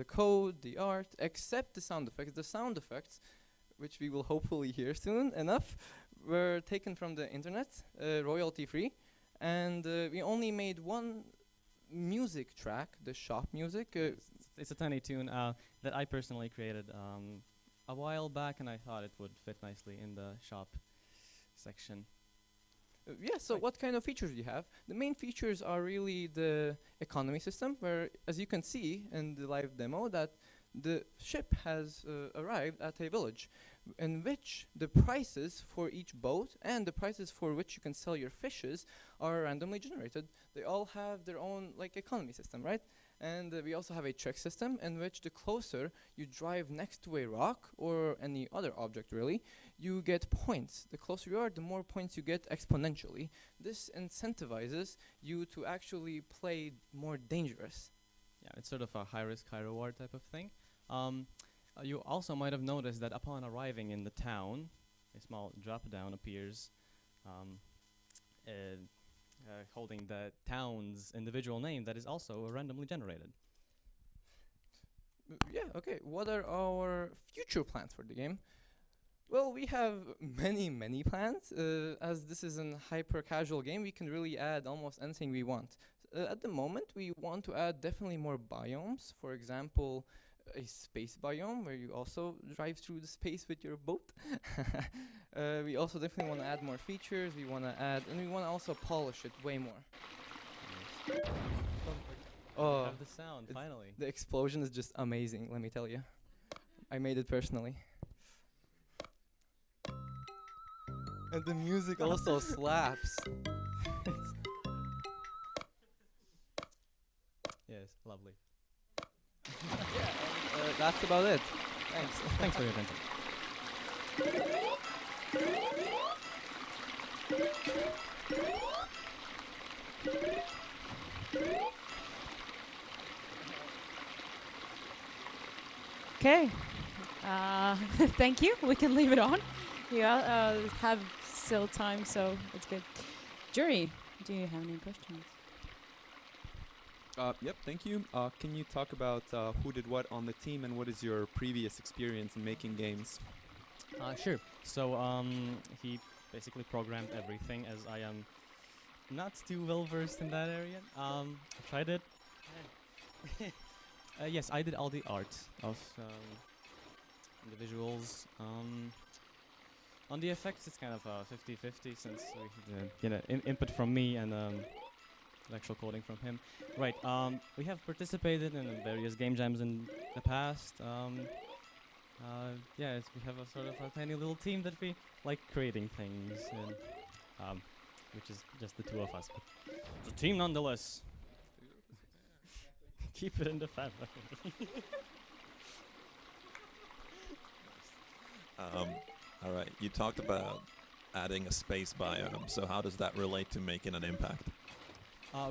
code, the art, except the sound effects. The sound effects, which we will hopefully hear soon enough, were taken from the internet, royalty free, and we only made one music track, the shop music. It's a tiny tune that I personally created a while back, and I thought it would fit nicely in the shop section. So what kind of features do you have? The main features are really the economy system, where, as you can see in the live demo, that the ship has arrived at a village in which the prices for each boat and the prices for which you can sell your fishes are randomly generated. They all have their own economy system, right? And we also have a trick system in which the closer you drive next to a rock or any other object really, you get points. The closer you are, the more points you get exponentially. This incentivizes you to actually play more dangerous. Yeah, it's sort of a high risk, high reward type of thing. You also might have noticed that upon arriving in the town, a small drop down appears holding the town's individual name that is also randomly generated. What are our future plans for the game? Well, we have many plans. As this is a hyper-casual game, we can really add almost anything we want. At the moment, we want to add definitely more biomes. For example, a space biome where you also drive through the space with your boat. We also definitely want to add more features. We want to add, and we want to also polish it way more. Oh, Have the sound, finally. The explosion is just amazing, let me tell you. I made it personally. And the music also slaps. Yes, lovely. That's about it. Thanks. Thanks for your attention. Okay. Thank you. We can leave it on. Yeah, have still time, so it's good. Jury, do you have any questions? Yep, thank you. Can you talk about who did what on the team and what is your previous experience in making games? Sure. So he basically programmed everything, as I am not too well versed in that area. I tried it. Yes, I did all the art of the visuals. On the effects, it's kind of 50-50 since we get input from me and actual coding from him. Right. We have participated in various game jams in the past. Yeah, we have a sort of a tiny little team that we like creating things, and which is just the two of us. But it's a team nonetheless. Keep it in the family. All right, you talked about adding a space biome, so how does that relate to making an impact?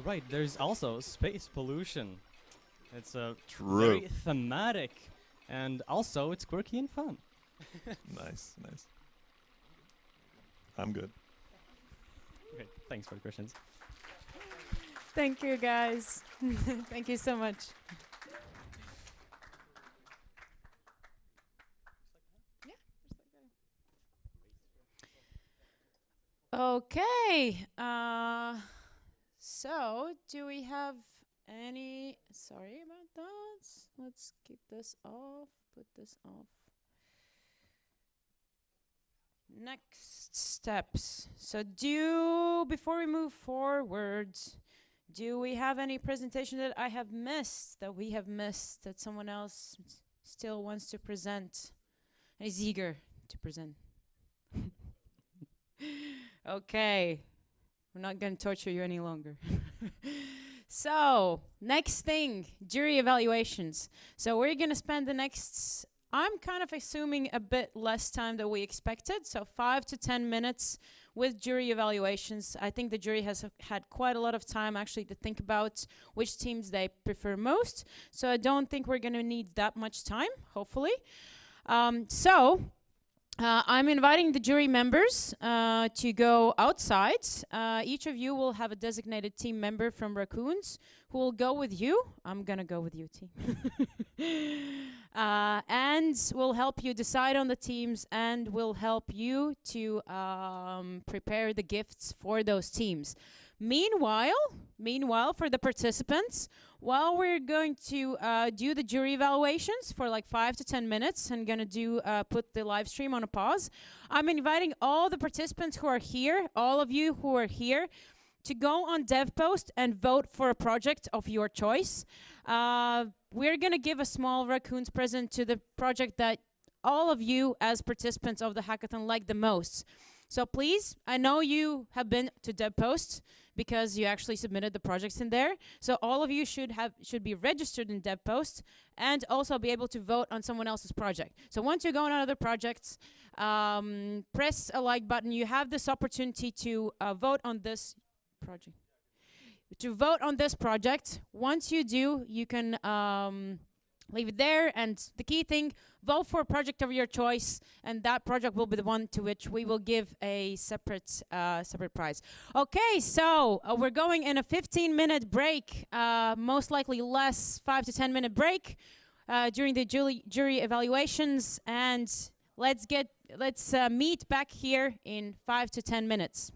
Right, there's also space pollution. It's True. very thematic, and also it's quirky and fun. Nice. I'm good. Okay, thanks for the questions. Thank you, guys. Thank you so much. Okay. So, do we have any... Sorry about that. Let's keep this off. Put this off. Next steps. So, before we move forward, do we have any presentation that I have missed, that someone else still wants to present and is eager to present? Okay, we're not going to torture you any longer. So, next thing, jury evaluations. So we're going to spend the next, I'm kind of assuming a bit less time than we expected, so 5 to 10 minutes with jury evaluations. I think the jury has had quite a lot of time actually to think about which teams they prefer most, so I don't think we're going to need that much time, hopefully. I'm inviting the jury members to go outside. Each of you will have a designated team member from Raccoons who will go with you. I'm gonna go with you, team. And will help you decide on the teams and will help you to prepare the gifts for those teams. Meanwhile, for the participants, while we're going to do the jury evaluations for like 5 to 10 minutes and gonna put the live stream on a pause, I'm inviting all the participants who are here, all of you who are here, to go on DevPost and vote for a project of your choice. We're gonna give a small Raccoons present to the project that all of you as participants of the hackathon like the most. So please, I know you have been to DevPost because you actually submitted the projects in there. So all of you should be registered in DevPost and also be able to vote on someone else's project. So once you go on other projects, press a like button. You have this opportunity to vote on this project. Once you do, you can leave it there, and the key thing, vote for a project of your choice, and that project will be the one to which we will give a separate prize. Okay, so we're going in a 15-minute break, most likely less, 5 to 10-minute break during the jury evaluations, and let's get let's meet back here in 5 to 10 minutes.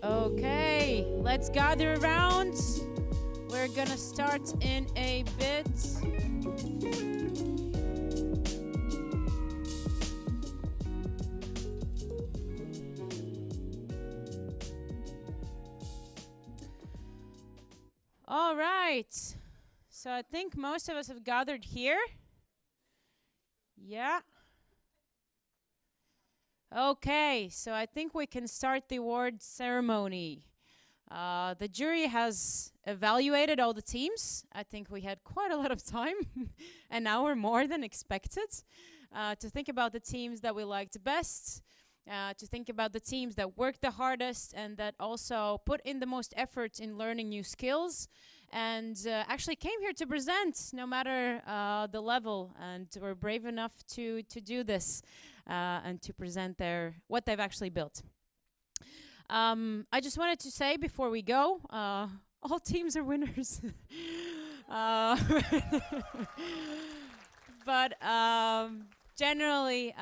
Okay, let's gather around. We're gonna start in a bit. All right. So I think most of us have gathered here. Yeah. Okay, so I think we can start the award ceremony. The jury has evaluated all the teams. I think we had quite a lot of time, an hour more than expected, to think about the teams that we liked best, to think about the teams that worked the hardest and that also put in the most effort in learning new skills, and actually came here to present no matter the level, and were brave enough to do this and to present what they've actually built. I just wanted to say before we go, all teams are winners. But generally,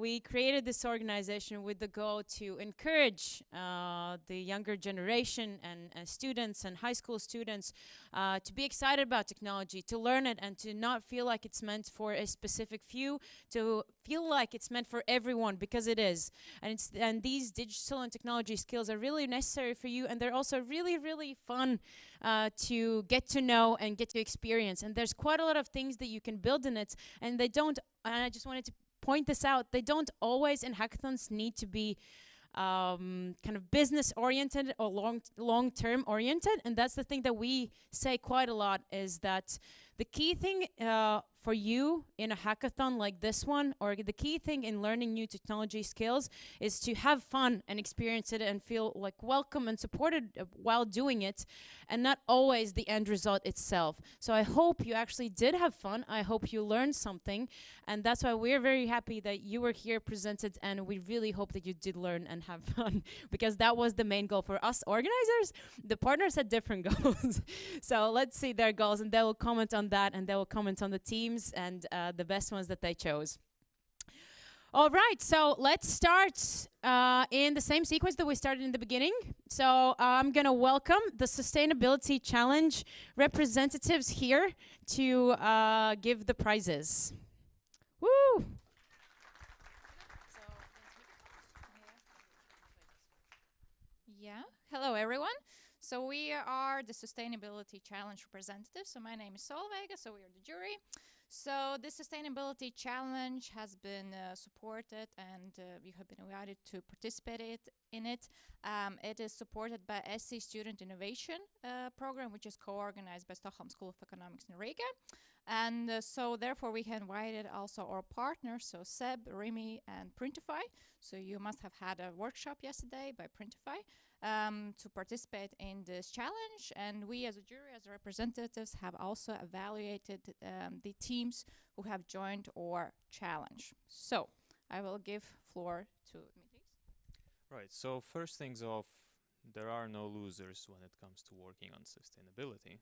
we created this organization with the goal to encourage the younger generation and students and high school students to be excited about technology, to learn it, and to not feel like it's meant for a specific few, to feel like it's meant for everyone, because it is. And these digital and technology skills are really necessary for you, and they're also really, really fun to get to know and get to experience. And there's quite a lot of things that you can build in it, and they don't, and I just wanted to point this out, they don't always in hackathons need to be kind of business oriented or long-term oriented. And that's the thing that we say quite a lot, is that the key thing for you in a hackathon like this one, or the key thing in learning new technology skills, is to have fun and experience it and feel like welcome and supported while doing it, and not always the end result itself. So I hope you actually did have fun. I hope you learned something, and that's why we're very happy that you were here presented, and we really hope that you did learn and have fun, because that was the main goal for us organizers. The partners had different goals. So let's see their goals, and they will comment on that, and they will comment on the teams and the best ones that they chose. All right, so let's start in the same sequence that we started in the beginning. So I'm going to welcome the Sustainability Challenge representatives here to give the prizes. Woo! Yeah, hello everyone. So we are the Sustainability Challenge representatives. So my name is Solveiga, so we are the jury. So the Sustainability Challenge has been supported, and you have been invited to participate in it. It is supported by SC Student Innovation Program, which is co-organized by Stockholm School of Economics in Riga. And so therefore we have invited also our partners, so Seb, Remy, and Printify. So you must have had a workshop yesterday by Printify to participate in this challenge. And we as a jury, as representatives, have also evaluated the teams who have joined our challenge. So I will give floor to Dmitry. Right, so first things off, there are no losers when it comes to working on sustainability.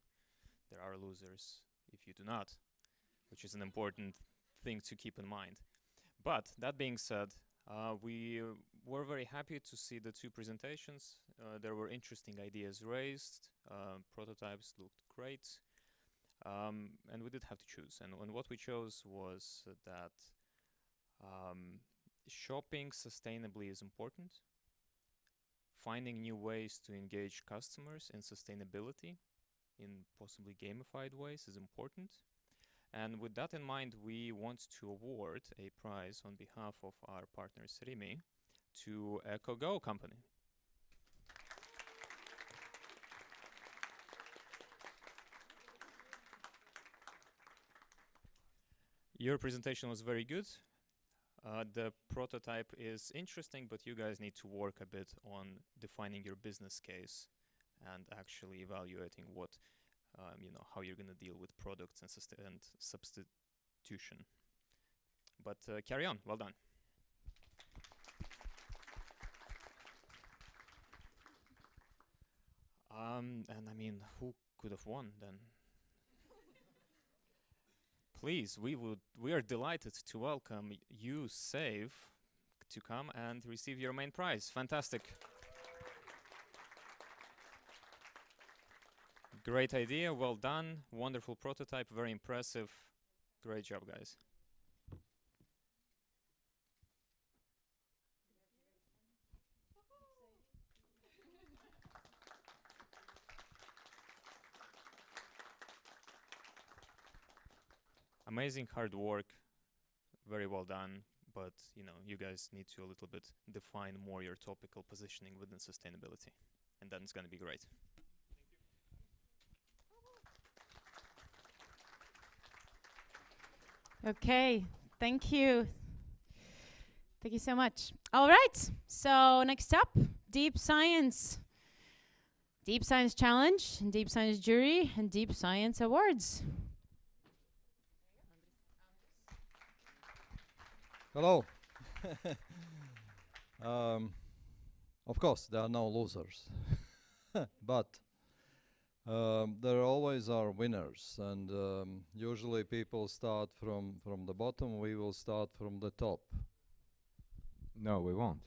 There are losers if you do not, which is an important thing to keep in mind. But that being said, we were very happy to see the two presentations. There were interesting ideas raised, prototypes looked great, and we did have to choose. And what we chose was that shopping sustainably is important. Finding new ways to engage customers in sustainability in possibly gamified ways is important. And with that in mind, we want to award a prize on behalf of our partner Rimi to EcoGo company. Your presentation was very good. The prototype is interesting, but you guys need to work a bit on defining your business case and actually evaluating what, how you're going to deal with products and substitution. But carry on. Well done. And I mean, who could have won then? Please, we are delighted to welcome you, Save, to come and receive your main prize. Fantastic. Great idea, well done, wonderful prototype, very impressive. Great job, guys. Amazing hard work, very well done, but you know, you guys need to a little bit define more your topical positioning within sustainability, and then it's going to be great. Okay, thank you. Thank you so much. All right, so next up, Deep Science. Deep Science Challenge, and Deep Science Jury, and Deep Science Awards. Hello. Of course, there are no losers, but there always are winners, and usually people start from the bottom. We will start from the top. No, we won't.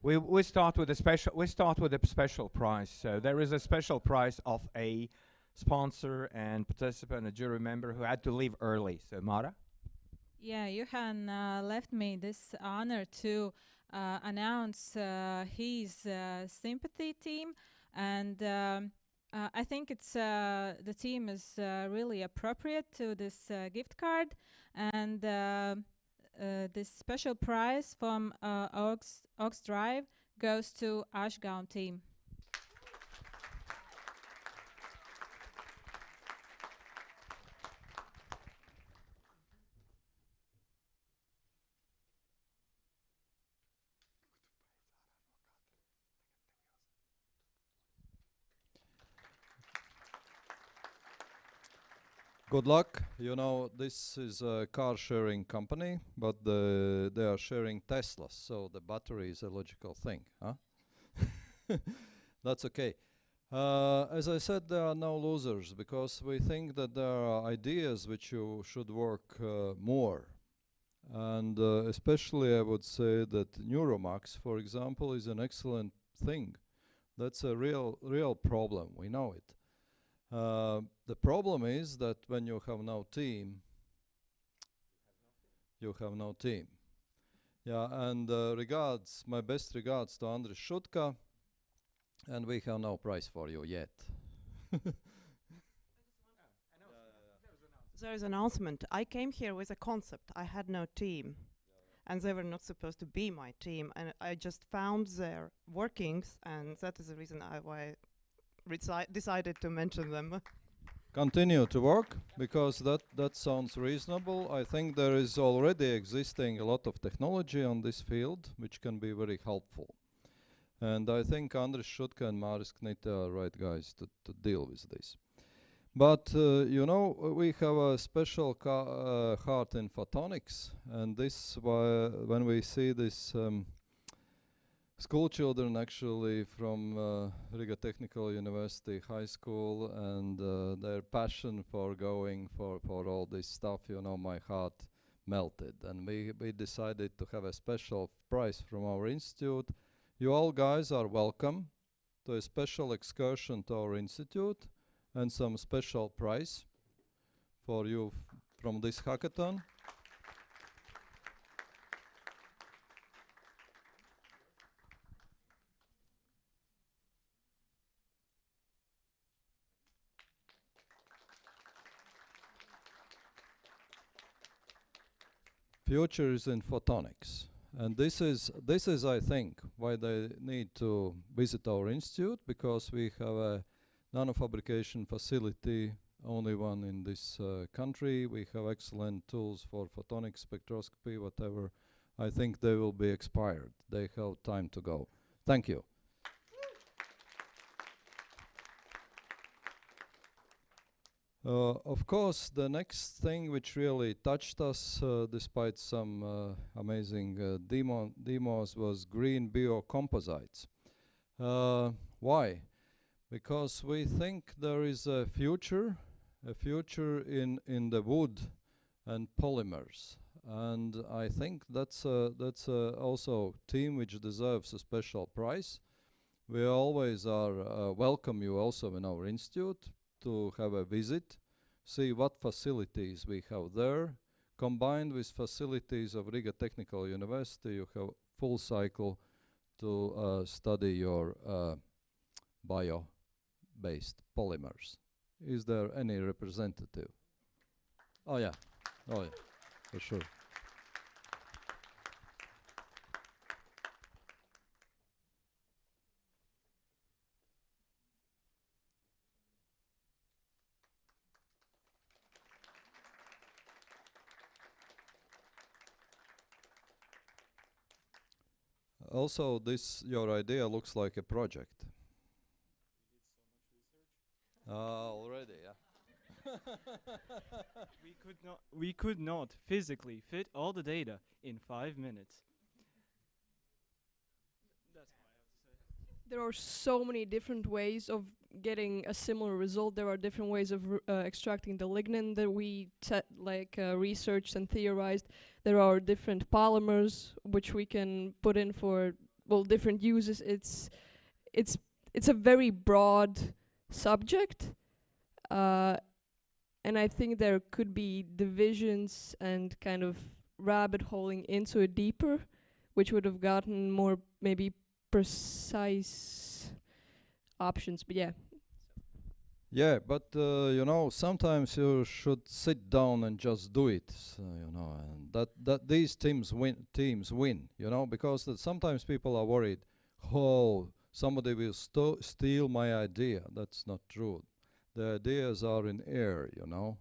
We start with a special prize. So there is a special prize of a sponsor and participant, a jury member who had to leave early. So Mara. Yeah, Johan left me this honor to announce his sympathy team, and I think it's the team is really appropriate to this gift card, and this special prize from Oaks Drive goes to Ashgaun team. Good luck. You know, this is a car sharing company, but they are sharing Teslas, so the battery is a logical thing, huh? That's okay. As I said, there are no losers because we think that there are ideas which you should work more. And especially I would say that Neuromax, for example, is an excellent thing. That's a real problem, we know it. The problem is that when you have no team, you have no team. Yeah, and regards, my best regards to Andris Shutka, and we have no prize for you yet. There is an announcement. I came here with a concept. I had no team, and they were not supposed to be my team, and I just found their workings, and that is the reason why I decided to mention them. Continue to work, because that sounds reasonable. I think there is already existing a lot of technology on this field, which can be very helpful. And I think Andris Shutka and Maris Knite are right guys to deal with this. But, you know, we have a special heart in photonics, and this when we see this school children actually from Riga Technical University High School and their passion for going for all this stuff, you know, my heart melted. And we decided to have a special prize from our institute. You all guys are welcome to a special excursion to our institute and some special prize for you from this hackathon. Future is in photonics, and this is I think why they need to visit our institute, because we have a nanofabrication facility, only one in this country. We have excellent tools for photonic spectroscopy, whatever. I think they will be expired. They have time to go. Thank you. Of course, the next thing which really touched us, despite some amazing demos, was green biocomposites. Why? Because we think there is a future in the wood and polymers, and I think that's also a team which deserves a special prize. We always are welcome you also in our institute to have a visit, see what facilities we have there. Combined with facilities of Riga Technical University, you have full cycle to study your bio-based polymers. Is there any representative? Oh yeah, for sure. Also, your idea looks like a project. Already, yeah. We could not physically fit all the data in 5 minutes. There are so many different ways of getting a similar result. There are different ways of extracting the lignin that we researched and theorized. There are different polymers which we can put in for different uses. It's a very broad subject, and I think there could be divisions and kind of rabbit holing into it deeper, which would have gotten more maybe precise options. But yeah. Yeah, but you know, sometimes you should sit down and just do it. You know, and that these teams win. You know, because sometimes people are worried, oh, somebody will steal my idea. That's not true. The ideas are in air. You know,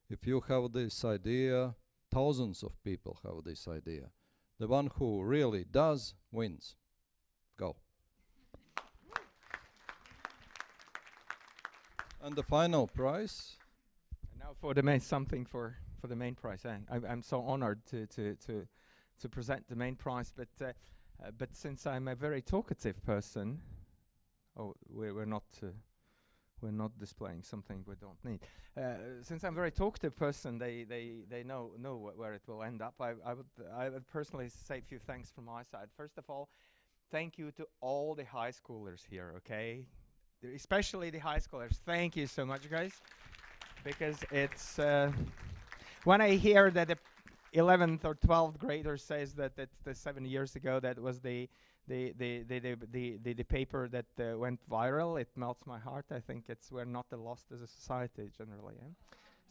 if you have this idea, thousands of people have this idea. The one who really does wins. Go. And the final prize. And now for the main for the main prize. I'm so honored to present the main prize, but since I'm a very talkative person, we're not displaying something we don't need. Since I'm a very talkative person, they know where it will end up. I would personally say a few thanks from my side. First of all, thank you to all the high schoolers here. Okay. Especially the high schoolers. Thank you so much, guys. Because it's when I hear that the 11th or 12th grader says that the 7 years ago that was the paper that went viral, it melts my heart. I think we're not lost as a society generally. Yeah?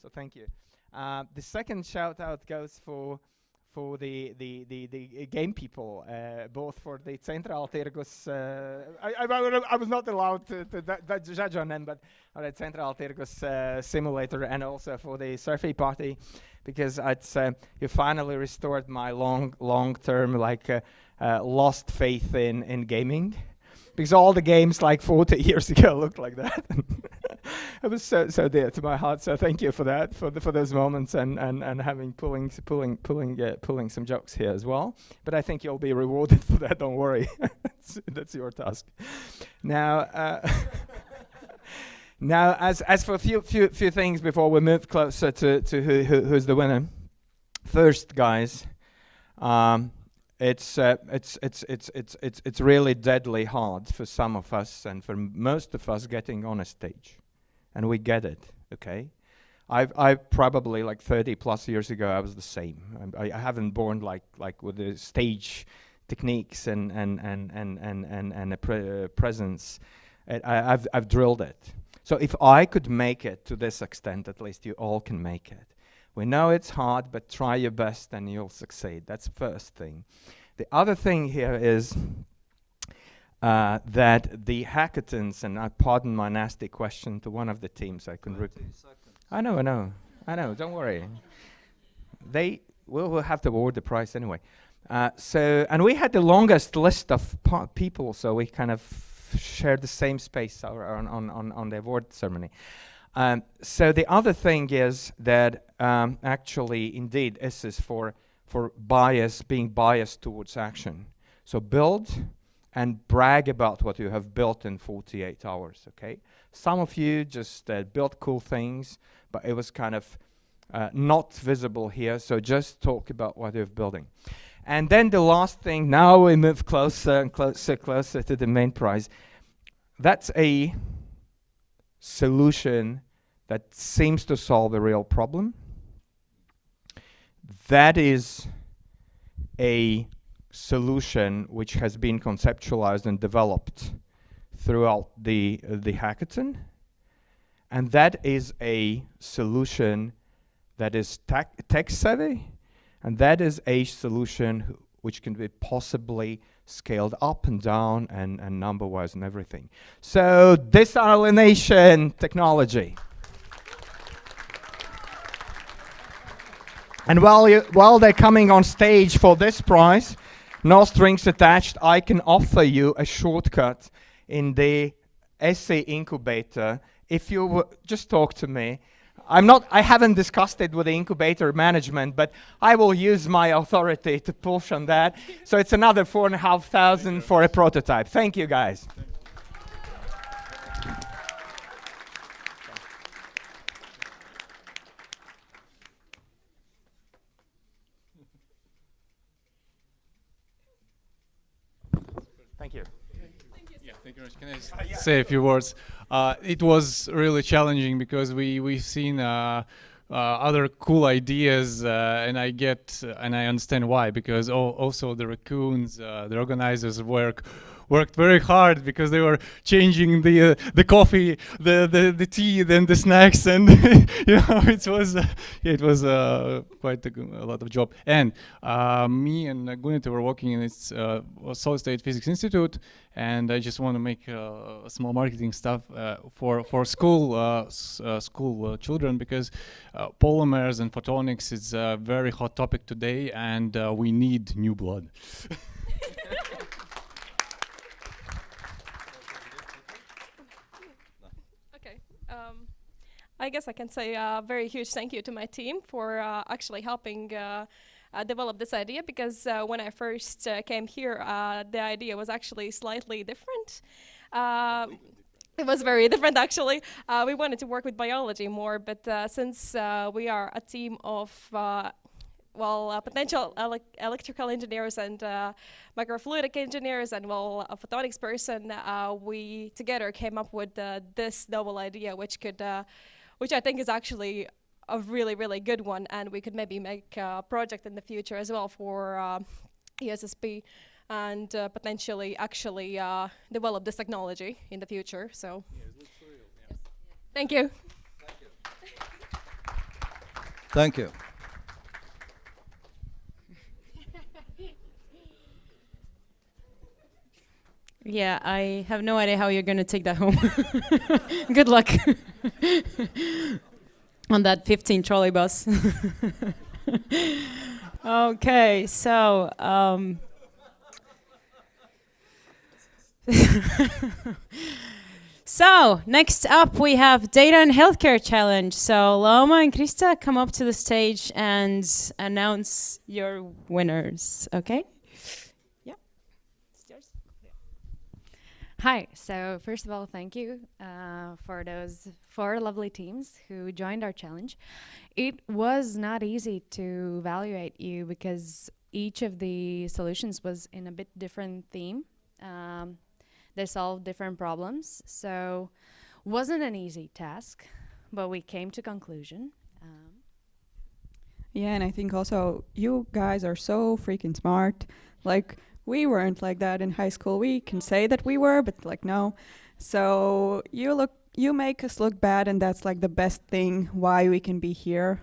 So thank you. The second shout out goes for the game people, both for the Central Tergus. I was not allowed to judge on them, but the Central Tergus simulator, and also for the Surfy party, because you finally restored my long-term lost faith in gaming, because all the games like 40 years ago looked like that. It was so dear to my heart. So thank you for that, for those moments, and having pulling some jokes here as well. But I think you'll be rewarded for that. Don't worry, that's your task. Now, now as for a few things before we move closer to who's the winner. First, guys, it's really deadly hard for some of us and for most of us getting on a stage. And we get it, okay? I probably 30 plus years ago I was the same. I haven't born like with the stage techniques and a presence. I've drilled it. So if I could make it to this extent, at least you all can make it. We know it's hard, but try your best and you'll succeed. That's the first thing. The other thing here is that the hackathons, and I pardon my nasty question to one of the teams, I can I know, don't worry. They will have to award the prize anyway. And we had the longest list of people, so we kind of shared the same space on the award ceremony. So the other thing is that actually, indeed, this is for being biased towards action. So build and brag about what you have built in 48 hours, okay? Some of you just built cool things, but it was kind of not visible here, so just talk about what you're building. And then the last thing, now we move closer and closer to the main prize. That's a solution that seems to solve a real problem. That is a solution which has been conceptualized and developed throughout the hackathon. And that is a solution that is tech savvy, and that is a solution which can be possibly scaled up and down and number-wise and everything. So desalination technology. And while they're coming on stage for this prize, no strings attached, I can offer you a shortcut in the essay incubator. If you just talk to me, I haven't discussed it with the incubator management, but I will use my authority to push on that. So it's another 4,500 for a prototype. Thank you, guys. Thank you. Yeah, thank you very much. Can I say a few words? It was really challenging because we've seen other cool ideas, and I understand why, because also the Raccoons, the organizers worked very hard because they were changing the coffee, the tea, then the snacks, and you know, it was quite a lot of job. And me and Gunita were working in this Solid State Physics Institute, and I just want to make small marketing stuff for school children, because polymers and photonics is a very hot topic today, and we need new blood. I guess I can say a very huge thank you to my team for actually helping develop this idea, because when I first came here, the idea was actually slightly different. It was very different, actually. We wanted to work with biology more, but since we are a team of potential electrical engineers and microfluidic engineers and a photonics person, we together came up with this novel idea, which I think is actually a really, really good one, and we could maybe make a project in the future as well for ESSP, and potentially actually develop this technology in the future. So, yes. Thank you. Thank you. Yeah, I have no idea how you're going to take that home. Good luck on that 15 trolley bus. Okay, so so next up we have Data and Healthcare Challenge. So Loma and Krista, come up to the stage and announce your winners. Okay. Hi, so first of all, thank you for those 4 lovely teams who joined our challenge. It was not easy to evaluate you because each of the solutions was in a bit different theme. They solved different problems, so wasn't an easy task, but we came to conclusion. Yeah, and I think also you guys are so freaking smart. Like, we weren't like that in high school. We can say that we were, but like, no. So you make us look bad, and that's like the best thing why we can be here.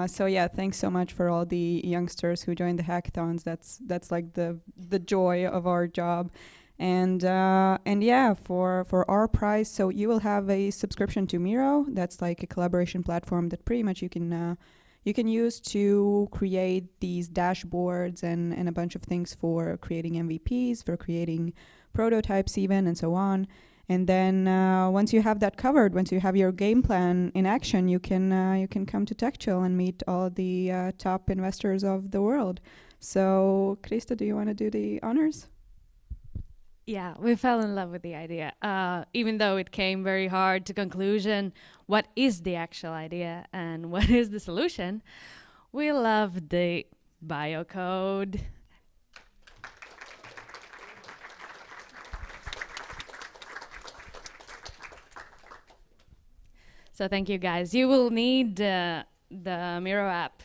So yeah, thanks so much for all the youngsters who joined the hackathons. That's like the joy of our job. And yeah, for our prize, so you will have a subscription to Miro. That's like a collaboration platform that pretty much you can use to create these dashboards and a bunch of things for creating MVPs, for creating prototypes even, and so on. And then once you have that covered, once you have your game plan in action, you can come to TechChill and meet all the top investors of the world. So, Krista, do you want to do the honors? Yeah, we fell in love with the idea. Even though it came very hard to conclusion, what is the actual idea and what is the solution? We love the biocode, So thank you guys. You will need the Miro app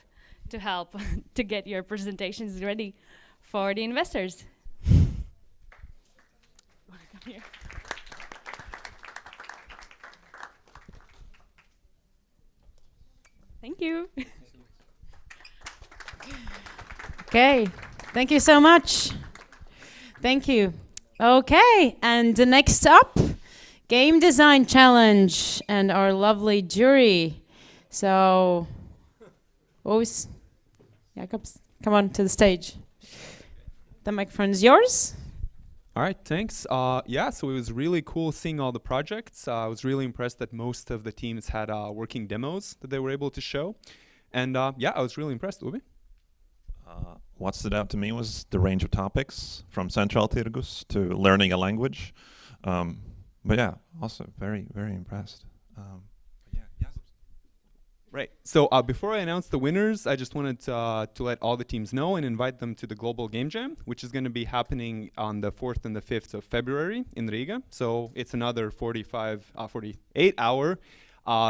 to help to get your presentations ready for the investors. Wanna come here? Thank you. Okay, thank you so much. Thank you. Okay, and the next up, Game Design Challenge and our lovely jury. So, always, Jakobs, come on to the stage. The microphone is yours. All right, thanks. Yeah, so it was really cool seeing all the projects. I was really impressed that most of the teams had working demos that they were able to show. And yeah, I was really impressed, Ubi. What stood out to me was the range of topics, from central tirgus to learning a language. But yeah, also very, very impressed. Right. So before I announce the winners, I just wanted to let all the teams know and invite them to the Global Game Jam, which is going to be happening on the 4th and the 5th of February in Riga. So it's another 48-hour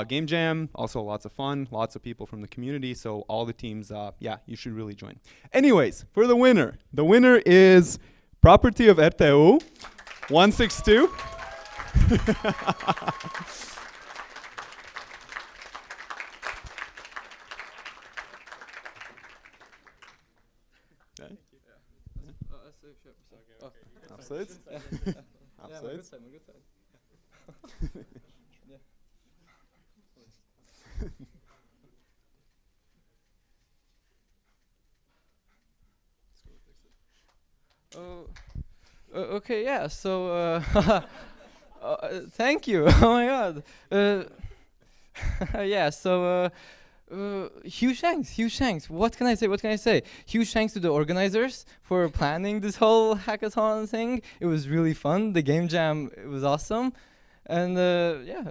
game jam. Also lots of fun, lots of people from the community. So all the teams, yeah, you should really join. Anyways, for the winner is Property of RTU 162. Absolut. Absolut. Okay, yeah, so thank you. Oh my god. Yeah, so huge thanks. What can I say? Huge thanks to the organizers for planning this whole hackathon thing. It was really fun. The game jam, it was awesome. And yeah.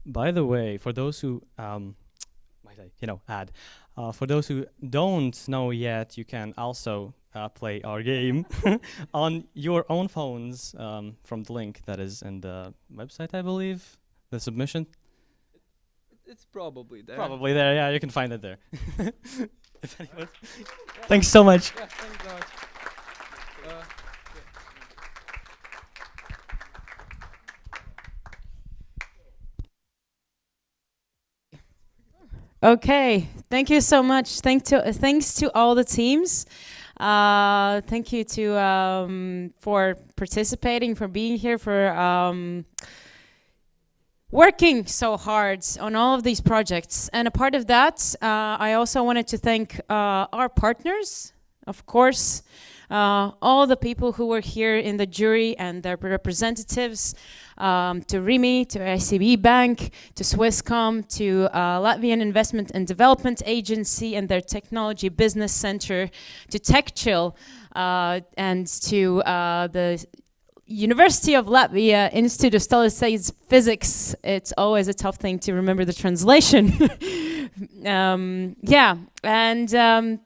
By the way, for those who might I, add, for those who don't know yet, you can also play our game on your own phones from the link that is in the website, I believe, the submission. It's probably there. Probably there, yeah, you can find it there. Thanks so much. Yeah, thanks so much. Okay, thank you so much. Thanks to all the teams. Thank you to for participating, for being here, for working so hard on all of these projects. And a part of that, I also wanted to thank our partners, of course, all the people who were here in the jury and their representatives, to RIMI, to ICB Bank, to Swisscom, to Latvian Investment and Development Agency and their Technology Business Center, to TechChill, and to the University of Latvia Institute of Solid Physics. It's always a tough thing to remember the translation. Yeah, and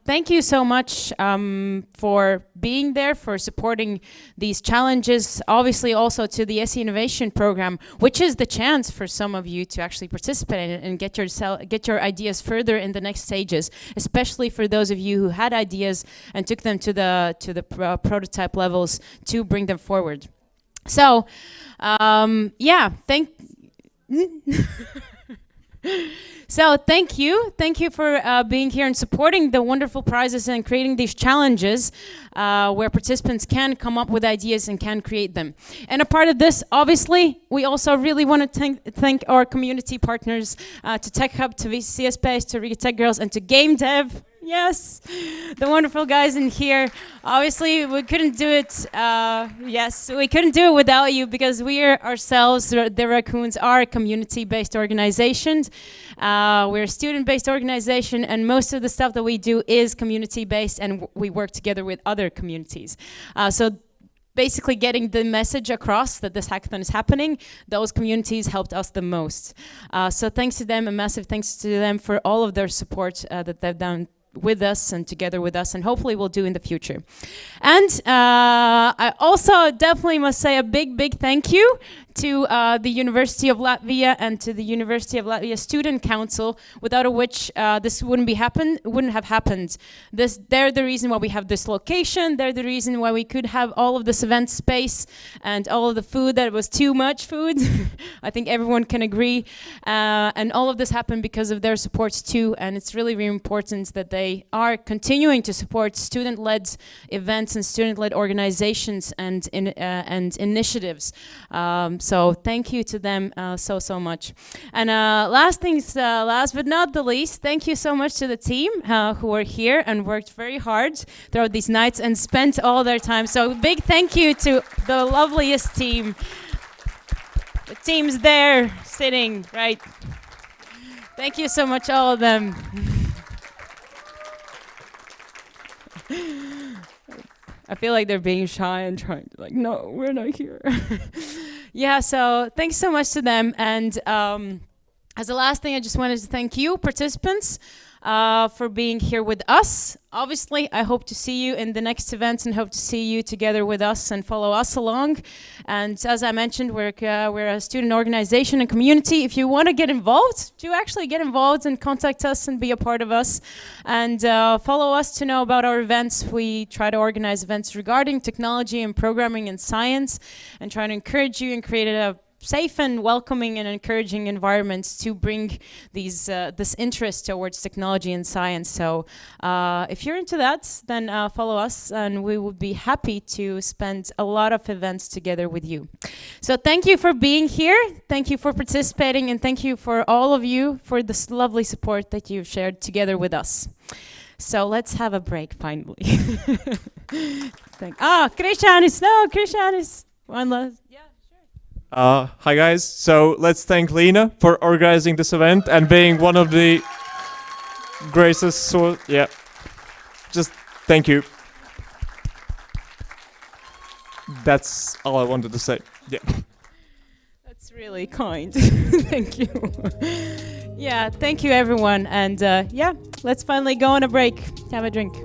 thank you so much for being there, for supporting these challenges. Obviously also to the SE Innovation Program, which is the chance for some of you to actually participate in it and get your ideas further in the next stages, especially for those of you who had ideas and took them to the prototype levels to bring them forward. So, yeah, So thank you for being here and supporting the wonderful prizes and creating these challenges where participants can come up with ideas and can create them. And a part of this, obviously, we also really want to thank our community partners, to TechHub, to VCS Space, to Riga Tech Girls, and to Game Dev. Yes, the wonderful guys in here. Obviously, we couldn't do it. Yes, we couldn't do it without you, because we are ourselves, the Raccoons, are a community-based organization. We're a student-based organization, and most of the stuff that we do is community-based, and we work together with other communities. So basically getting the message across that this hackathon is happening, those communities helped us the most. So thanks to them, a massive thanks to them for all of their support that they've done with us and together with us, and hopefully we'll do in the future. And I also definitely must say a big thank you to the University of Latvia and to the University of Latvia Student Council, without which this wouldn't have happened. They're the reason why we have this location. They're the reason why we could have all of this event space and all of the food that was too much food. I think everyone can agree. And all of this happened because of their support too. And it's really, really important that they are continuing to support student-led events and student-led organizations and initiatives. So thank you to them so much. And last but not the least, thank you so much to the team who were here and worked very hard throughout these nights and spent all their time. So big thank you to the loveliest team. The team's there, sitting, right? Thank you so much, all of them. I feel like they're being shy and trying to no, we're not here. Yeah, so thanks so much to them. And as a last thing, I just wanted to thank you, participants, for being here with us. Obviously, I hope to see you in the next events and hope to see you together with us and follow us along. And as I mentioned, we're a student organization and community. If you want to get involved, do actually get involved and contact us and be a part of us. And follow us to know about our events. We try to organize events regarding technology and programming and science and try to encourage you and create a safe and welcoming and encouraging environments to bring this interest towards technology and science. So if you're into that, then follow us and we would be happy to spend a lot of events together with you. So thank you for being here. Thank you for participating, and thank you for all of you for this lovely support that you've shared together with us. So let's have a break finally. Krišjānis, one last. Hi guys, so let's thank Lena for organizing this event and being one of the greatest, yeah, just thank you. That's all I wanted to say, yeah. That's really kind, thank you. Yeah, thank you everyone, and yeah, let's finally go on a break, have a drink.